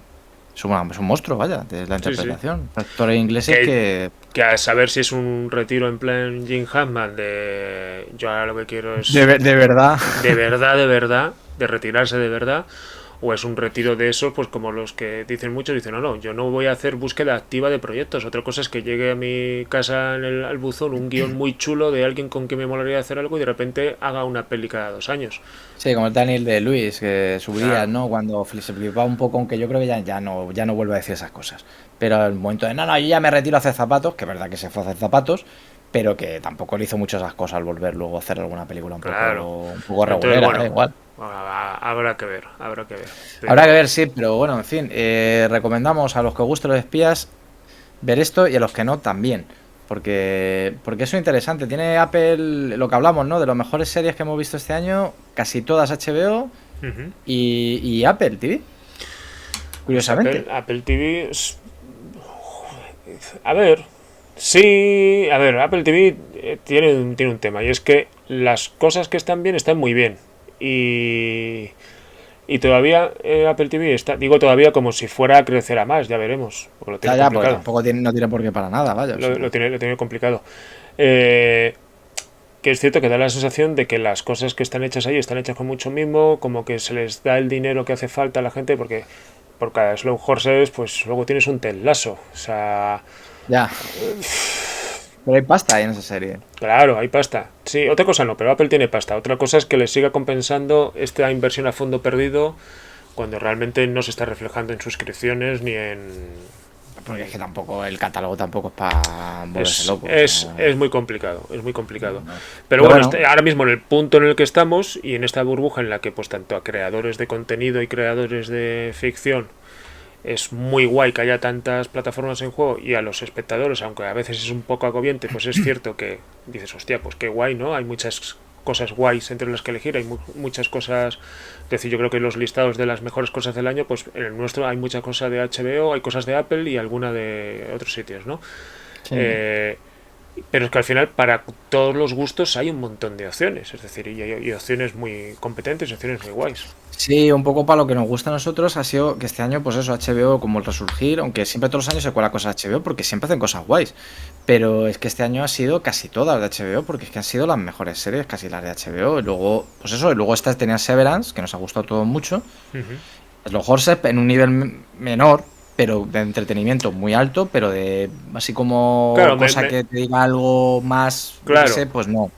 monstruo, vaya, de la Sí, sí. interpretación. Actores ingleses Que, que que a saber si es un retiro en plan Jim Hammond de yo ahora lo que quiero de, es de verdad. de verdad, de retirarse de verdad, o es un retiro de esos, pues como los que dicen muchos, dicen, no, no, yo no voy a hacer búsqueda activa de proyectos. Otra cosa es que llegue a mi casa al buzón un guión muy chulo de alguien con quien me molaría hacer algo y de repente haga una peli cada 2 años. Sí, como el Daniel de Luis, que subía, Claro, ¿no? Cuando se flipaba un poco, aunque yo creo que ya no vuelve a decir esas cosas. Pero el momento de, no, no, yo ya me retiro a hacer zapatos, que es verdad que se fue a hacer zapatos, pero que tampoco le hizo mucho esas cosas al volver luego a hacer alguna película claro. un poco Entonces, regulera, bueno, igual. habrá que ver, habrá que ver. Habrá que Pero ver, sí, pero bueno, en fin, recomendamos a los que os gusten los espías ver esto y a los que no también. Porque es interesante. Tiene Apple, lo que hablamos, ¿no? De las mejores series que hemos visto este año, casi todas HBO uh-huh. y Apple TV, Pues curiosamente. Apple TV a ver, sí, a ver, Apple TV tiene un tema y es que las cosas que están bien están muy bien y todavía Apple TV está, digo todavía como si fuera a crecer a más, ya veremos, porque lo Ya, tiene ya, porque complicado, tampoco no tiene por qué para nada, vaya. O sea. lo tiene complicado. Eh, que es cierto que da la sensación de que las cosas que están hechas ahí están hechas con mucho mimo, como que se les da el dinero que hace falta a la gente, porque por cada Slow Horses, pues luego tienes un Ted Lasso, o sea, Ya, pero hay pasta ahí en esa serie. claro, hay pasta. Sí, otra cosa no, pero Apple tiene pasta. Otra cosa es que le siga compensando esta inversión a fondo perdido cuando realmente no se está reflejando en suscripciones ni en... Porque es que tampoco, el catálogo tampoco es para volverse loco. O sea, Es muy complicado, es muy no, complicado. no. Pero Pero bueno, bueno, ahora mismo en el punto en el que estamos y en esta burbuja en la que pues tanto a creadores de contenido y creadores de ficción es muy guay que haya tantas plataformas en juego y a los espectadores, aunque a veces es un poco agobiante, pues es cierto que dices, hostia, pues qué guay, ¿no? Hay muchas cosas guays entre las que elegir, hay muchas cosas, es decir, yo creo que los listados de las mejores cosas del año, pues en el nuestro hay mucha cosa de HBO, hay cosas de Apple y alguna de otros sitios, ¿no? sí. Eh, pero es que al final para todos los gustos hay un montón de opciones, es decir, y opciones muy competentes y opciones muy guays. Sí, un poco para lo que nos gusta a nosotros ha sido que este año, pues eso, HBO como el resurgir, aunque siempre todos los años se cuela cosas de HBO porque siempre hacen cosas guays. Pero es que este año ha sido casi todas de HBO porque es que han sido las mejores series, casi las de HBO. Y luego, pues eso, y luego estas tenían Severance, que nos ha gustado todo mucho. Uh-huh. Los Horses en un nivel menor, pero de entretenimiento muy alto, pero de así como Claro, cosa que te diga algo más, yo qué claro, sé, pues no.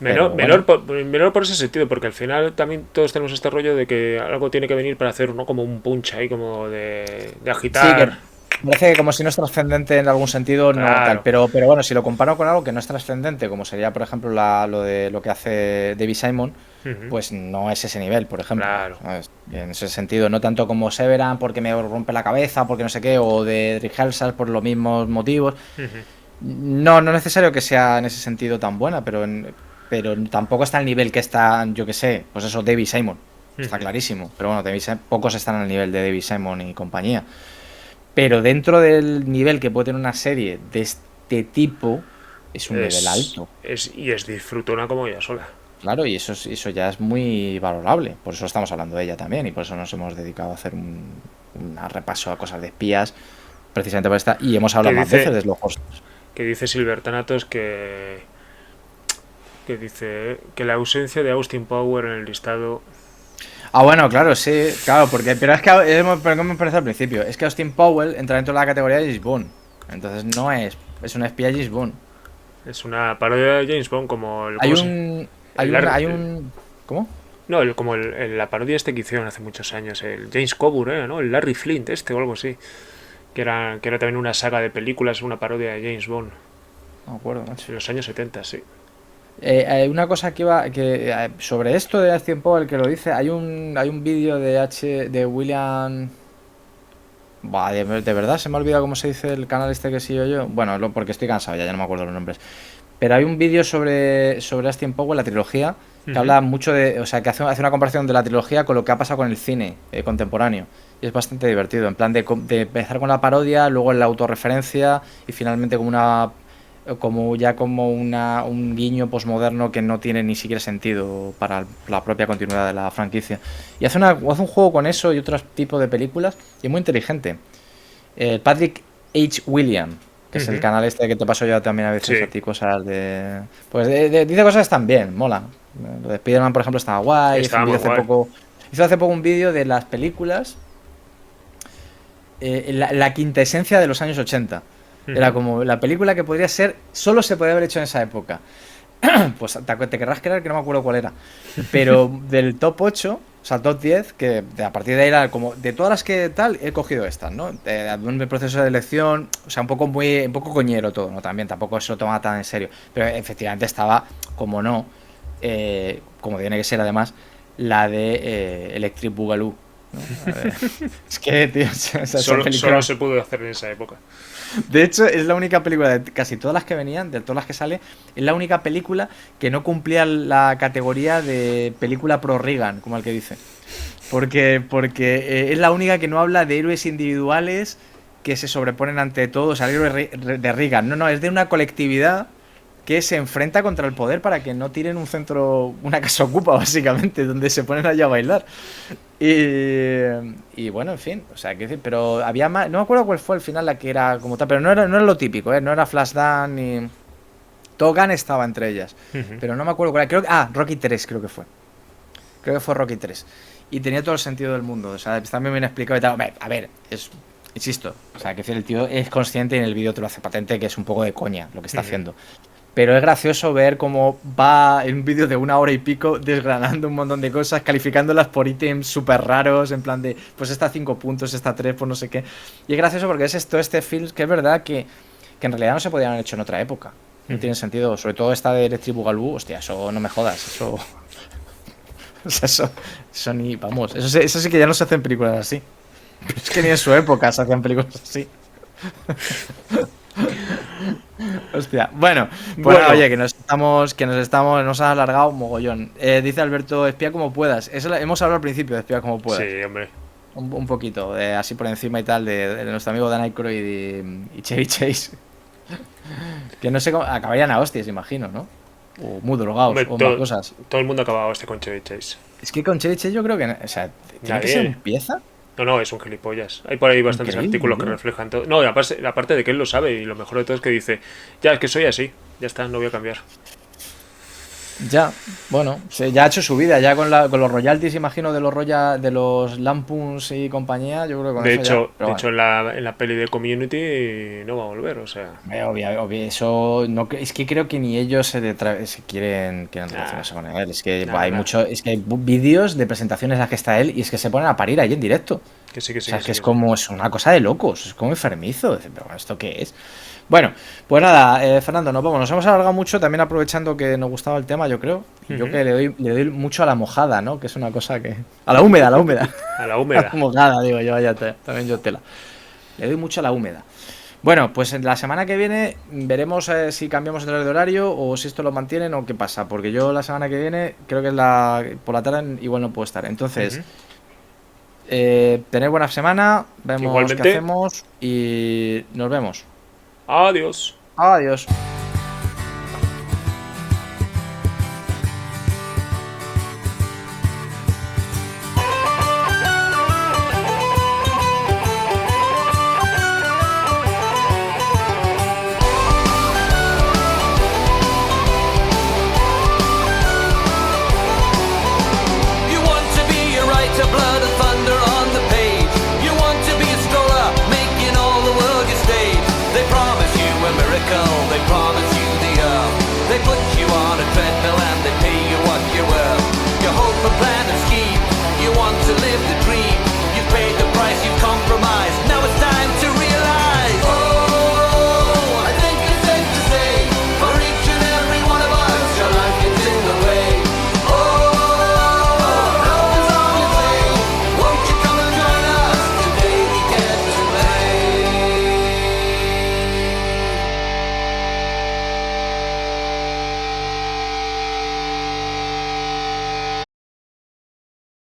Pero bueno, Menor por ese sentido, porque al final también todos tenemos este rollo de que algo tiene que venir para hacer, ¿no? Como un punch ahí, como de sí que agitar. parece que como si no es trascendente en algún sentido, no tal. Claro. Pero bueno, si lo comparo con algo que no es trascendente, como sería, por ejemplo, lo de lo que hace David Simon, Ujú. pues no es ese nivel, por ejemplo. Claro. ¿Sabes? En ese sentido, no tanto como Severan porque me rompe la cabeza, porque no sé qué, o de Rehearsal por los mismos motivos. Ujú. No, no es necesario que sea en ese sentido tan buena, pero tampoco está al nivel que está, yo que sé, pues eso, David Simon. Está Ujú. clarísimo. Pero bueno, pocos están al nivel de David Simon y compañía. Pero dentro del nivel que puede tener una serie de este tipo, es un nivel alto. Y es disfrutona como ella sola. Claro, y eso ya es muy valorable. Por eso estamos hablando de ella también. Y por eso nos hemos dedicado a hacer un repaso a cosas de espías. Precisamente por esta. Y hemos Que hablado más veces dice, de Slow Horses. que dice Silver Thanatos que dice que la ausencia de Austin Power en el listado. Ah, bueno, claro, sí, claro, pero es que pero como me parece al principio, es que Austin Powell entra dentro de la categoría de James Bond. Entonces no es una espía James Bond. Es una parodia de James Bond como el. Hay ¿Cómo se? un, hay El un, Larry. hay un, ¿cómo? No, como la parodia este que hicieron hace muchos años. El James Coburn, ¿no? El Larry Flint este o algo así. Que era también una saga de películas, una parodia de James Bond. No me acuerdo, macho. En los años 70, sí. Hay una cosa sobre esto de Austin Powell que lo dice, hay un vídeo de William. Buah, de verdad se me ha olvidado cómo se dice el canal este que sigo yo. Bueno, porque estoy cansado, ya no me acuerdo los nombres. Pero hay un vídeo sobre Austin Powell, la trilogía, que Ujú. habla mucho de. O sea, que hace una comparación de la trilogía con lo que ha pasado con el cine contemporáneo. Y es bastante divertido, en plan de empezar con la parodia, luego la autorreferencia y finalmente como un guiño posmoderno que no tiene ni siquiera sentido para la propia continuidad de la franquicia. Y hace un juego con eso y otros tipos de películas y es muy inteligente. Patrick H. William, que es el Ujú. canal este que te paso yo también a veces a Sí. ti cosas de. Pues dice cosas también, mola. Lo de Spider-Man, por ejemplo, estaba guay. Estaba muy guay. Hizo hace poco un vídeo de las películas, la quintesencia de los años 80. Era Ujú. como la película que podría ser, solo se podría haber hecho en esa época. Pues te querrás creer que no me acuerdo cuál era. Pero del top 8, o sea, top 10, que a partir de ahí era como, de todas las que tal, he cogido estas, ¿no? Un proceso de elección, o sea, un poco coñero todo, ¿no? También tampoco se lo tomaba tan en serio. Pero efectivamente estaba, como no, como tiene que ser además, la de Electric Boogaloo, ¿no? Es que, tío, esa Solo película. se pudo hacer en esa época. De hecho, es la única película de casi todas las que venían, de todas las que sale, es la única película que no cumplía la categoría de película pro Reagan, como el que dice. Porque es la única que no habla de héroes individuales que se sobreponen ante todo, o sea, el héroe de Reagan. No, no, es de una colectividad que se enfrenta contra el poder para que no tiren un centro, una casa ocupa, básicamente, donde se ponen allá a bailar. Y bueno, en fin, o sea, pero había más, no me acuerdo cuál fue al final la que era como tal, pero no era lo típico, ¿eh? No era Flashdance ni. Togan estaba entre ellas, Ujú. pero no me acuerdo cuál era. Rocky 3 creo que fue. Creo que fue Rocky 3. Y tenía todo el sentido del mundo, o sea, está muy bien explicado y tal. A ver, insisto, o sea, que el tío es consciente y en el vídeo te lo hace patente que es un poco de coña lo que está Ujú. haciendo. Pero es gracioso ver cómo va en un vídeo de 1 hora y pico desgranando un montón de cosas, calificándolas por ítems súper raros, en plan de, pues esta 5 puntos, esta 3, pues no sé qué. Y es gracioso porque es esto, este film, que es verdad que en realidad no se podían haber hecho en otra época. No Ujú. tiene sentido. Sobre todo esta de Electric Boogaloo, hostia, eso no me jodas, eso. O sea, eso ni, vamos, eso sí que ya no se hacen películas así. Es que ni en su época se hacían películas así. Hostia. Bueno, pues nada, Bueno, oye, nos ha alargado mogollón. Dice Alberto, espía como puedas. Eso hemos hablado al principio de espía como puedas. sí, hombre. Un poquito, así por encima y tal, de nuestro amigo Dan Aykroyd y Chevy Chase. Que no sé cómo, acabarían a hostias, imagino, ¿no? O muy drogados, Hombre, o más cosas. todo el mundo ha acabado este con Chevy Chase. Es que con Chevy Chase yo creo que, o sea, tiene que ser un Nadie. pieza No, no, es un gilipollas. Hay por ahí bastantes artículos que increíble. reflejan todo. No, aparte de que él lo sabe y lo mejor de todo es que dice, ya, es que soy así. Ya está, no voy a cambiar. Ya, bueno, ya ha hecho su vida, ya con los royalties, imagino, de los Lampoons y compañía, yo creo que con eso ya. Pero De bueno, hecho en la peli de Community no va a volver, o sea. eso no, es que creo que ni ellos se quieren Nah, relacionarse con él. Es que nada, hay nada. mucho, es que hay vídeos de presentaciones en las que está él y es que se ponen a parir ahí en directo. Que sí, que O sí, sea, que es que sí, es que sí. como, es una cosa de locos, es como enfermizo. Pero bueno, ¿esto qué es? Bueno, pues nada, Fernando, nos vamos. Nos hemos alargado mucho, también aprovechando que nos gustaba el tema, yo creo. Y yo Ujú. que le doy mucho a la mojada, ¿no? Que es una cosa que. A la húmeda, a la húmeda. A la A la húmeda. mojada, digo yo, también yo tela. Le doy mucho a la húmeda. Bueno, pues en la semana que viene veremos si cambiamos el horario o si esto lo mantienen o qué pasa. Porque yo la semana que viene, creo que por la tarde igual no puedo estar. Entonces, Ujú. tener buena semana, vemos qué Igualmente, hacemos y nos vemos. adiós. Adiós.